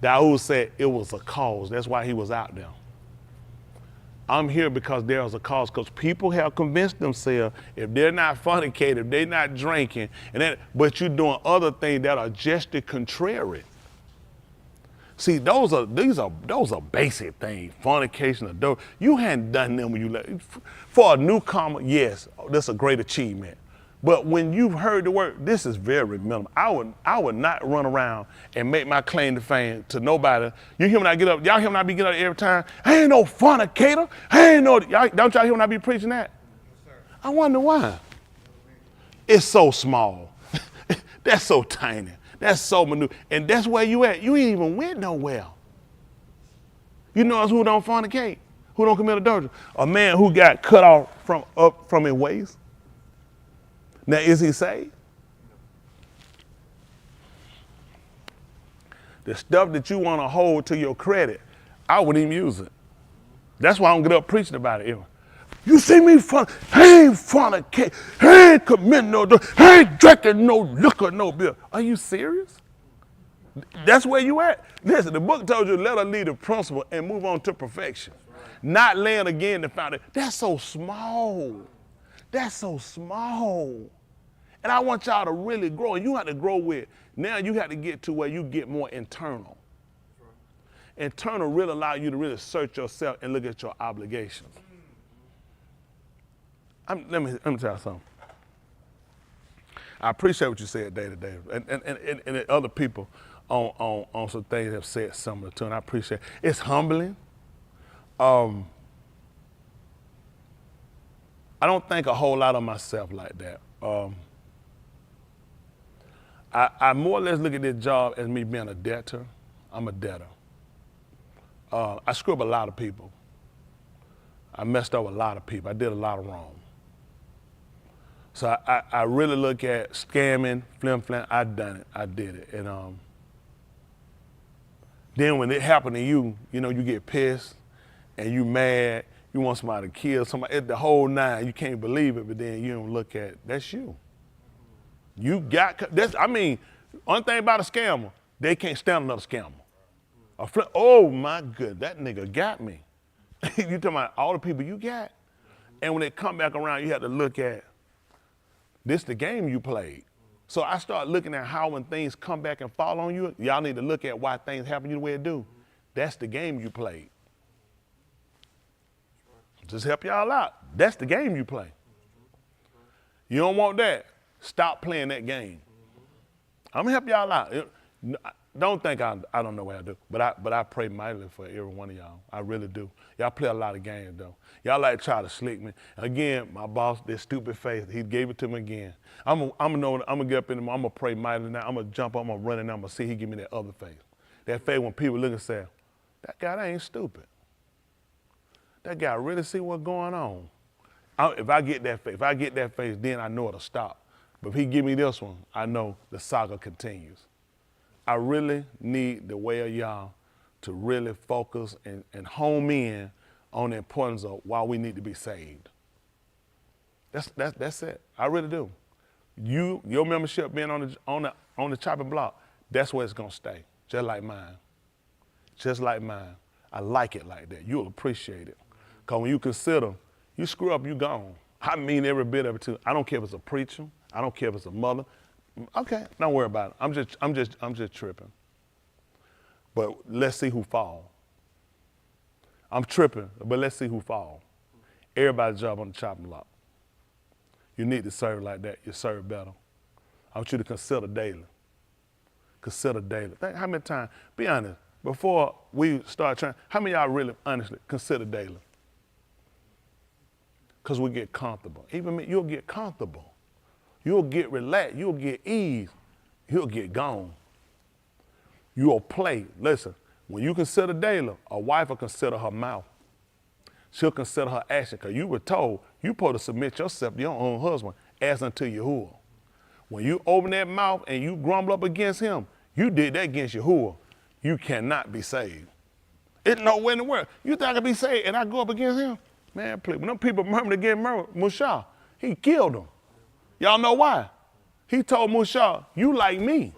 [SPEAKER 9] Dawood said it was a cause. That's why he was out there. I'm here because there was a cause, because people have convinced themselves if they're not fornicating, if they're not drinking, but you're doing other things that are just the contrary. See, those are basic things. Fornication, adultery. You hadn't done them when you left. For a newcomer, yes, that's a great achievement. But when you've heard the word, this is very minimal. I would not run around and make my claim to fame to nobody. You hear when I get up, y'all hear when I be getting up every time, I ain't no fornicator. Don't y'all hear when I be preaching that? I wonder why. It's so small. That's so tiny. That's so minute. And that's where you at. You ain't even went nowhere. You know who don't fornicate? Who don't commit adultery? A man who got cut off from his waist. Now, is he saved? The stuff that you want to hold to your credit, I wouldn't even use it. That's why I don't get up preaching about it. You see me I ain't fornicate, I ain't committing no, I ain't drinking no liquor, no beer. Are you serious? That's where you at. Listen, the book told you let her lead the principle and move on to perfection. Not laying again the foundation. That's so small. That's so small. And I want y'all to really grow. And you have to grow with. Now you have to get to where you get more internal. Internal really allow you to really search yourself and look at your obligations. Let me tell you something. I appreciate what you said day to day. And other people on some things have said similar too, and I appreciate it. It's humbling. I don't think a whole lot of myself like that. I more or less look at this job as me being a debtor. I'm a debtor. I screw up a lot of people. I messed up a lot of people. I did a lot of wrong. So I really look at scamming, flim-flam. I done it. I did it. And then when it happened to you, you know, you get pissed and you mad. You want somebody to kill somebody. It's the whole nine. You can't believe it, but then you don't look at that's you. You got that's. I mean, one thing about a scammer, they can't stand another scammer. Oh my goodness, that nigga got me. You talking about all the people you got, and when they come back around, you have to look at this the game you played. So I start looking at how when things come back and fall on you, y'all need to look at why things happen to you the way it do. That's the game you played. Just help y'all out. That's the game you play. You don't want that. Stop playing that game. I'm gonna help y'all out. Don't think I don't know what I do, but I pray mightily for every one of y'all. I really do. Y'all play a lot of games though. Y'all like to try to slick me. Again, my boss, this stupid faith, he gave it to me again. I'm gonna get up in the morning, I'm gonna pray mightily now. I'm gonna jump up, I'm gonna run in, I'm gonna see he give me that other faith. That faith when people look and say, that guy ain't stupid. That guy really see what's going on. If I get that faith, then I know it'll stop. But if he give me this one, I know the saga continues. I really need the Way of Yah to really focus and home in on the importance of why we need to be saved. That's it. I really do. Your membership being on the chopping block, that's where it's gonna stay. Just like mine. Just like mine. I like it like that. You'll appreciate it. Cause when you consider, you screw up, you gone. I mean every bit of it too. I don't care if it's a preacher. I don't care if it's a mother. Okay, don't worry about it. I'm just tripping. But let's see who fall. I'm tripping, but let's see who fall. Everybody's job on the chopping block. You need to serve like that. You serve better. I want you to consider daily. Consider daily. Think how many times, be honest, before we start trying, how many of y'all really honestly consider daily? Because we get comfortable. Even me, you'll get comfortable. You'll get relaxed. You'll get ease. You'll get gone. You'll play. Listen, when you consider daily, a wife will consider her mouth. She'll consider her action. Because you were told you're supposed to submit yourself to your own husband as unto Yahuwah. When you open that mouth and you grumble up against him, you did that against Yahuwah. You cannot be saved. It's nowhere in the world. You think I can be saved and I go up against him? Man, please. When them people murmured against Mushah, he killed them. Y'all know why? He told Mushah, you like me.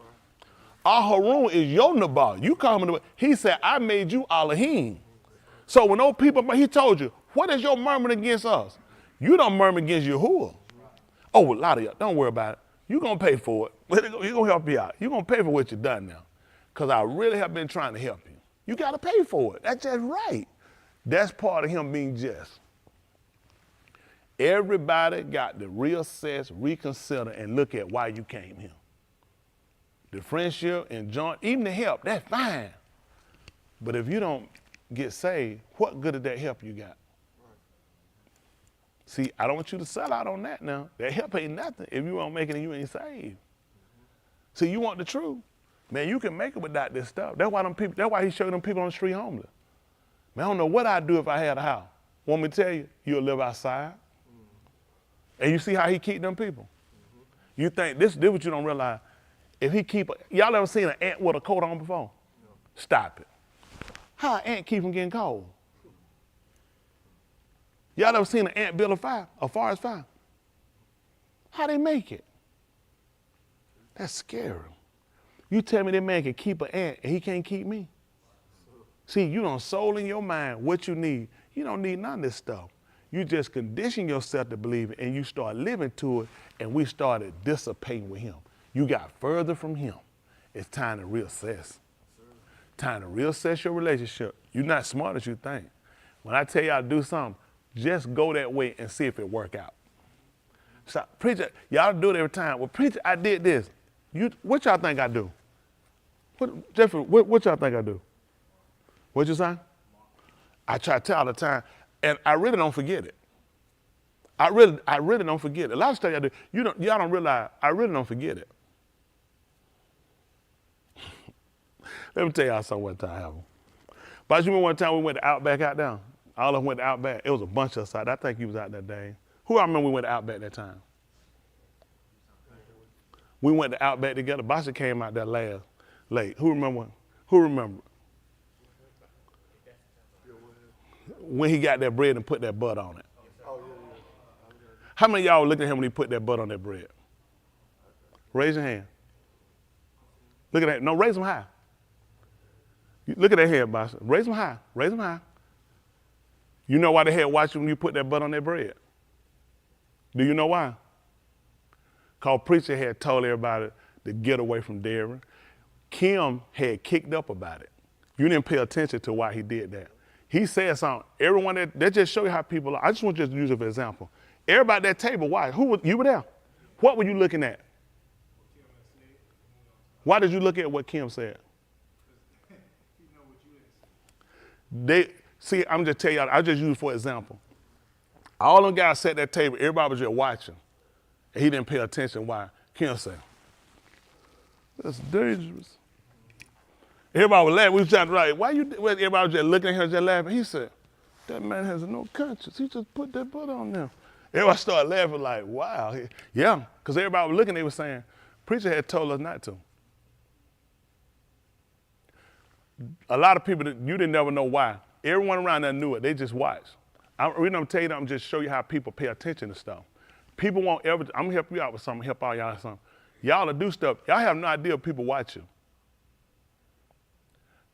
[SPEAKER 9] Harun is your Nabal. You call him. He said, I made you Elohim. So when those people, he told you, what is your murmuring against us? You don't murmur against Yahuwah. Oh, a lot of y'all, don't worry about it. You're going to pay for it. You're going to help you out. You're going to pay for what you've done now. Because I really have been trying to help you. You got to pay for it. That's just right. That's part of him being just. Everybody got to reassess, reconsider, and look at why you came here. The friendship and joint, even the help, that's fine. But if you don't get saved, what good of that help you got? See, I don't want you to sell out on that now. That help ain't nothing if you won't make it and you ain't saved. See, you want the truth. Man, you can make it without this stuff. That's why he showed them people on the street homeless. Man, I don't know what I'd do if I had a house. Want me to tell you, you'll live outside. And you see how he keep them people? You think, this is what you don't realize. If he keep, y'all ever seen an ant with a coat on before? No. Stop it. How an ant keep from getting cold? Y'all ever seen an ant build a forest fire? How they make it? That's scary. You tell me that man can keep an ant and he can't keep me? See, you don't soul in your mind what you need. You don't need none of this stuff. You just condition yourself to believe it and you start living to it, and we started dissipating with him. You got further from him. It's time to reassess. Time to reassess your relationship. You're not smart as you think. When I tell y'all to do something, just go that way and see if it work out. So, preacher, y'all do it every time. Well, preacher, I did this. What y'all think I do? Jeffrey, what y'all think I do? What you say? I try to tell all the time, and I really don't forget it. I really don't forget it. A lot of stuff y'all do, y'all don't realize, I really don't forget it. Let me tell y'all something one time happened. But you remember one time we went to Outback out there? All of them went to Outback. It was a bunch of us out. I think you was out that day. Who I remember we went to Outback that time? We went to Outback together. Basha came out there late. Who remember? When he got that bread and put that butter on it. How many of y'all were looking at him when he put that butter on that bread? Raise your hand. Look at that. No, raise them high. Look at that head, Basha. Raise them high. Raise them high. You know why they had watched you when you put that butter on that bread? Do you know why? Because preacher had told everybody to get away from dairy. Kim had kicked up about it. You didn't pay attention to why he did that. He said something. Everyone that just show you how people are. I just want you to use it for example. Everybody at that table, why? You were there. What were you looking at? Why did you look at what Kim said? See, I'm just telling y'all, I just use it for example. All them guys sat at that table, everybody was just watching. And he didn't pay attention why. Kim said, that's dangerous. Everybody was laughing. We was trying to write, everybody was just looking at him, just laughing. He said, that man has no conscience. He just put that butter on there. Everybody started laughing like, wow. Yeah, because everybody was looking, they were saying, preacher had told us not to. A lot of people, you didn't never know why. Everyone around there knew it. They just watched. I'm going to tell you that, I'm just show you how people pay attention to stuff. People won't ever, I'm going to help you out with something, help all y'all with something. Y'all to do stuff, y'all have no idea if people watch you.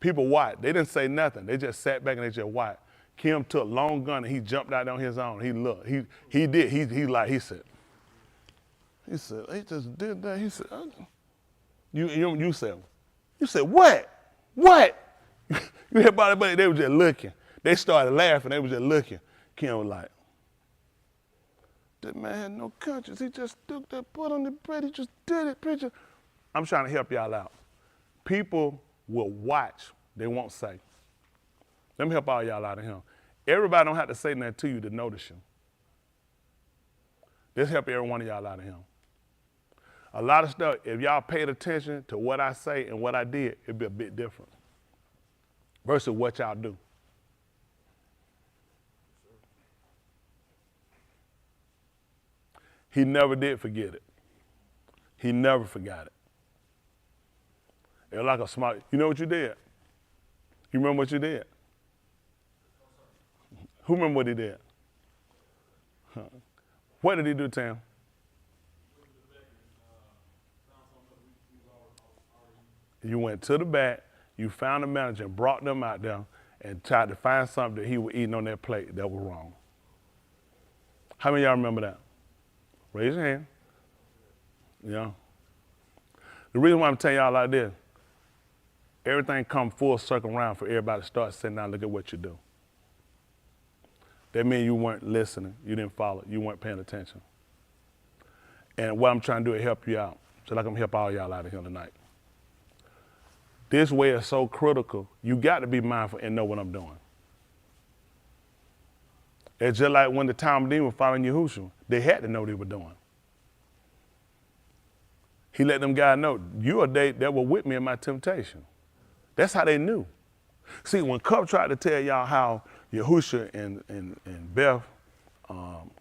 [SPEAKER 9] People watch. They didn't say nothing. They just sat back and they just watched. Kim took long gun and he jumped out on his own. He looked. He did. He said, he just did that. He said, you said, what? What? You hear about it, they were just looking. They started laughing. They were just looking. Kim was like, that man had no conscience. He just took that butter on the bread. He just did it, preacher. I'm trying to help y'all out. People will watch. They won't say. Let me help all y'all out of here. Everybody don't have to say nothing to you to notice you. Let's help every one of y'all out of here. A lot of stuff, if y'all paid attention to what I say and what I did, it'd be a bit different versus what y'all do. He never did forget it. He never forgot it. It was like a smart, you know what you did? You remember what you did? Who remember what he did? Huh. What did he do, Tam? You went to the back, you found the manager and brought them out there and tried to find something that he was eating on their plate that was wrong. How many of y'all remember that? Raise your hand. Yeah. The reason why I'm telling y'all like this, everything come full circle around for everybody to start sitting down and look at what you do. That means you weren't listening, you didn't follow, you weren't paying attention. And what I'm trying to do is help you out, so like I'm help all y'all out of here tonight. This way is so critical, you got to be mindful and know what I'm doing. It's just like when the Talmudim were following Yahushua, they had to know what they were doing. He let them guys know, you are they that were with me in my temptation. That's how they knew. See, when Cup tried to tell y'all how Yahushua and Beth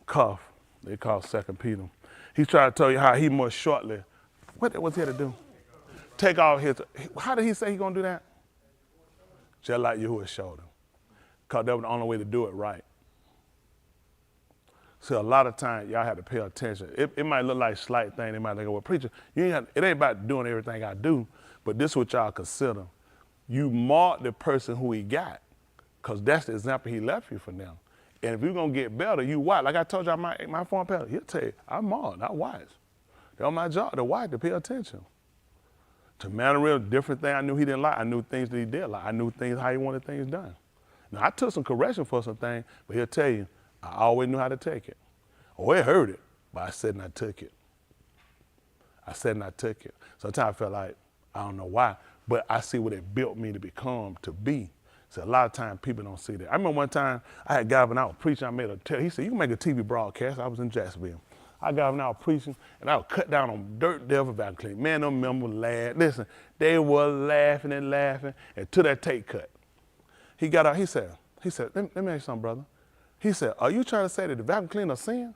[SPEAKER 9] Cuff, they call 2 Peter, he tried to tell you how he must shortly, what was he to do? Take off his, how did he say he gonna do that? Just like Yahushua showed him. Because that was the only way to do it right. So a lot of times y'all have to pay attention. It might look like a slight thing. They might think, well, preacher, it ain't about doing everything I do, but this is what y'all consider. You mark the person who he got, because that's the example he left you for now. And if you're gonna get better, you watch. Like I told y'all, my former pastor, he'll tell you, I'm marked, not wise. That's my job, to watch, to pay attention. To man a real different thing I knew he didn't like. I knew things that he did like. I knew things, how he wanted things done. Now, I took some correction for some things, but he'll tell you, I always knew how to take it. Oh, it hurt it, but I said and I took it. I said and I took it. Sometimes I felt like, I don't know why, but I see what it built me to become, to be. So a lot of times people don't see that. I remember one time I had a guy when I was preaching, I made a tell. He said, you can make a TV broadcast. I was in Jacksonville. I got when I was preaching, and I would cut down on dirt devil vacuum cleaner. Man, them men were laughing. Listen, they were laughing and laughing until that tape cut. He got out, he said, let me ask you something, brother. He said, are you trying to say that the vacuum cleaner is sin?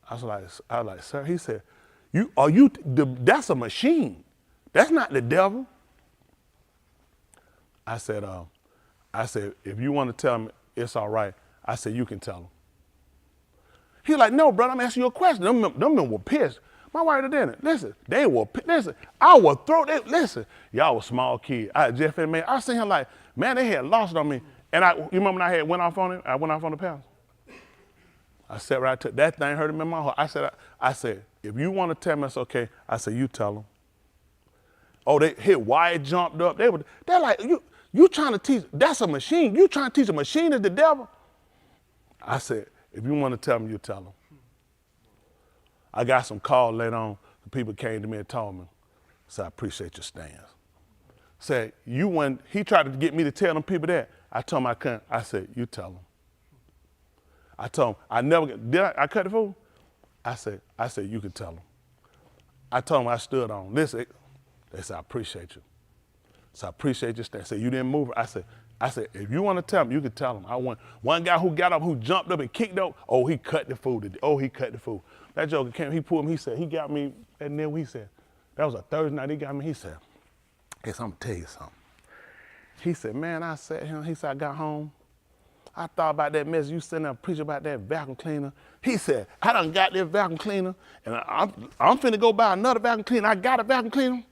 [SPEAKER 9] I was like, sir, he said, that's a machine. That's not the devil. I said, if you want to tell him it's all right, I said, you can tell him. He like, no, brother, I'm asking you a question. Them men were pissed. My wife did it. Listen, they were pissed. Listen, I would throw that. Listen, y'all was small kids. I Jeff and man, I seen him like, man, they had lost on me. And you remember when I went off on him? I went off on the pastor. I sat right to that thing hurt him in my heart. I said, if you want to tell me it's okay, I said, you tell them. Oh, they hit Wyatt jumped up. They're like, you trying to teach, that's a machine. You trying to teach a machine is the devil? I said, if you want to tell them, you tell them. I got some calls later on. The people came to me and told me, said, I appreciate your stance. Said, he tried to get me to tell them people that. I told him I couldn't. I said, you tell them. I told him, I cut the fool? I said, you can tell them. I told him I stood on. Listen, they said, I appreciate you. So I appreciate your stance. I said, you didn't move. I said, if you want to tell them, you can tell them. One guy who got up, who jumped up and kicked up, oh, he cut the fool. That joker came, he pulled me, he got me, and then he said, that was a Thursday night, he got me, he said, I'm gonna tell you something. He said, man, I sat here, he said, I got home. I thought about that message you sitting there preaching about that vacuum cleaner. He said, I done got this vacuum cleaner, and I'm finna go buy another vacuum cleaner. I got a vacuum cleaner.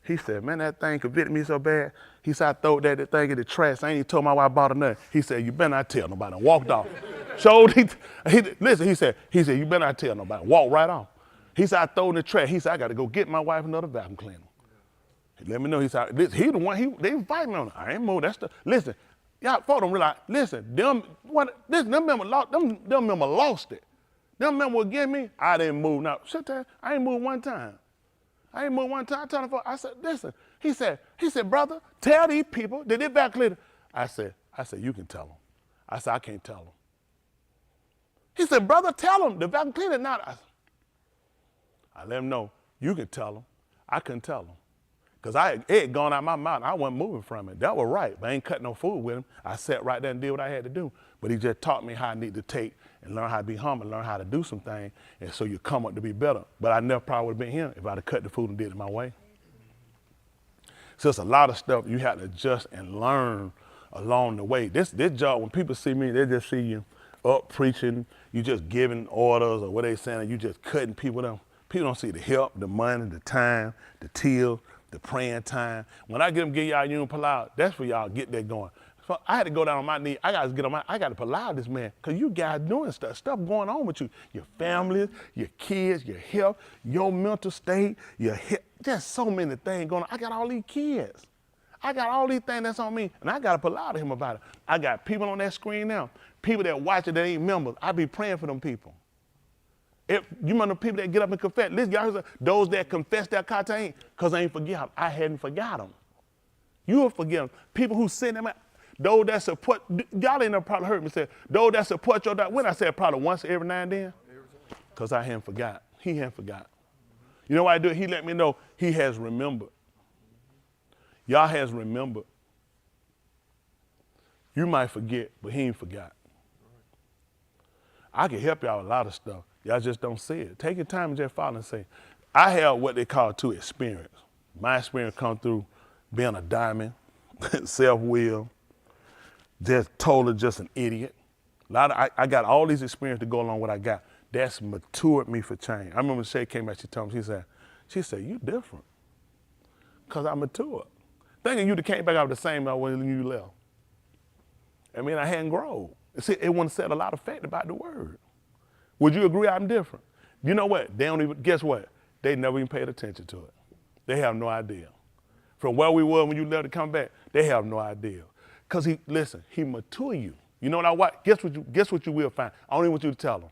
[SPEAKER 9] He said, man, that thing convicted me so bad. He said, I throw that thing in the trash. I ain't even told my wife I bought another. He said, you better not tell nobody. Walked off. Listen, he said, you better not tell nobody. Walked right off. He said, I throw it in the trash. He said, I got to go get my wife another vacuum cleaner. He let me know. He said, he the one, they invited me on it. I ain't moved. Listen, y'all folks don't realize, listen, them members lost it. Them members will give me, I didn't move. Now, shut that, I ain't moved one time. I told him, I said, listen. He said, brother, tell these people that they're back later. I said, you can tell them. I said, I can't tell them. He said, brother, tell them the vacuum cleaner not. I let him know, you can tell them. I couldn't tell them. Because it had gone out my mouth. I wasn't moving from it. That was right, but I ain't cutting no food with him. I sat right there and did what I had to do. But he just taught me how I need to take and learn how to be humble, learn how to do some things, and so you come up to be better. But I never probably would have been him if I'd have cut the food and did it my way. So it's a lot of stuff you have to adjust and learn along the way. This job, when people see me, they just see you up preaching, you just giving orders or what they saying, you just cutting people down. People don't see the help, the money, the time, the tears, the praying time. When I get them, get y'all union pull out, that's for y'all get that going. So I had to go down on my knee. I got to pull out this man, because you guys doing stuff going on with you. Your families, your kids, your health, your mental state, your health. Just so many things going on. I got all these kids. I got all these things that's on me, and I got to pull out to him about it. I got people on that screen now, people that watch it that ain't members. I be praying for them people. If you remember the people that get up and confess, listen, y'all, those that confess their content, because I ain't forget them. I hadn't forgot them. You will forget them. People who send them out, those that support, y'all ain't never probably heard me say, those that support your doctrine, when I said probably once every now and then, because I hadn't forgot. He hadn't forgot. You know why I do it? He let me know he has remembered. Y'all has remembered. You might forget, but he ain't forgot. I can help y'all with a lot of stuff. Y'all just don't see it. Take your time and just follow and say, I have what they call two experience. My experience come through being a diamond, self-will, just an idiot. I got all these experiences to go along with what I got. That's matured me for change. I remember Shay came back, she told me, she said, you different. Because I matured. Thinking you'd have came back out the same when you left. I mean, I hadn't grown. See, it wouldn't said a lot of fact about the word. Would you agree I'm different? You know what? They don't even, guess what? They never even paid attention to it. They have no idea. From where we were when you left to come back, they have no idea. Because he mature you. You know what I want? Guess what you will find? I don't even want you to tell them.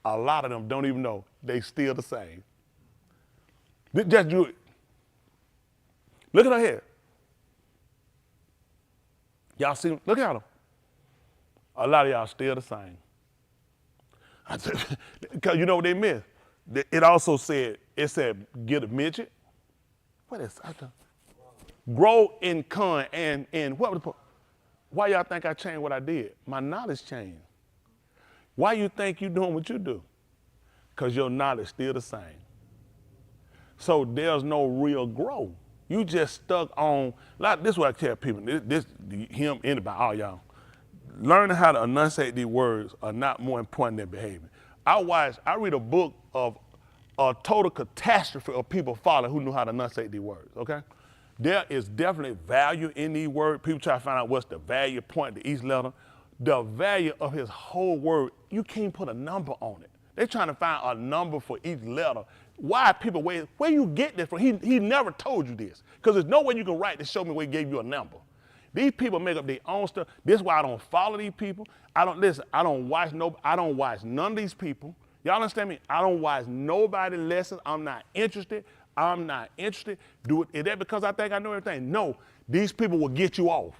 [SPEAKER 9] A lot of them don't even know they still the same. Just do it. Look at her hair. Y'all see them? Look at them. A lot of y'all still the same. Because you know what they missed? It also said, get a midget. What is that? Grow in con and what was the point? Why y'all think I changed what I did? My knowledge changed. Why you think you doing what you do? Because your knowledge still the same. So there's no real growth. You just stuck on, like this is what I tell people, him, anybody, all y'all. Learning how to enunciate these words are not more important than behavior. I read a book of a total catastrophe of people following who knew how to enunciate these words, okay? There is definitely value in these words. People try to find out what's the value point to each letter. The value of his whole word, you can't put a number on it. They're trying to find a number for each letter. Why people wait? Where you get this from? He never told you this. Because there's no way you can write to show me where he gave you a number. These people make up their own stuff. This is why I don't follow these people. I don't watch none of these people. Y'all understand me? I don't watch nobody lessons. I'm not interested. Do it. Is that because I think I know everything? No. These people will get you off.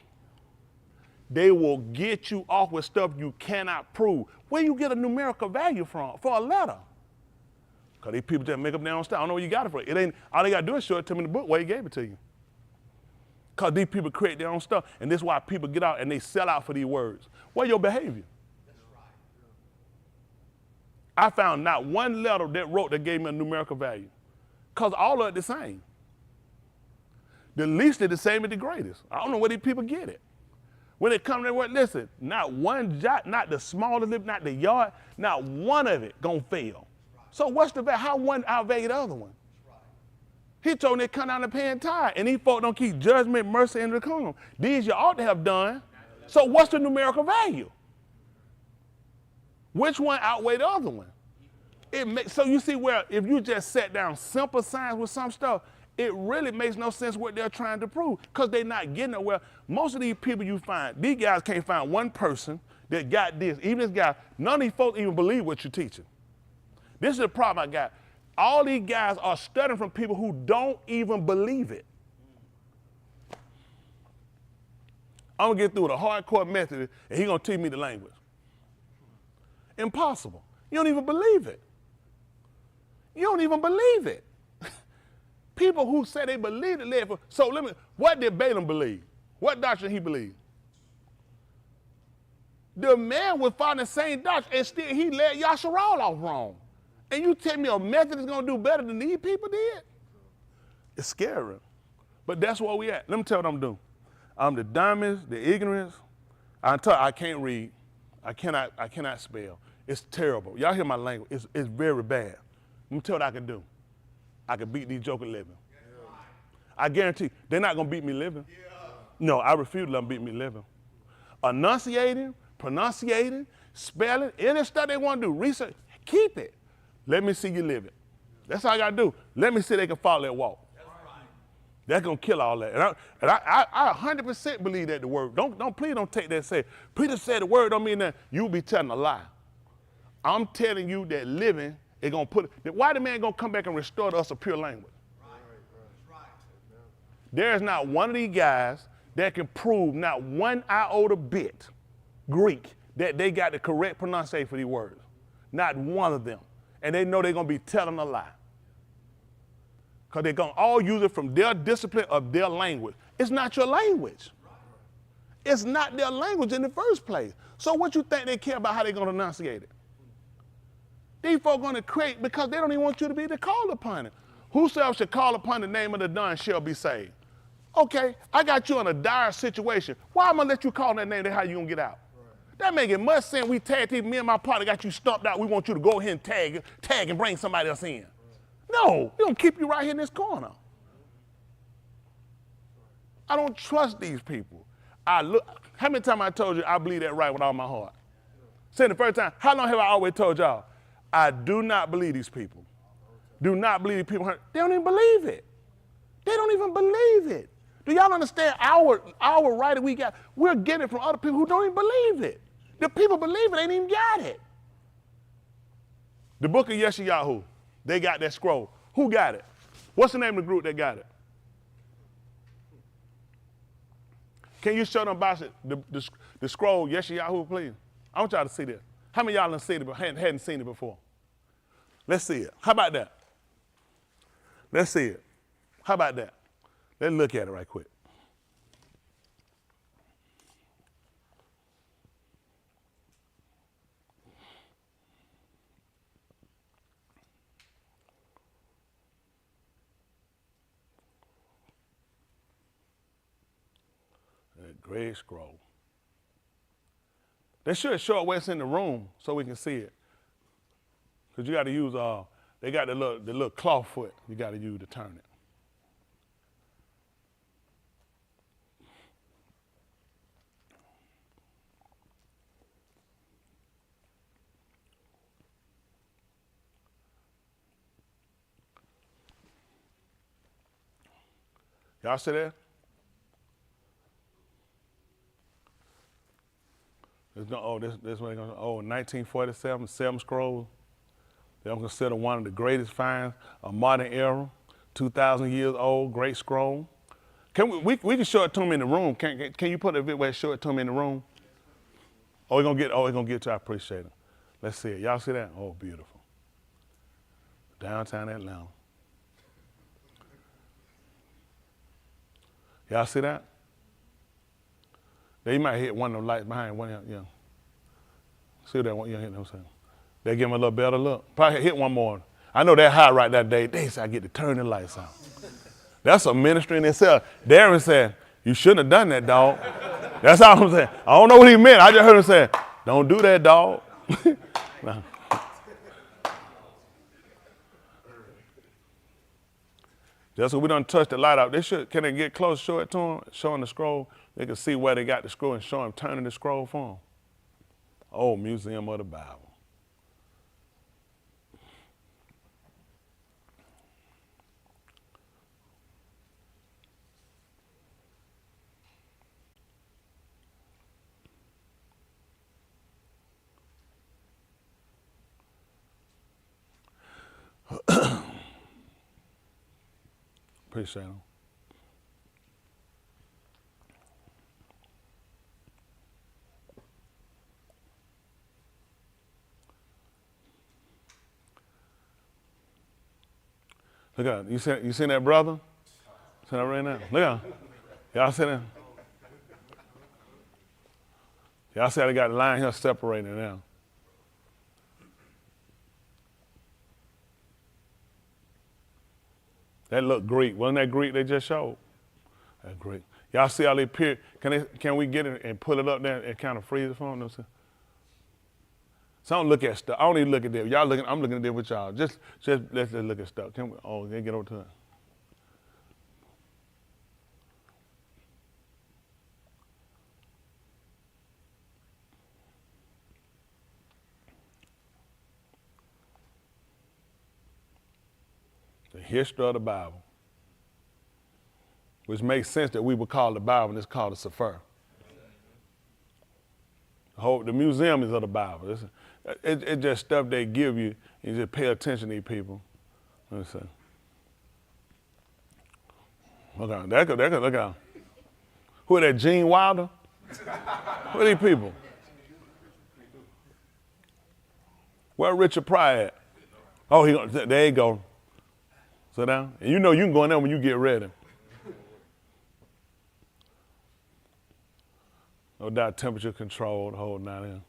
[SPEAKER 9] They will get you off with stuff you cannot prove. Where you get a numerical value from for a letter? Because these people just make up their own stuff. I don't know where you got it from. It ain't, all they got to do is show it to me in the book where he gave it to you. Because these people create their own stuff. And this is why people get out and they sell out for these words. What's your behavior? That's right. I found not one letter that wrote that gave me a numerical value. Because all of it the same. The least is the same as the greatest. I don't know where these people get it. When it comes to work, listen, not one jot, not the smallest lip, not the yard, not one of it gonna fail. So what's the value? How one outvalue the other one? He told them to come down and pay and tithe, and these folk don't keep judgment, mercy, and decorum. These you ought to have done. So what's the numerical value? Which one outweigh the other one? So you see where if you just set down simple signs with some stuff, it really makes no sense what they're trying to prove because they're not getting it. Well, most of these people you find, these guys can't find one person that got this. Even this guy, none of these folks even believe what you're teaching. This is the problem I got. All these guys are studying from people who don't even believe it. I'm gonna get through with a hardcore method and he's gonna teach me the language. Impossible. You don't even believe it. You don't even believe it. People who say they believe the led. So what did Balaam believe? What doctrine he believed? The man was following the same doctrine, and still he led Yasharal off wrong. And you tell me a method is going to do better than these people did? It's scary. But that's where we at. Let me tell you what I'm doing. I'm the dumbest, the ignorance. I can't read. I cannot spell. It's terrible. Y'all hear my language. It's very bad. Let me tell you what I can do. I can beat these jokers living. I guarantee they're not going to beat me living. No, I refuse to let them beat me living. Enunciating, pronunciating, spelling, any stuff they want to do, research, keep it. Let me see you live it. That's all I got to do. Let me see they can follow that walk. That's going to kill all that. And I 100% believe that the word. Please don't take that and say, Peter said the word don't mean that. You'll be telling a lie. I'm telling you that living is going to put it. Why the man going to come back and restore to us a pure language? Right. There's not one of these guys that can prove not one iota bit Greek that they got the correct pronunciation for these words. Not one of them. And they know they're going to be telling a lie. Because they're going to all use it from their discipline of their language. It's not your language. It's not their language in the first place. So what you think they care about how they're going to enunciate it? These folks are going to create because they don't even want you to be the called upon it. Whosoever shall call upon the name of the done shall be saved. Okay, I got you in a dire situation. Why am I going to let you call that name? That's how you going to get out. Right. That make it much sense. We tag team, me and my partner got you stumped out. We want you to go ahead and tag and bring somebody else in. Right. No, we're going to keep you right here in this corner. I don't trust these people. How many times I told you I believe that right with all my heart? Saying the first time, how long have I always told y'all? I do not believe these people. Do not believe these people. They don't even believe it. They don't even believe it. Do y'all understand our right that we got? We're getting it from other people who don't even believe it. The people believe it, ain't even got it. The book of Yeshayahu, they got that scroll. Who got it? What's the name of the group that got it? Can you show them about the scroll, Yeshayahu, please? I want y'all to see this. How many of y'all have seen it but hadn't seen it before? Let's see it. How about that? Let's see it. How about that? Let's look at it right quick. That gray scroll. They should show it where it's in the room so we can see it. Because you got to use, they got the little cloth foot you got to use to turn it. Y'all see that? This one they're going to, 1947, 7 scrolls. They're considered one of the greatest finds of modern era, 2,000 years old, great scroll. We can show it to them in the room. Can you put a video where show it to them in the room? Oh, we're gonna get to. I appreciate it. Let's see it. Y'all see that? Oh, beautiful. Downtown Atlanta. Y'all see that? They might hit one of them lights behind one of them, yeah. See that one, yeah, hit them saying. They give them a little better look. Probably hit one more. I know they're hot right that day. They say I get to turn the lights on. That's a ministry in itself. Darren said, you shouldn't have done that, dog. That's all I'm saying. I don't know what he meant. I just heard him say, don't do that, dog. No. Just so we don't touch the light out. Can they get close, show it to them, showing the scroll? They can see where they got the scroll and show them turning the scroll for them. Oh, Museum of the Bible. Appreciate them. Look out. You seen that brother? See that right now? Look out. Y'all see that? Y'all see how they got the line here separating now. That looked Greek. Wasn't that Greek they just showed? That's Greek. Y'all see how they appear? Can we get it and pull it up there and kind of freeze it for them? So don't look at stuff. I don't even look at that. Y'all looking, I'm looking at that with y'all. Just let's look at stuff. They get over to it. The history of the Bible, which makes sense that we would call the Bible and it's called a Sefer. The museum is of the Bible. It's just stuff they give you. You just pay attention to these people. Let me see. Look out. Look out. Who are that, Gene Wilder? Who are these people? Where Richard Pryor at? Oh, there you go. Sit down. And you know you can go in there when you get ready. No doubt temperature control, the whole 9 in.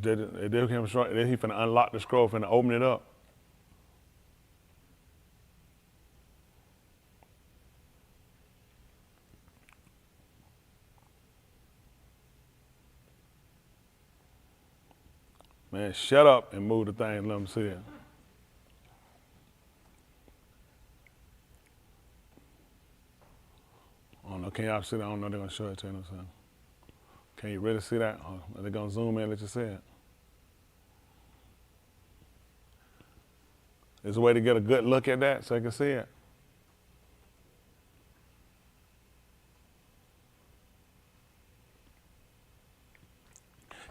[SPEAKER 9] They he finna unlock the scroll, finna open it up. Man, shut up and move the thing and let them see it. I don't know, can y'all see that? I don't know if they're gonna show it to you. Can you really see that? Or are they gonna zoom in and let you see it? There's a way to get a good look at that so you can see it.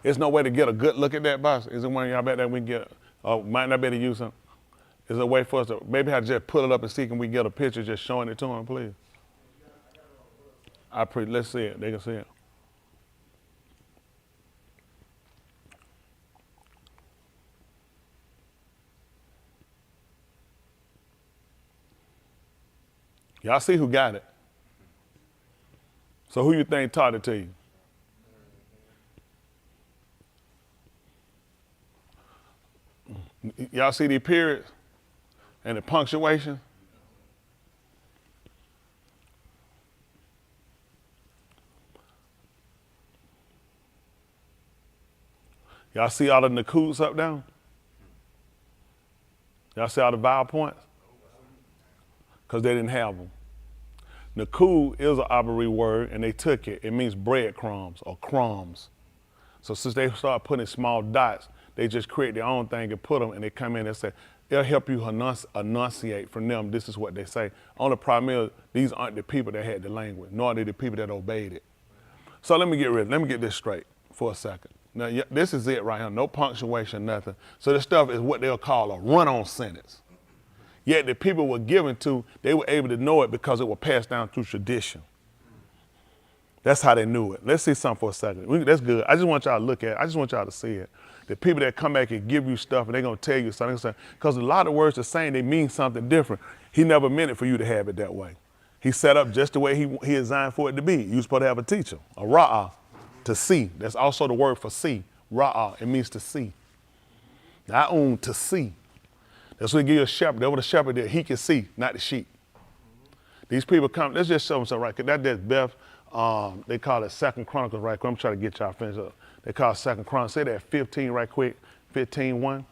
[SPEAKER 9] There's no way to get a good look at that, boss. Is there one y'all bet that we can get, might not be able to use something? Is there a way for us to, maybe have to just pull it up and see, can we get a picture just showing it to them, please? Let's see it, they can see it. Y'all see who got it? So who you think taught it to you? Y'all see the periods and the punctuation? Y'all see all the nakuts up down? Y'all see all the vowel points? Because they didn't have them. Nakud is an Abari word, and they took it. It means breadcrumbs or crumbs. So since they started putting small dots, they just create their own thing and put them, and they come in and say, it'll help you enunciate from them. This is what they say. Only problem is, these aren't the people that had the language, nor are they the people that obeyed it. So let me get this straight for a second. Now, this is it right here. No punctuation, nothing. So this stuff is what they'll call a run-on sentence. Yet the people were given to, they were able to know it because it was passed down through tradition. That's how they knew it. Let's see something for a second. That's good. I just want y'all to look at it. I just want y'all to see it. The people that come back and give you stuff and they're going to tell you something. Because a lot of words are saying they mean something different. He never meant it for you to have it that way. He set up just the way he designed for it to be. You're supposed to have a teacher, a ra'ah, to see. That's also the word for see. Ra'ah, it means to see. Na'un, to see. That's what he give you a shepherd. That's what a shepherd did. He can see, not the sheep. These people come, let's just show them something right quick. That's Beth, they call it 2 Chronicles right quick. I'm trying to get y'all finished up. They call it 2 Chronicles. Say that 15 right quick, 15:1.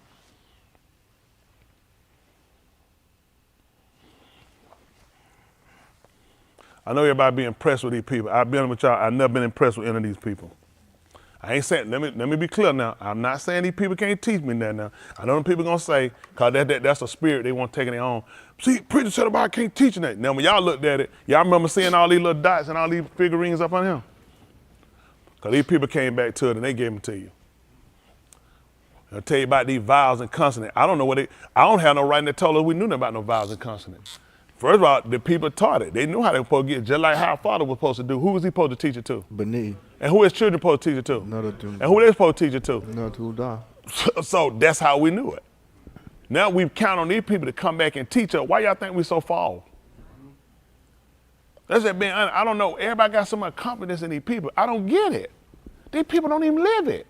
[SPEAKER 9] I know everybody be impressed with these people. I've been with y'all. I've never been impressed with any of these people. I ain't saying, let me be clear now. I'm not saying these people can't teach me that now. I know them people gonna say, cause that's a spirit they want taking their own. See, preacher said about can't teach that. Now when y'all looked at it, y'all remember seeing all these little dots and all these figurines up on him? Cause these people came back to it and they gave them to you. I'll tell you about these vowels and consonants. I don't know I don't have no writing that told us we knew nothing about no vowels and consonants. First of all, the people taught it. They knew how they were supposed to get it, just like how our father was supposed to do. Who was he supposed to teach it to?
[SPEAKER 6] Bani.
[SPEAKER 9] And who his children supposed to teach it to? And who they supposed to teach it to? So that's how we knew it. Now we count on these people to come back and teach us. Why y'all think we so far? That's just being honest. I don't know. Everybody got so much confidence in these people. I don't get it. These people don't even live it.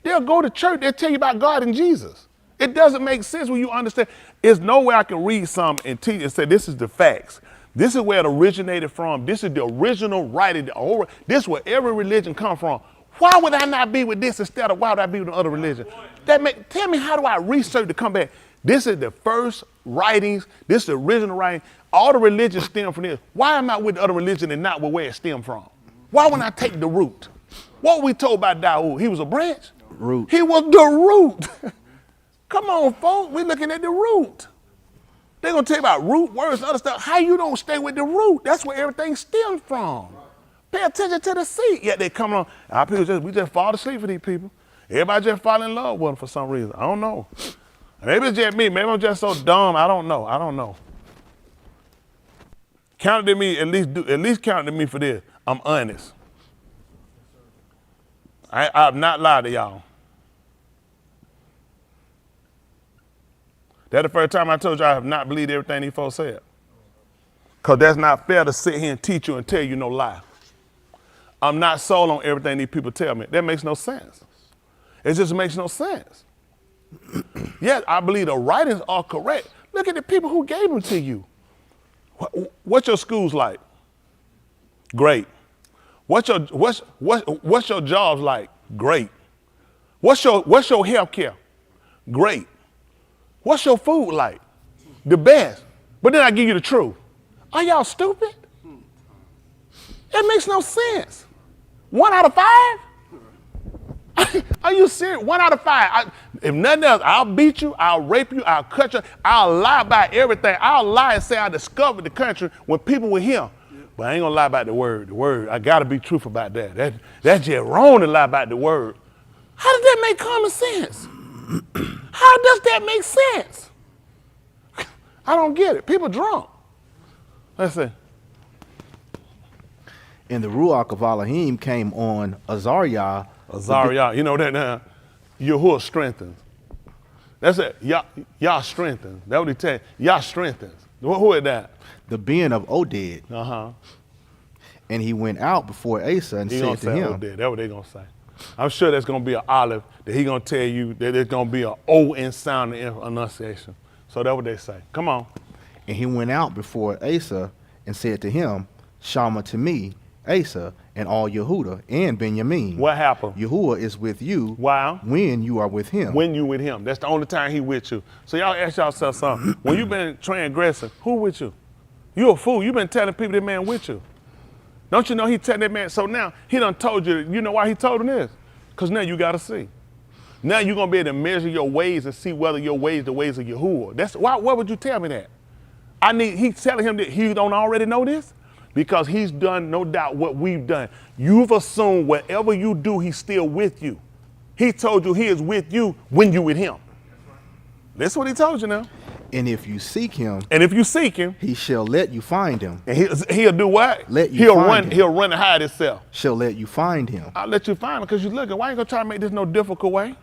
[SPEAKER 9] They'll go to church. They'll tell you about God and Jesus. It doesn't make sense when you understand. There's no way I can read something and teach and say this is the facts. This is where it originated from. This is the original writing. This is where every religion comes from. Why would I not be with this instead of why would I be with the other religion? Tell me, how do I research to come back? This is the first writings. This is the original writing. All the religions stem from this. Why am I with the other religion and not with where it stemmed from? Why wouldn't I take the root? What were we told about Dawood? He was a branch?
[SPEAKER 6] Root.
[SPEAKER 9] He was the root. Come on, folks. We're looking at the root. They're going to tell you about root words and other stuff. How you don't stay with the root? That's where everything stems from. Pay attention to the seed. Yet they come on. Our people we just fall asleep for these people. Everybody just fall in love with them for some reason. I don't know. Maybe it's just me. Maybe I'm just so dumb. I don't know. Count it to me, at least count it to me for this. I'm honest. I have not lied to y'all. That's the first time I told you I have not believed everything these folks said. Because that's not fair to sit here and teach you and tell you no lie. I'm not sold on everything these people tell me. That makes no sense. It just makes no sense. Yes, I believe the writings are correct. Look at the people who gave them to you. What's your schools like? Great. What's your jobs like? Great. What's your health care? Great. What's your food like? The best. But then I give you the truth. Are y'all stupid? It makes no sense. 1 out of 5? Are you serious? 1 out of 5. If nothing else, I'll beat you, I'll rape you, I'll cut you, I'll lie about everything. I'll lie and say I discovered the country when people were here. But I ain't gonna lie about the word. The word, I gotta be truthful about that. That's just wrong to lie about the word. How does that make common sense? How does that make sense? I don't get it. People drunk. Let's see.
[SPEAKER 6] And the Ruach of Elohim came on Azariah.
[SPEAKER 9] You know that now? Yahuwah strengthens. That's it. Yah strengthens. That's what he tell you. Yah strengthens. Who is that?
[SPEAKER 6] The being of Oded. And he went out before Asa and said to him.
[SPEAKER 9] Oded. That's what they're going to say. I'm sure there's going to be an olive that he's going to tell you that there's going to be an O in sound and enunciation. So that's what they say. Come on.
[SPEAKER 6] And he went out before Asa and said to him, Shama to me, Asa, and all Yehuda and Benjamin.
[SPEAKER 9] What happened?
[SPEAKER 6] Yahuwah is with you.
[SPEAKER 9] Wow.
[SPEAKER 6] When you are with him.
[SPEAKER 9] When you with him. That's the only time he with you. So y'all ask yourself something. When you been transgressing, who with you? You a fool. You been telling people that man with you. Don't you know he telling that man? So now he done told you. You know why he told him this? Because now you got to see. Now you're going to be able to measure your ways and see whether your ways the ways of Yahuwah. That's why would you tell me that? He's telling him that he don't already know this? Because he's done, no doubt, what we've done. You've assumed whatever you do, he's still with you. He told you he is with you when you with him. That's what he told you now.
[SPEAKER 6] And if you seek him.
[SPEAKER 9] And if you seek him.
[SPEAKER 6] He shall let you find him.
[SPEAKER 9] And he'll do what?
[SPEAKER 6] Let you find him.
[SPEAKER 9] He'll run and hide himself.
[SPEAKER 6] Shall let you find him.
[SPEAKER 9] I'll let you find him because you're looking. Why ain't going to try to make this no difficult way?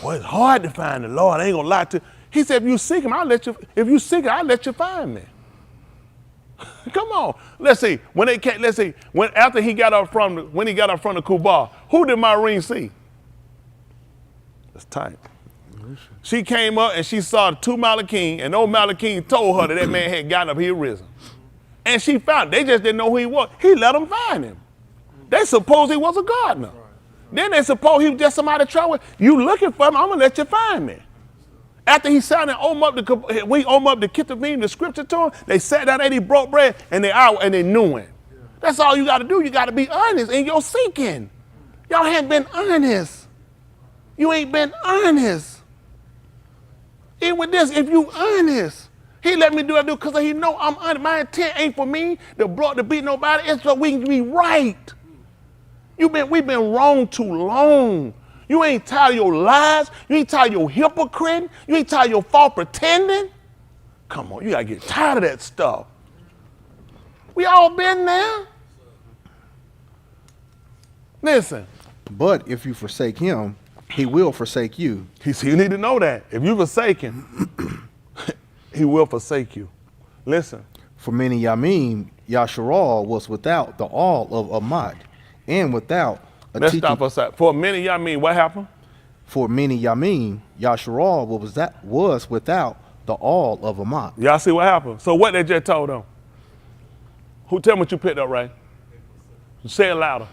[SPEAKER 9] Boy, it's hard to find the Lord. I ain't going to lie to you. He said, if you seek him, I'll let you find me. Come on. Let's see. After he got up from the Kubar, who did Maureen see? That's tight. She came up and she saw the 2 Malachim, and old Malachim told her that man had gotten up, he had risen. And she found, they just didn't know who he was. He let them find him. They supposed he was a gardener. Then they suppose he was just somebody trouble. You looking for him, I'm gonna let you find me. After he sat down and we opened up the Kitabim, the scripture to him, they sat down and he broke bread and they knew him. That's all you gotta do. You gotta be honest in your seeking. Y'all haven't been honest. You ain't been honest. Even with this, if you honest, he let me do what I do because he know I'm honest. My intent ain't for me to beat nobody. It's so we can be right. We've been wrong too long. You ain't tired of your lies. You ain't tired of your hypocrite. You ain't tired of your false pretending. Come on, you gotta get tired of that stuff. We all been there. Listen.
[SPEAKER 6] But if you forsake him, he will forsake you.
[SPEAKER 9] You need to know that. If you forsake him, he will forsake you. Listen.
[SPEAKER 6] For many Yamim, Yasharal was without the all of Amat, and without a
[SPEAKER 9] Let's
[SPEAKER 6] teaching.
[SPEAKER 9] stop for a second. For many Yamim, what happened?
[SPEAKER 6] For many Yamim, Yasharal was without the all of Amat.
[SPEAKER 9] Y'all see what happened? So what they just told them? Who tell me what you picked up, right? Say it louder.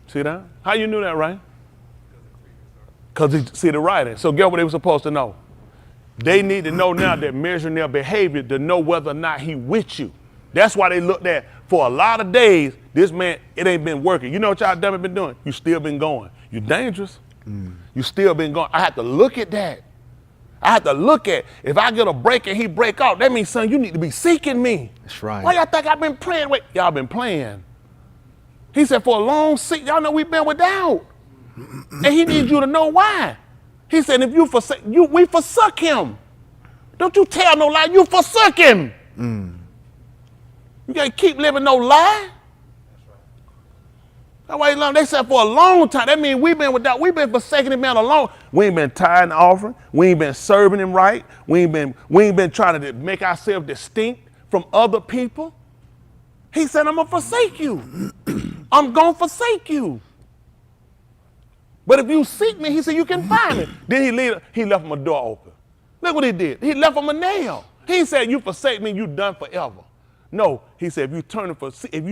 [SPEAKER 9] See that? How you knew that, right? Because he see the writing. So guess what they were supposed to know? They need to know now that measuring their behavior to know whether or not he with you. That's why they looked at for a lot of days, this man, it ain't been working. You know what y'all done been doing? You still been going. You dangerous. You still been going. I had to look at that. I had to look at, if I get a break and he break off, that means, son, you need to be seeking me.
[SPEAKER 6] That's right.
[SPEAKER 9] Why y'all think I've been praying? Wait, y'all been playing. He said, for a long seat, y'all know we've been without. And he needs you to know why. He said, if you forsake, we forsook him. Don't you tell no lie, you forsook him. You can't keep living no lie. That's why they said for a long time. That means we've been forsaking him man alone. We ain't been tithing offering. We ain't been serving him right. We ain't been trying to make ourselves distinct from other people. He said, I'm gonna forsake you. I'm gonna forsake you. But if you seek me, he said, you can find me. Then he left him a door open. Look what he did. He left him a nail. He said, you forsake me, you done forever. No, he said, if you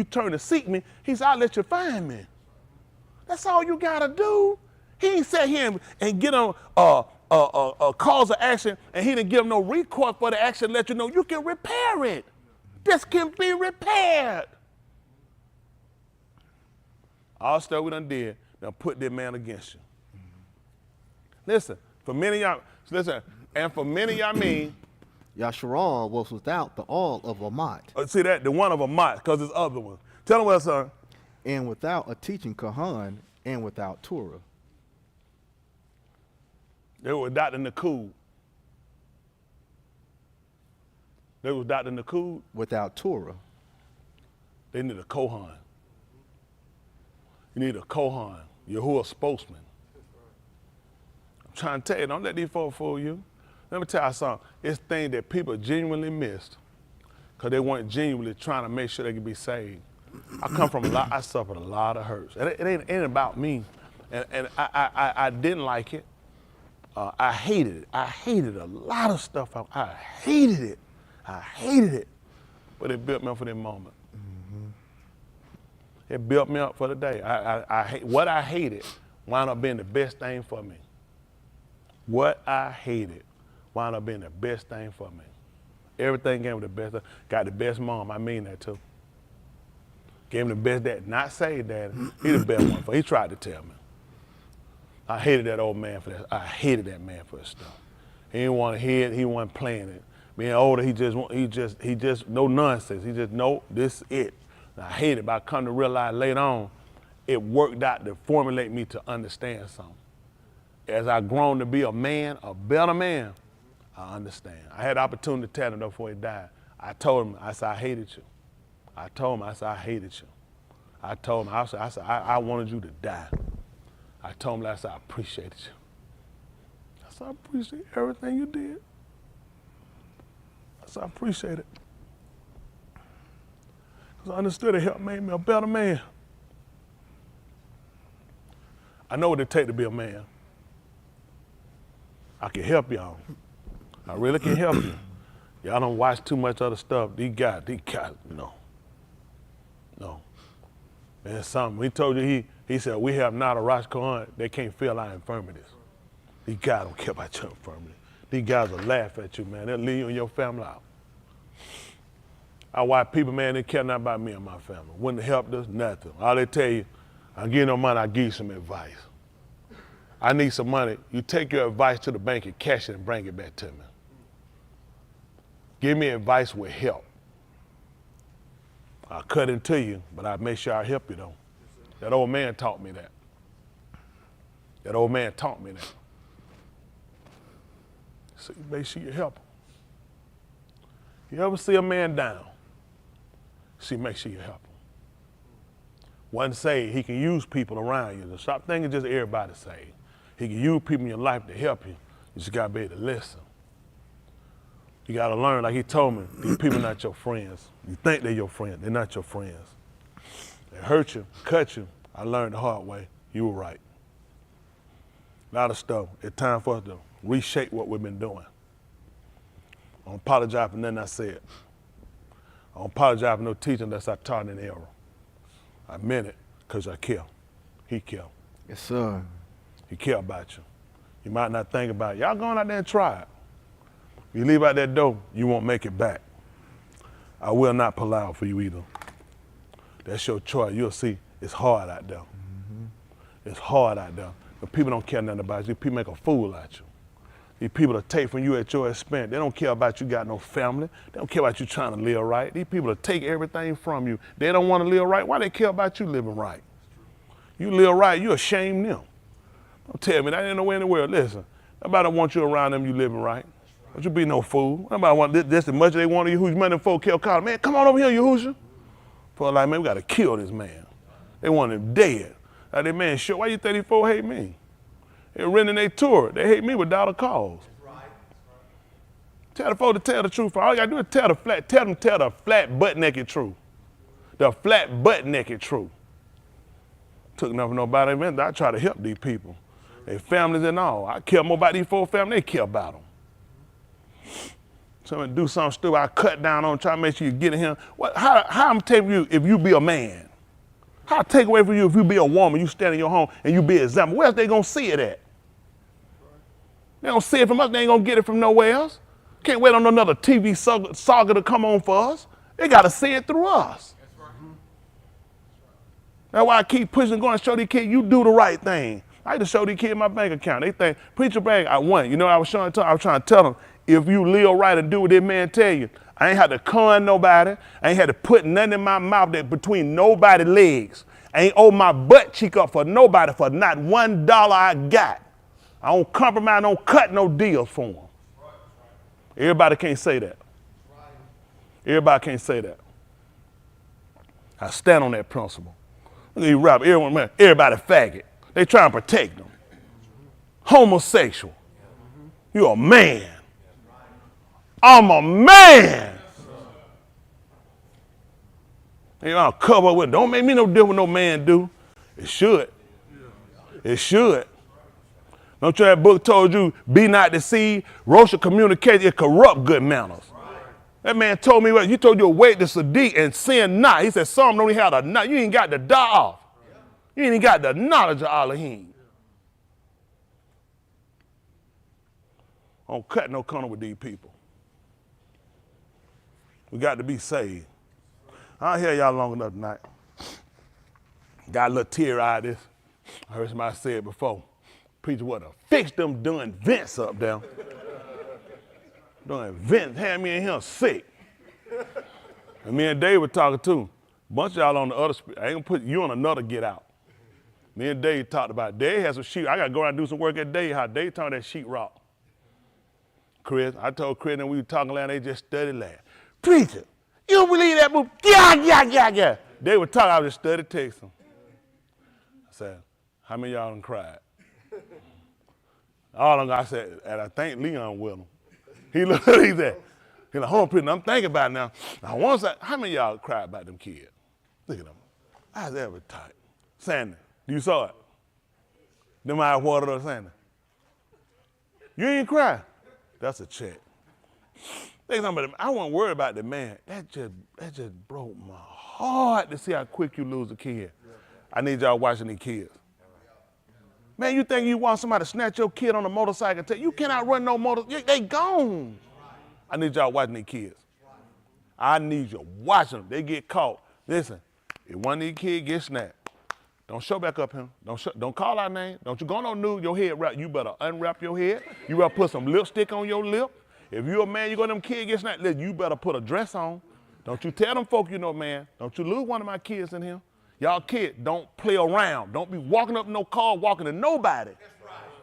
[SPEAKER 9] turn to seek me, he said, I'll let you find me. That's all you gotta do. He ain't sat here and get on a cause of action, and he didn't give him no recourse for the action, let you know you can repair it. This can be repaired. All stuff we done did, now put that man against you. Listen, for many y'all, and for many y'all mean,
[SPEAKER 6] Yasharal was without the all of Amat.
[SPEAKER 9] See that? The one of Amat, because there's other one. Tell him what, son.
[SPEAKER 6] And without a teaching Kahan, and without Torah.
[SPEAKER 9] They were Dr. Nakud. They was Dr. Nakud.
[SPEAKER 6] Without Torah.
[SPEAKER 9] They need a Kohan. You need a Kohan. Yahuwah spokesman. I'm trying to tell you, don't let these folks fool you. Let me tell you something. It's things that people genuinely missed because they weren't genuinely trying to make sure they could be saved. I come from I suffered a lot of hurts. And it ain't about me. And I didn't like it. I hated it. I hated a lot of stuff. I hated it. I hated it. But it built me up for that moment. It built me up for the day. What I hated wound up being the best thing for me. What I hated wound up being the best thing for me. Everything gave me the best. Got the best mom. I mean that too. Gave him the best dad. Not saved dad. He the best one for. He tried to tell me. I hated that old man for that. I hated that man for his stuff. He didn't want to hear it. He wasn't playing it. Being older, he just no nonsense. He just no, this is it. And I hate it, but I come to realize later on, it worked out to formulate me to understand something. As I grown to be a man, a better man, I understand. I had the opportunity to tell him before he died. I told him, I said, I hated you. I told him, I said, I hated you. I told him, I said, I wanted you to die. I told him, I said, I appreciated you. I said, I appreciate everything you did. I said, I appreciate it. Because I understood it helped make me a better man. I know what it takes to be a man. I can help y'all. I really can help you. Y'all don't watch too much other stuff. These guys, no. Man, something. He told you, he said, we have not a Rosh Kohan. They can't feel our infirmities. These guys don't care about your infirmities. These guys will laugh at you, man. They'll leave you and your family out. I watch people, man, they care nothing about me and my family. Wouldn't have helped us, nothing. All they tell you, I give you no money, I give you some advice. I need some money. You take your advice to the bank and cash it and bring it back to me. Give me advice with help. I'll cut into you, but I'll make sure I help you though. That old man taught me that. That old man taught me that. So you make sure you help him. You ever see a man down? See, make sure you help him. One say he can use people around you. So stop thinking just everybody saved. He can use people in your life to help you. You just gotta be able to listen. You gotta learn, like he told me, these people not your friends. You think they're your friends, they're not your friends. They hurt you, cut you. I learned the hard way. You were right. A lot of stuff. It's time for us to reshape what we've been doing. I don't apologize for nothing I said. I don't apologize for no teaching unless I taught in error. I meant it because I care. He care.
[SPEAKER 6] Yes, sir.
[SPEAKER 9] He care about you. You might not think about it. Y'all going out there and try it. You leave out that door, you won't make it back. I will not pull out for you either. That's your choice. You'll see it's hard out there. It's hard out there. But people don't care nothing about you. People make a fool out you. These people that take from you at your expense. They don't care about you got no family. They don't care about you trying to live right. These people that take everything from you. They don't want to live right. Why they care about you living right? You live right, you shame them. Don't tell me that ain't nowhere in the world. Listen, nobody want you around them you living right. Don't you be no fool. Nobody want this as much as they want you. Who's money folk kill call. Man, come on over here, Yahushua. For like, man, we gotta kill this man. They want him dead. Like that man, sure, why you think these folks hate me? They're renting their tour. They hate me without a cause. Tell the folks to tell the truth. All you gotta do is tell the flat butt naked truth. The flat butt naked truth. Took nothing from nobody. Man, I try to help these people. Their families and all. I care more about these four families, they care about them. Someone do something stupid, I cut down on them, try to make sure you get in here. How I'm taking you if you be a man? How I take away from you if you be a woman, you stand in your home and you be an example? Where else they gonna see it at? They don't see it from us, they ain't gonna get it from nowhere else. Can't wait on another TV saga to come on for us. They gotta see it through us. That's why I keep pushing, going to show these kids, you do the right thing. I had to show these kids my bank account. They think, preacher bank, I won. You know, I was trying to tell them, if you live right and do what this man tell you, I ain't had to con nobody. I ain't had to put nothing in my mouth that between nobody's legs. I ain't owe my butt cheek up for nobody for not $1 I got. I don't compromise, I don't cut no deals for them. Everybody can't say that. Everybody can't say that. I stand on that principle. Look at you rap, everybody faggot. They trying to protect them. Homosexual. You a man. I'm a man. You know, I'll cover with, don't make me no different no man do. It should. It should. Don't you that book told you, be not deceived, racial communication, it corrupt good manners. That man told me, he told you to wait to Sadiq and sin not. He said, some don't even have the not. You ain't got the da'af. You ain't even got the knowledge of Elohim. I don't cut no corner with these people. We got to be saved. I'll hear y'all long enough tonight. Got a little tear out of this. I heard somebody say it before. Preacher, what to fix them doing vents up there. Doing vents, had me in here sick. And me and Dave were talking too. A bunch of y'all on the other, I ain't gonna put you on another get out. Me and Dave talked about it. Dave has some sheet. I gotta go out and do some work at Dave, how Dave turned that sheet rock. Chris, I told Chris and we were talking last, they just studied last. Preacher, you don't believe that movie? Yeah. They were talking, I was just studying text them. I said, how many of y'all done cried? All of them, I said, and I think Leon with him. He looked, he said, he's like, hold on, Preacher, I'm thinking about it now. I want to say, how many of y'all cried about them kids? Look at them. I was ever tight. Sandy, you saw it? Them eyes watered up, Sandy. You ain't cry. That's a check. I wasn't worried about the man. That just broke my heart to see how quick you lose a kid. I need y'all watching these kids. Man, you think you want somebody to snatch your kid on a motorcycle? You cannot run no motorcycle. They gone. I need y'all watching these kids. I need you watching them. They get caught. Listen, if one of these kids gets snapped, don't show back up him. Don't call our name. Don't you go no news, your head wrap. You better unwrap your head. You better put some lipstick on your lip. If you're a man, you go to them kids get snapped, you better put a dress on. Don't you tell them folk you know, man. Don't you lose one of my kids in here. Y'all kids, don't play around. Don't be walking up no car, walking to nobody.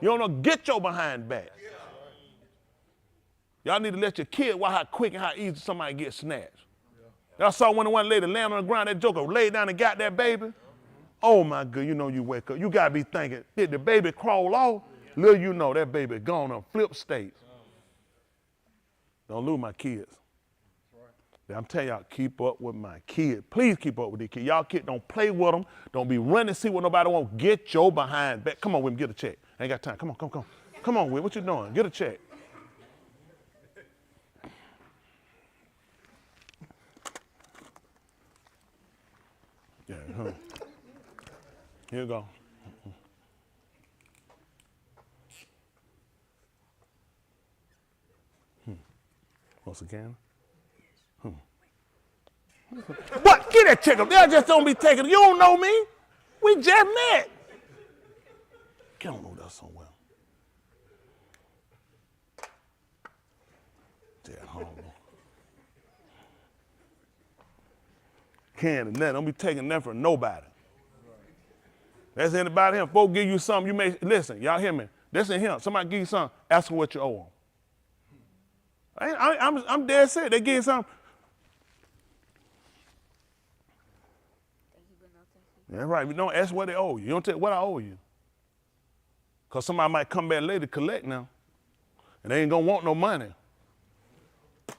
[SPEAKER 9] You don't know, get your behind back. Y'all need to let your kid watch how quick and how easy somebody gets snatched. Y'all saw when the one lady land on the ground, that joker laid down and got that baby. Oh my God, you know you wake up. You gotta be thinking, did the baby crawl off? Little you know that baby gone on flip states. Don't lose my kids. I'm telling y'all, keep up with my kids. Please keep up with these kids. Y'all kids don't play with them. Don't be running, see what nobody wants. Get your behind back. Come on, Wim, get a check. I ain't got time. Come on, come on. Come on, Wim, what you doing? Get a check. Yeah, huh. Here you go. Once again. What? Get that check up. Y'all just don't be taking it. You don't know me. We just met. Get on over there somewhere. Dead home. Can't and nothing. Don't be taking nothing from nobody. That's anybody here. Folks give you something, you may, listen, y'all hear me. This ain't him. Somebody give you something, ask them what you owe them. I'm dead set. They give you something. That's right. You don't ask what they owe you. You don't tell what I owe you. Because somebody might come back later to collect now. And they ain't going to want no money.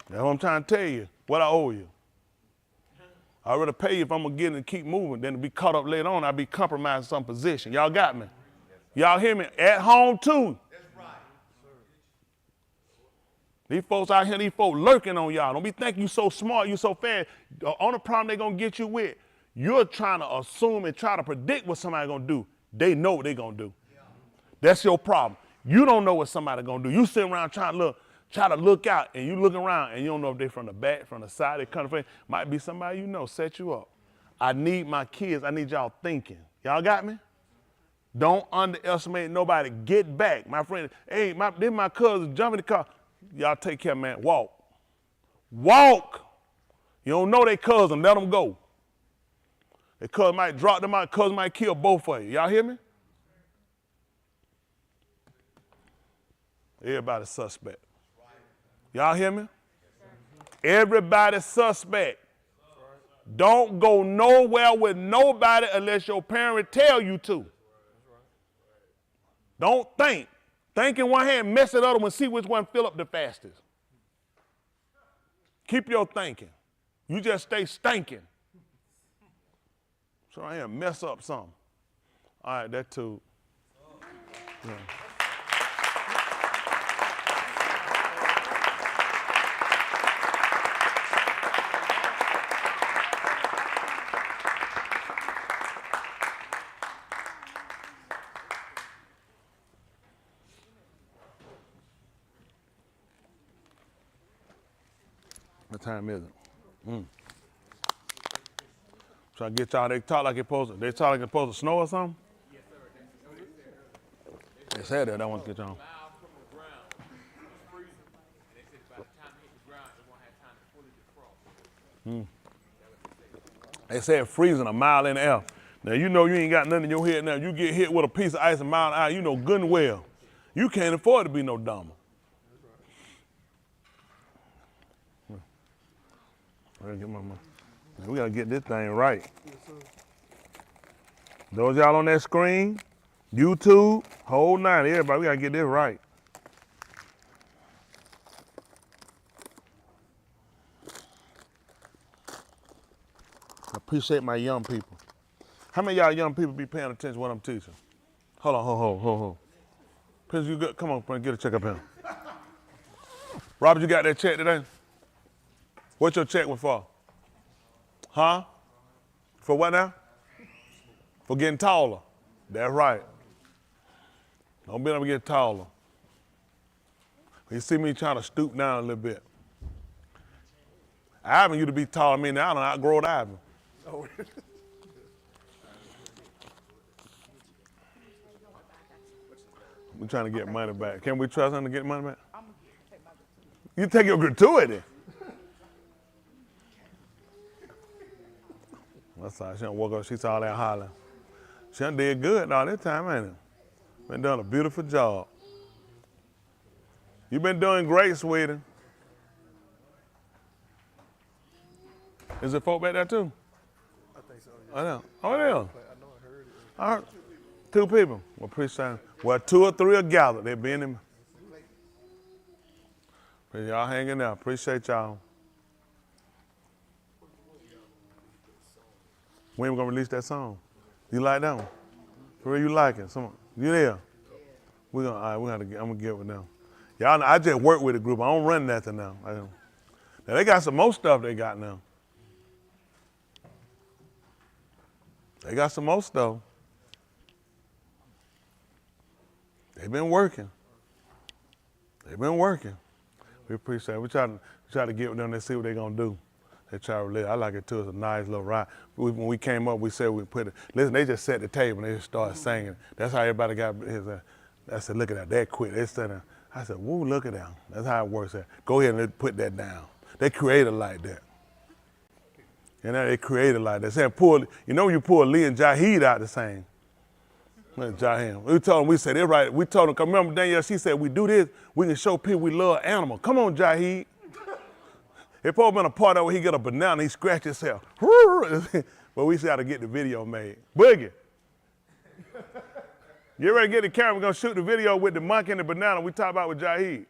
[SPEAKER 9] That's what I'm trying to tell you. What I owe you. I'd rather pay you if I'm going to get it and keep moving than to be caught up later on. I'll be compromising some position. Y'all got me? Y'all hear me? At home too. These folks out here, these folks lurking on y'all. Don't be thinking you so smart, you so fast. The only problem they going to get you with, you're trying to assume and try to predict what somebody's going to do. They know what they're going to do. That's your problem. You don't know what somebody's going to do. You sit around try to look out, and you look around, and you don't know if they're from the back, from the side, they come from. Might be somebody you know set you up. I need my kids. I need y'all thinking. Y'all got me? Don't underestimate nobody. Get back. My friend, hey, this my cousin, jump in the car. Y'all take care, man. Walk. Walk. You don't know they cousin. Let them go. Their cousin might drop them out. Cousin might kill both of you. Y'all hear me? Everybody's suspect. Y'all hear me? Everybody's suspect. Don't go nowhere with nobody unless your parent tell you to. Don't think. Think in one hand, mess it other one, see which one fill up the fastest. Keep your thinking. You just stay stinking. So I am mess up something. All right, that too. Yeah. What time is it? Trying to get y'all, they talk like it's supposed to snow or something? Yes, sir. They said that, I want to get y'all. They said freezing a mile in the air. Now you know you ain't got nothing in your head now. You get hit with a piece of ice a mile an hour, you know good and well. You can't afford to be no dumber. We gotta get this thing right. Those y'all on that screen, YouTube, whole nine, everybody, we gotta get this right. I appreciate my young people. How many of y'all young people be paying attention to what I'm teaching? Hold on, hold. Prince, you good? Come on, Prince, get a check up here. Robert, you got that check today? What's your check was for? Huh? For what now? For getting taller. That's right. Don't be able to get taller. You see me trying to stoop down a little bit. Ivan used to be taller than me now. I don't outgrow Ivan. Oh. We're trying to get money back. Can we trust him to get money back? You take your gratuity. That's all. She done woke up, she saw that hollering. She done did good all this time, ain't it? Been doing a beautiful job. You've been doing great, sweetie. Is it folk back there too? I think so. Yeah. I know. Oh, yeah. I know I heard it. I heard 2 people. Well, appreciate it. Well, 2 or 3 are gathered. They be in them. Y'all hanging out. Appreciate y'all. When we gonna release that song? You like that one? For real, you like it? You there? We're gonna. All right, I'm gonna get with them. Y'all know, I just work with the group. I don't run nothing now. Now they got some more stuff they got now. They got some more stuff. They've been working. They've been working. We appreciate it. We try to get with them and see what they're gonna do. They try to relate. I like it too. It's a nice little ride. When we came up, we said we put it. Listen, they just set the table and they just started singing. That's how everybody got his. I said, look at that. That quick. They said, I said, woo, look at that. That's how it works. Go ahead and put that down. They created like that. You know, they created like that. Saying you know, you pull Lee and Jaheed out the same. Jaheed. We told them, we said, they're right. We told them, cause remember Danielle, she said, we do this, we can show people we love animals. Come on, Jaheed. It probably been a part of where he get a banana, he scratch himself. But we got to get the video made. Boogie. Get ready to get the camera. We're going to shoot the video with the monkey and the banana we talked about with Jaheed.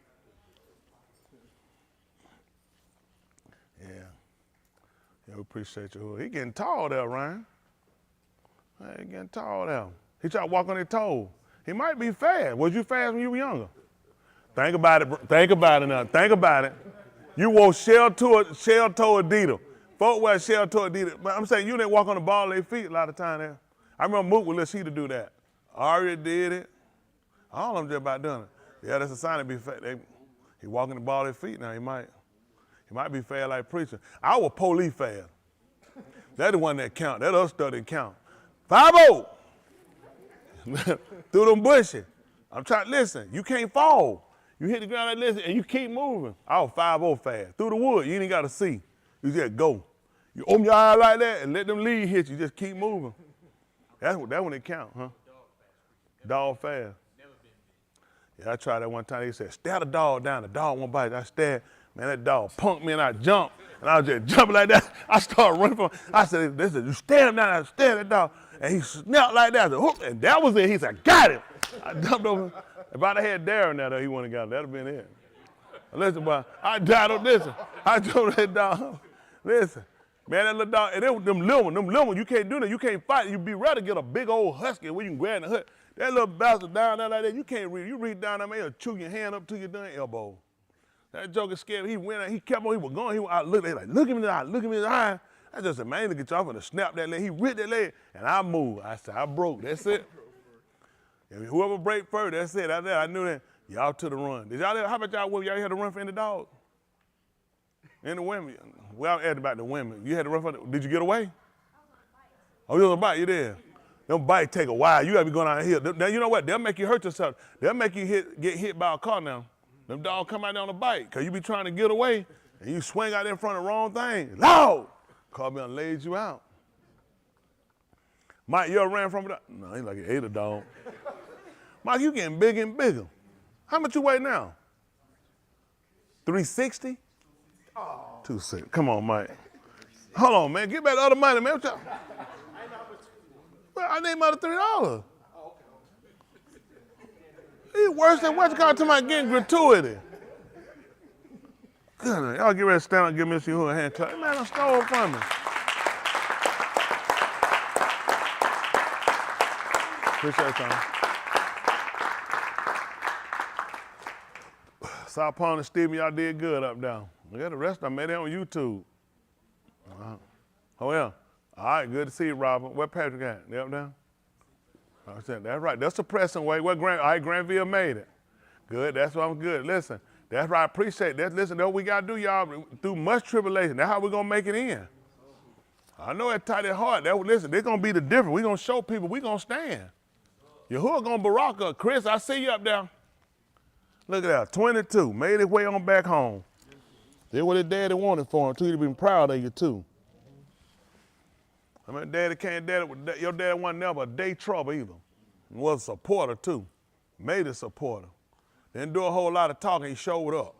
[SPEAKER 9] Yeah. Yeah, we appreciate you. He getting tall there, Ryan. He getting tall there. He tried to walk on his toes. He might be fast. Was you fast when you were younger? Think about it. Think about it now. Think about it. You wore shell-toe Adidas. Folk wear shell-toe Adidas. But I'm saying you didn't walk on the ball of their feet a lot of time there. I remember Mook would let she to do that. Aria did it. All of them just about done it. Yeah, that's a sign to be fast. He walking the ball of their feet now. He might be fast like preacher. I was police fast. That's the one that count. That other stuff didn't count. 5-0. Through them bushes. I'm trying to listen. You can't fall. You hit the ground like this and you keep moving. I was 5-0 fast. Through the wood, you ain't got to see. You just go. You open your eyes like that and let them leaves hit you. Just keep moving. That's when it count, huh? Dog fast. Yeah, I tried that one time. They said, stare the dog down. The dog won't bite. I stared. Man, that dog punked me and I jumped. And I was just jumping like that. I started running from him. I said, you stare him down. I stared at the dog. And he snapped like that. I said, whoop, and that was it. He said, got him. I jumped over. If I'd have had Darren there, he wouldn't have got it. That'd have been it. Listen, boy, I died on this. I jumped that dog. Listen, man, that little dog, and them little ones, you can't do that. You can't fight. You'd be ready to get a big old husky where you can grab the hood. That little bastard down there like that, you can't reach. You reach down there, man, he'll chew your hand up to your damn elbow. That joker scared. He went out, he kept on, he was going. He out, look at me in the eye, look at me in the eye. I just said, man, look at y'all, I'm gonna snap that leg. He ripped that leg, and I moved. I said, I broke. That's it. And whoever break first, that's it. I knew that. Y'all to the run. Did y'all? How about y'all women? Y'all had to run for any dog? Any women? Well, I asked about the women. You had to run for. Did you get away? Oh, you was on a bike. You there? Them bikes take a while. You gotta be going out here. Now you know what? They'll make you hurt yourself. They'll make you get hit by a car now. Them dogs come out there on a bike because you be trying to get away and you swing out there in front of the wrong thing. Loud! Car me and laid you out. Mike, you ever ran from it? No, he like he ate a dog. Mike, you getting bigger and bigger. How much you weigh now? 360? Oh. 260. Come on, Mike. Hold on, man. Get back the other money, man. Well, I need about $3. He's worse than what's called to my getting gratuity. Good. Y'all get ready to stand up and give Mr. Who a hand clap. Man, I stole from me. Appreciate y'all. South Pond and Stephen, y'all did good up down. We got the rest of them made it on YouTube. Oh, yeah. All right, good to see you, Robert. Where Patrick at? They up down? I said, that's right. That's the pressing way. All right, Granville made it. Good. That's why I'm good. Listen, that's right. I appreciate that. Listen, that's what we got to do, y'all. Through much tribulation. That's how we're going to make it in. I know it's tight at heart. Listen, they're going to be the difference. We're going to show people we're going to stand. Yahuwah going to Barak up. Chris, I see you up there. Look at that. 22. Made his way on back home. That's what his daddy wanted for him, too. He'd been proud of you, too. I mean, your daddy wasn't never a day trouble either. He was a supporter, too. Made a supporter. Didn't do a whole lot of talking, he showed up.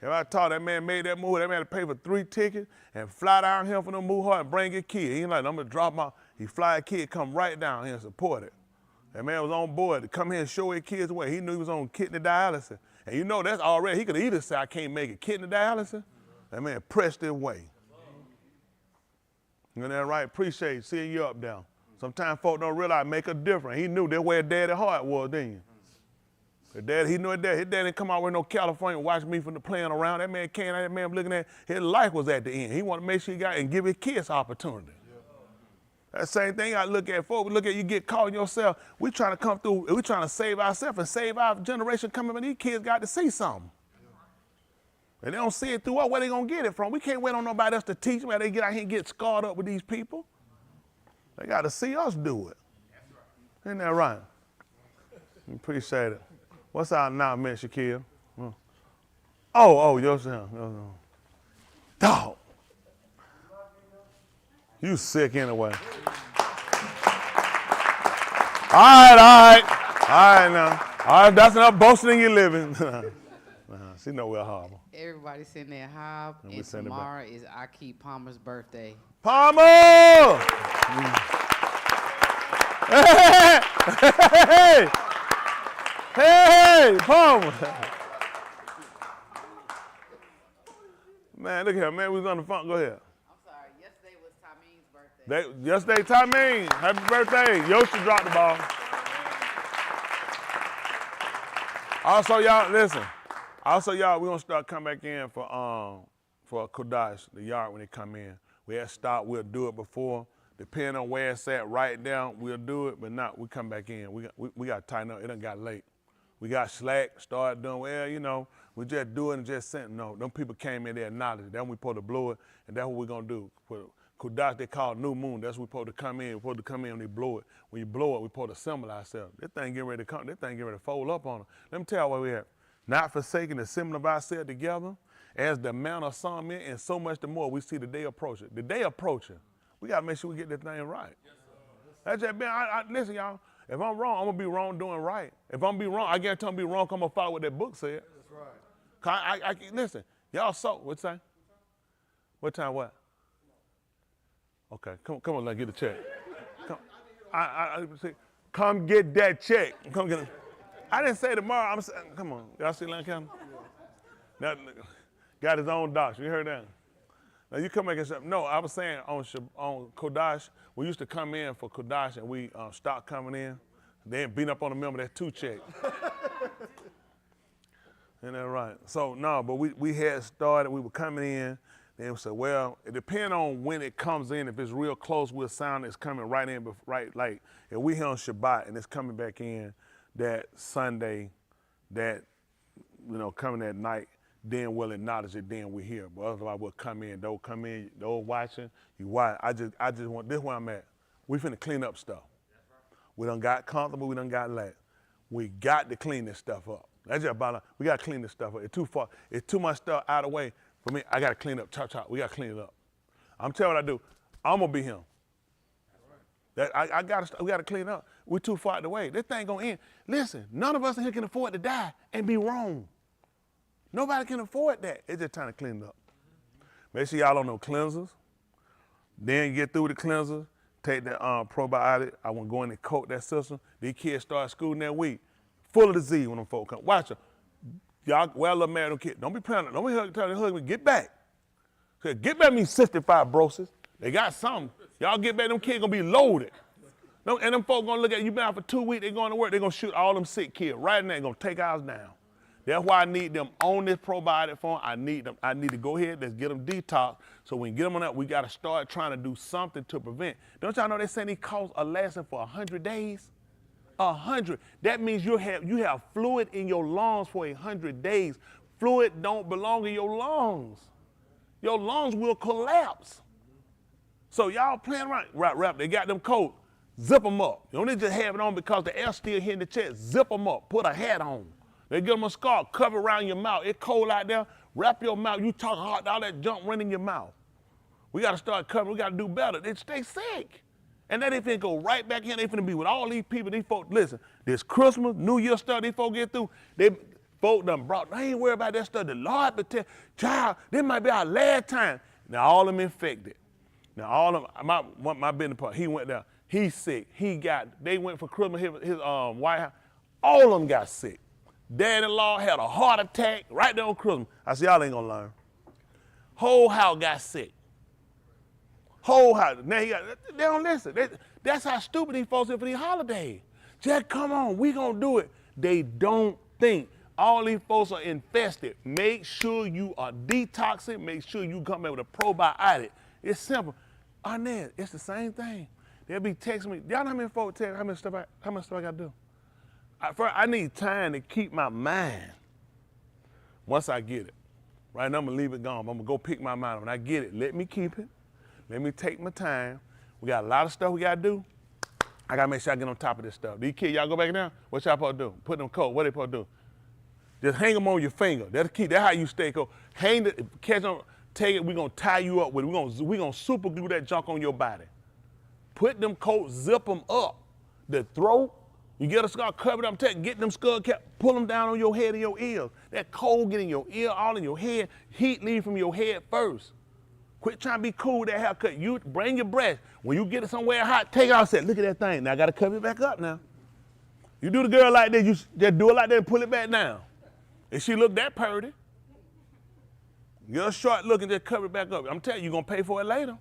[SPEAKER 9] If I taught that man made that move, that man had to pay for 3 tickets and fly down here for them move hard and bring his kid. He ain't like, I'm gonna drop my, he fly a kid, come right down here and support it. That man was on board to come here and show his kids the way. He knew he was on kidney dialysis. And you know that's already, he could either say, I can't make it, kidney dialysis. That man pressed his way. You know that right? Appreciate seeing you up there. Sometimes folk don't realize make a difference. He knew that's where daddy's heart was, didn't you? His dad, he knew his dad didn't come out with no California and watch me from the playing around. That man came out, that man looking at, his life was at the end. He wanted to make sure he got and give his kids opportunity. That same thing I look at, folks. Look at you get caught in yourself. We trying to come through, we trying to save ourselves and save our generation coming, but these kids got to see something. And they don't see it through us, where they gonna get it from? We can't wait on nobody else to teach them how they get out here and get scarred up with these people. They got to see us do it. Isn't that right? Appreciate it. What's our announcement, Shaquille? Oh, yourself. Dog. You sick anyway. All right now. All right, that's enough boasting in your living. She know we're horrible.
[SPEAKER 10] Everybody sitting there, Hob, and tomorrow is Akeem Palmer's birthday.
[SPEAKER 9] Palmer! Hey, Palmer! Man, look here, man, we was on the phone. Go ahead.
[SPEAKER 10] I'm sorry, yesterday was Tameen's birthday.
[SPEAKER 9] Yesterday, Tameen, happy birthday. Yoshi dropped the ball. Also, y'all, listen. Also, y'all, we're going to start coming back in for Kodash, the yard, when they come in. We had stopped, we'll do it before. Depending on where it's at right now, we'll do it, but not, we come back in. We got to tighten up. It done got late. We got slack, started doing, well, you know, we just do it and just sent. No, them people came in there and acknowledged it. Then we supposed to blow it, and that's what we're going to do. For Kodash, they call it New Moon. That's what we're supposed to come in. We're supposed to come in when they blow it. When you blow it, we're supposed to assemble ourselves. This thing getting ready to come. This thing getting ready to fold up on us. Let me tell you what we have. Not forsaking the assembling of ourselves together, as the amount of some men, and so much the more we see the day approaching. The day approaching. We got to make sure we get this thing right. Yes, that's just been, listen, y'all, if I'm wrong, I'm going to be wrong doing right. If I'm going to be wrong, I guarantee I'm going to be wrong, I'm going to follow what that book said. That's right. Listen, y'all what time? What time what? Okay, come on, let's get a check. Come get that check. Come get it. I didn't say tomorrow, I'm saying, come on. Y'all see Land County? Now, got his own doctor, you heard that? Now you come back and say, no, I was saying on Kodash, we used to come in for Kodash and we stopped coming in. Then beat up on the member, that's 2 checks. Isn't that right? So no, but we had started, we were coming in, then we said, well, it depends on when it comes in. If it's real close, we'll sound it's coming right in, right, like if we here on Shabbat and it's coming back in that Sunday, that, you know, coming that night, then we'll acknowledge it, then we're here. But otherwise we'll come in, those watching, you watch. I just want, this is where I'm at. We finna clean up stuff. We done got comfortable, we done got lax. We got to clean this stuff up. That's just about it. We gotta clean this stuff up. It's too far, it's too much stuff out of the way. For me, I gotta clean up, chop. We gotta clean it up. I'm telling you what I do. I'm gonna be him. That we gotta clean it up. We're too far out the way. This thing gonna end. Listen, none of us in here can afford to die and be wrong. Nobody can afford that. It's just trying to clean it up. Make sure y'all on no cleansers. Then you get through the cleansers, take the probiotic. I want to go in and coat that system. These kids start school that week, full of disease when them folks come. Watch them. Y'all, well, little man, them kids. Don't be playing. Don't be telling the husband, get back. Get back means 65 broses. They got something. Y'all get back, them kids gonna be loaded. And them folks gonna look at you been out for 2 weeks, they going to work, they gonna shoot all them sick kids. Right now, they gonna take ours down. That's why I need them on this probiotic form. I need to go ahead, let's get them detox. So when we get them on that, we gotta start trying to do something to prevent. Don't y'all know they saying these costs are lasting for 100 days? 100. That means you have fluid in your lungs for 100 days. Fluid don't belong in your lungs. Your lungs will collapse. So y'all playing around, rap, they got them coats, zip them up. You don't just have it on because the air's still hitting the chest. Zip them up, put a hat on. They give them a scarf, cover around your mouth. It's cold out there, wrap your mouth. You talk hard, all that junk running in your mouth. We gotta start covering, we gotta do better. They stay sick. And then they finna go right back in. They finna be with all these people. These folks, listen, this Christmas, New Year stuff these folks get through, folk done brought, I ain't worried about that stuff. The Lord to tell, child, this might be our last time. Now all of them infected. Now all of them, my business partner, he went down. He's sick. They went for Christmas, his White House. All of them got sick. Dad-in-law had a heart attack right there on Christmas. I said, y'all ain't gonna learn. Whole house got sick. Whole house. Now they don't listen. That's how stupid these folks are for these holidays. Just come on, we gonna do it. They don't think. All these folks are infested. Make sure you are detoxing. Make sure you come in with a probiotic. It's simple. Arnett, it's the same thing. They'll be texting me. Y'all know how many folks tell me how much stuff I gotta do? First, I need time to keep my mind. Once I get it, right now I'm gonna leave it gone. I'm gonna go pick my mind. When I get it, let me keep it. Let me take my time. We got a lot of stuff we gotta do. I gotta make sure I get on top of this stuff. These kids, y'all go back down. What y'all supposed to do? Put them coat. What they supposed to do? Just hang them on your finger. That's key. That's how you stay cold. Hang the, catch them, take it. We're gonna tie you up with it. We're gonna super glue that junk on your body. Put them coats, zip them up. The throat, you get a scar, cover them, get them skull cap, pull them down on your head and your ears. That cold get in your ear, all in your head. Heat leave from your head first. Quit trying to be cool with that haircut. You bring your breath. When you get it somewhere hot, take it out and say, look at that thing. Now I gotta cover it back up now. You do the girl like that, you just do it like that and pull it back down. If she look that pretty, get a short look and just cover it back up. I'm telling you, you're gonna pay for it later.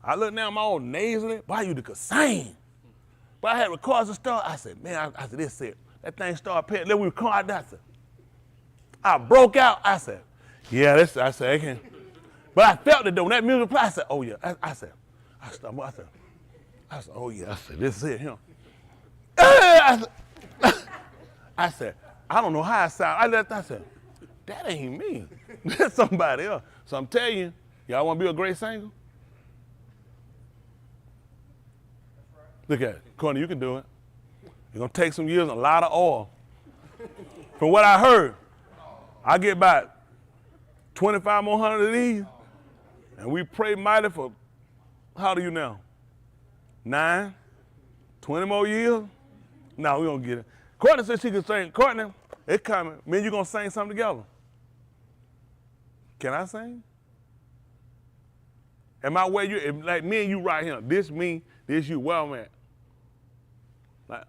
[SPEAKER 9] I look now, my old nasally, why you the same? But I had records and stuff. I said, man, I said, this it. That thing started paying. Then we record that. I broke out. I said, yeah, I said, I can't. But I felt it though. When that music played, I said, oh yeah. I said, oh yeah. I said, this is it, him. I said, I don't know how I sound. I said, that ain't me. That's somebody else. So I'm telling you, y'all want to be a great singer? Look at it. Courtney, you can do it. It's going to take some years and a lot of oil. From what I heard, I get about 25 more hundred of these, and we pray mighty for, how old are you now? 9? 20 more years? No, we don't get it. Courtney said she could sing. Courtney, it's coming. Me and you going to sing something together. Can I sing? Am I where you, like me and you right here. This me, this you, well, man. Like,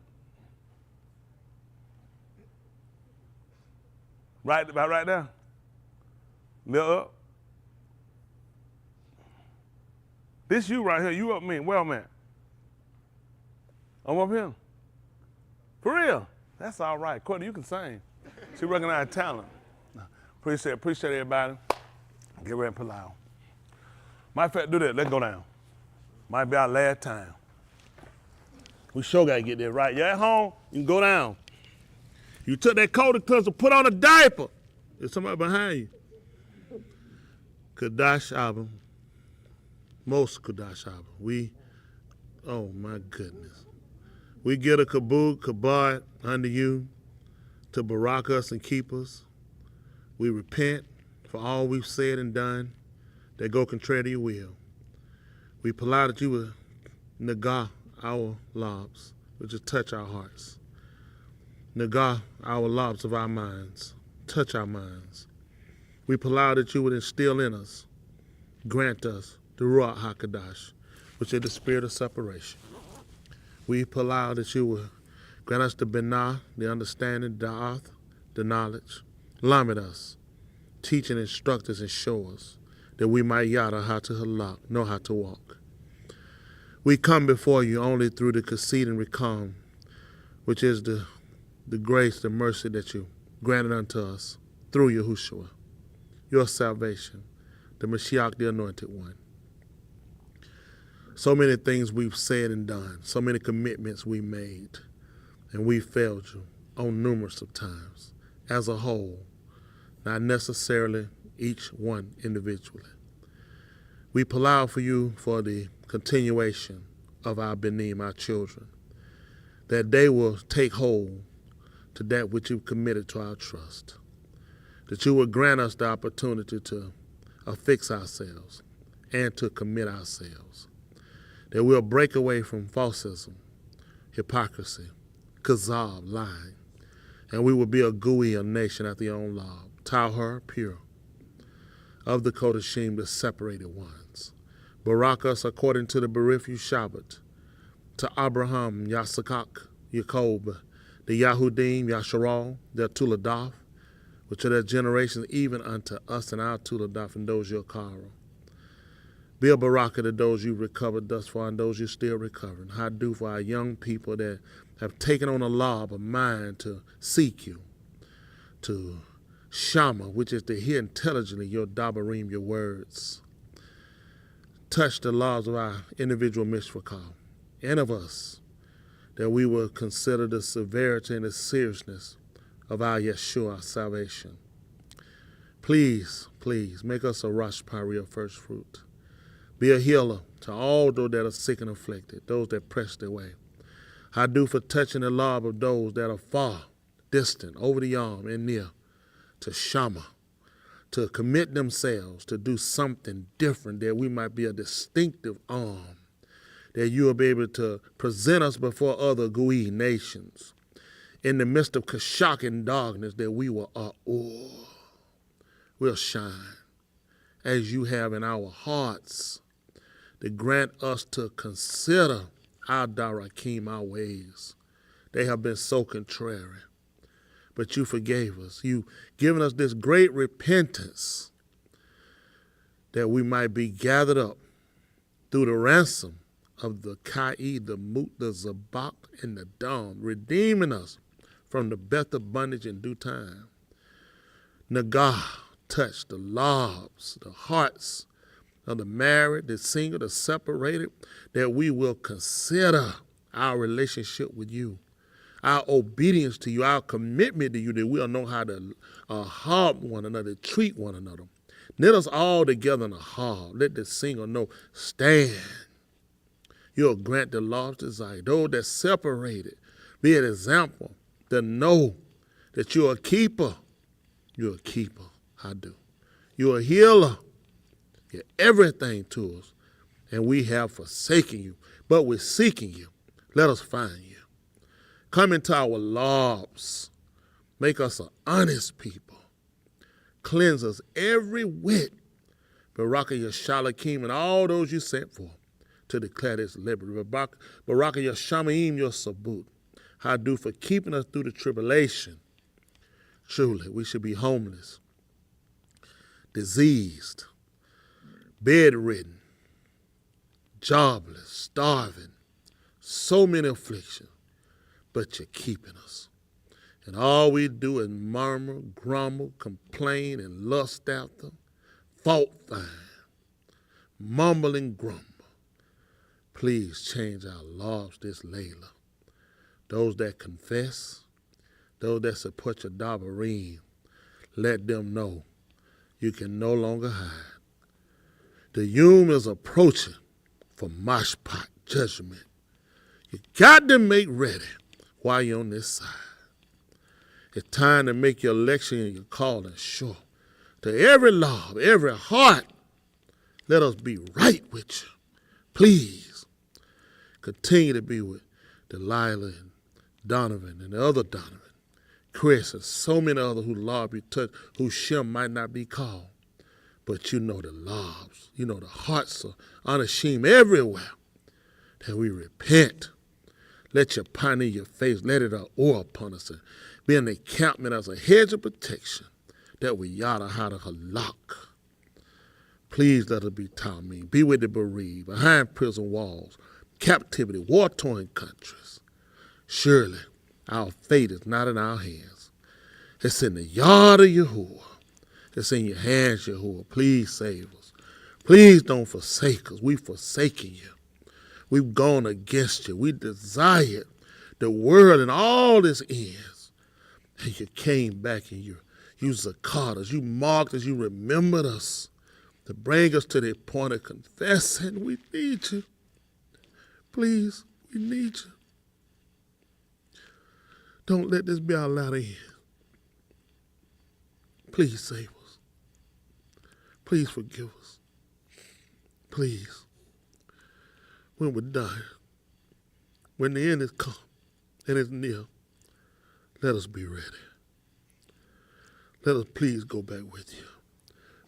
[SPEAKER 9] right, about right there. Little up. This you right here, you up me, well, man. I'm up here. For real. That's all right. Courtney, you can sing. She recognized talent. Appreciate everybody. Get ready and pull out. Matter of fact, do that. Let's go down. Might be our last time. We sure got to get there right. You're at home, you can go down. You took that coat because to put on a diaper. There's somebody behind you. Kadash album. Most Kadash album. Oh my goodness. We get a kabod under you to barak us and keep us. We repent for all we've said and done that go contrary to your will. We pull out that you would negah our lobs, which is touch our hearts. Negah our lobs of our minds, touch our minds. We pull out that you would instill in us, grant us the Ruach HaKadosh, which is the spirit of separation. We pull out that you would grant us the Binah, the understanding, Da'ath, the knowledge. Lamed us, teach and instruct us and show us that we might yada how to halak, know how to walk. We come before you only through the Kasid and Rikam, which is the grace, the mercy that you granted unto us through Yahushua, your salvation, the Mashiach, the Anointed One. So many things we've said and done, so many commitments we made, and we failed you on numerous of times as a whole, not necessarily each one individually. We pull out for you for the continuation of our benim, our children, that they will take hold to that which you've committed to our trust, that you will grant us the opportunity to affix ourselves and to commit ourselves, that we'll break away from falsism, hypocrisy, kazab, lying, and we will be a gooey, a nation after your own law. Tahor, pure, of the Kodashim, the separated ones. Barak us according to the Berith Shabbat, to Abraham, Yasakak, Jacob, the Yahudim, Yasharal, their Tuladaf, which are their generations, even unto us and our Tuladaf and those you're Kara. Be a baraka to those you recovered thus far and those you're still recovering. How do for our young people that have taken on a law of mind to seek you, to Shama, which is to hear intelligently your dabarim, your words. Touch the laws of our individual mishvakah and of us, that we will consider the severity and the seriousness of our Yeshua, our salvation. Please, please, make us a Rosh Pari, first fruit. Be a healer to all those that are sick and afflicted, those that press their way. I do for touching the love of those that are far, distant, over the arm and near, to Shama, to commit themselves to do something different, that we might be a distinctive arm, that you will be able to present us before other Gui nations. In the midst of Kashak and darkness, that we will will shine as you have in our hearts, to grant us to consider our darakim, our ways. They have been so contrary, but you forgave us. You've given us this great repentance, that we might be gathered up through the ransom of the Kai, the Mut, the Zabak, and the Dam, redeeming us from the beth of bondage in due time. Nagah, touch the lives, the hearts of the married, the single, the separated, that we will consider our relationship with you, our obedience to you, our commitment to you, that we'll know how to harm one another, treat one another. Knit us all together in a heart. Let the single know, stand. You'll grant the lost desire. Those that separated, be an example, to know that you're a keeper. You're a keeper. I do. You're a healer. You're everything to us. And we have forsaken you, but we're seeking you. Let us find you. Come into our lives. Make us an honest people. Cleanse us every whit. Baraka Yashalakim and all those you sent for to declare this liberty. Baraka Yashamaim, your sabut. How do for keeping us through the tribulation. Truly, we should be homeless, diseased, bedridden, jobless, starving, so many afflictions, but you're keeping us. And all we do is murmur, grumble, complain, and lust after, fault find, mumble and grumble. Please change our lives this Layla. Those that confess, those that support your dabarim, let them know you can no longer hide. The Yom is approaching for mashpat, judgment. You got to make ready while you're on this side. It's time to make your election and your calling sure. To every love, every heart, let us be right with you. Please continue to be with Delilah and Donovan and the other Donovan, Chris, and so many others who love you touch, whose Shem might not be called. But you know the lives, you know the hearts are unashamed everywhere, that we repent. Let your pioneer your face, let it oil upon us, and be an encampment as a hedge of protection, that we yada how to halak. Please let us be Talmud, be with the bereaved, behind prison walls, captivity, war-torn countries. Surely our fate is not in our hands. It's in the yard of Yahuwah. It's in your hands, Yahuwah. Please save us. Please don't forsake us. We've forsaken you. We've gone against you. We desired the world and all this is. And you came back and you zakat us. You marked us. You remembered us to bring us to the point of confessing. We need you. Please, we need you. Don't let this be our latter end. Please save us. Please forgive us. Please.
[SPEAKER 11] when we're done, when the end is come and it's near, let us be ready. Let us please go back with you.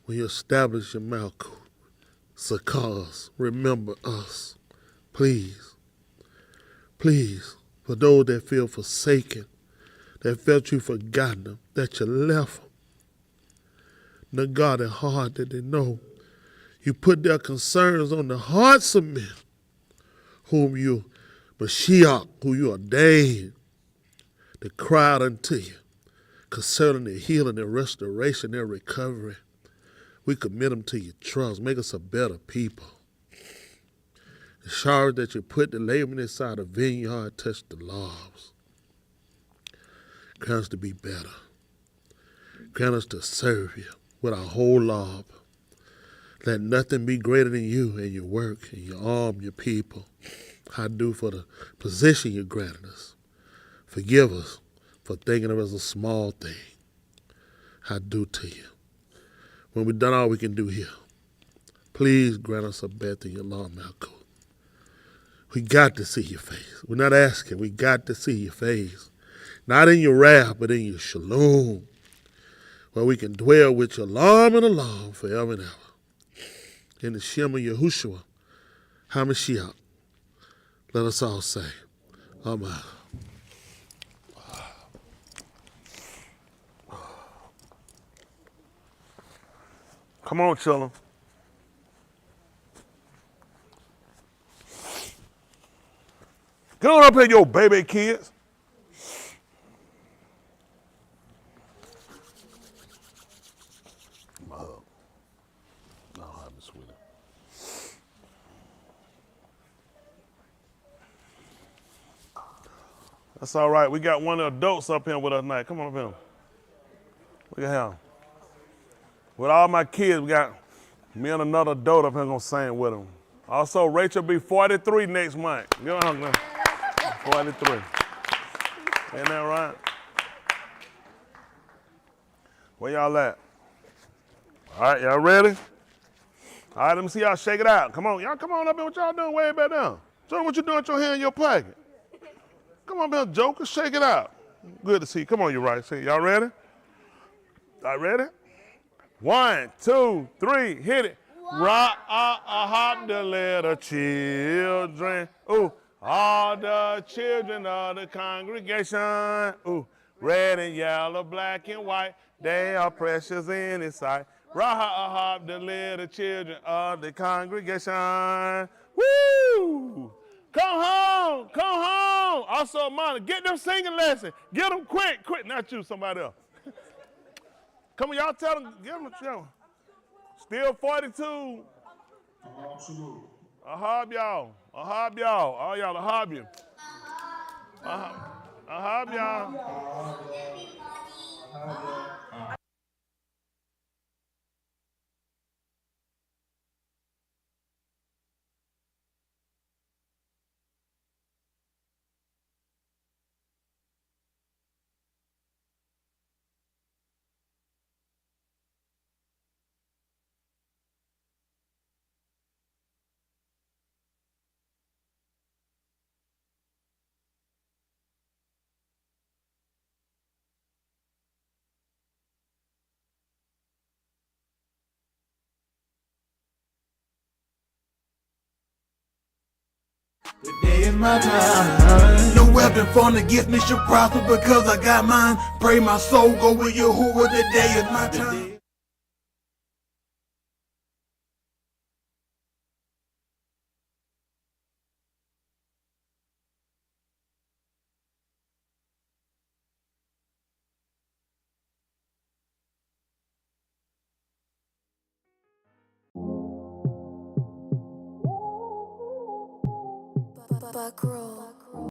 [SPEAKER 11] When you establish your Malkuth, Sakars, remember us. Please, please, for those that feel forsaken, that felt you forgotten them, that you left them, the God at heart that they know you put their concerns on the hearts of men, whom you, Mashiach, who you ordained to cry out unto you, concerning their healing, their restoration, their recovery. We commit them to your trust. Make us a better people. The showers that you put the labor inside the vineyard touch the loaves. Grant us to be better. Grant us to serve you with our whole love. Let nothing be greater than you and your work and your arm, your people. I do for the position you granted us. Forgive us for thinking of us a small thing. I do to you. When we've done all we can do here, please grant us a bet in your law, Malkuth. We got to see your face. We're not asking. We got to see your face. Not in your wrath, but in your shalom, where we can dwell with your alarm and alarm forever and ever. In the Shem of Yahushua, HaMashiach, let us all say, Amen.
[SPEAKER 9] Come on, children. Get on up here, your baby kids. My hug. No, I'm sweetie. That's all right. We got one of the adults up here with us tonight. Come on up here. Look at him. With all my kids, we got me and another adult up here gonna sing with them. Also, Rachel be 43 next month. Get on her. 43. Ain't that right? Where y'all at? All right, y'all ready? All right, let me see y'all shake it out. Come on, y'all come on up here. What y'all doing way back down? Show them what you doing with your hand in your pocket. Come on, Bill Joker, shake it out. Good to see you. Come on, you right. See, y'all ready? Y'all ready? 1, 2, 3, hit it. Hop the little children. Ooh, all the children of the congregation. Ooh, red and yellow, black and white, they are precious in His sight. Hop the little children of the congregation. Woo! Come home, come home. Also, Mona, get them singing lesson. Get them quick. Not you, somebody else. Come on, y'all tell them, give them a show. Still 42. Ahab y'all. Ahab y'all. All y'all ahab you. Ahab y'all.
[SPEAKER 8] Today is my time. No weapon formed against me shall prosper because I got mine. Pray my soul go with Yahuwah. Today is my time.
[SPEAKER 1] Buckroll.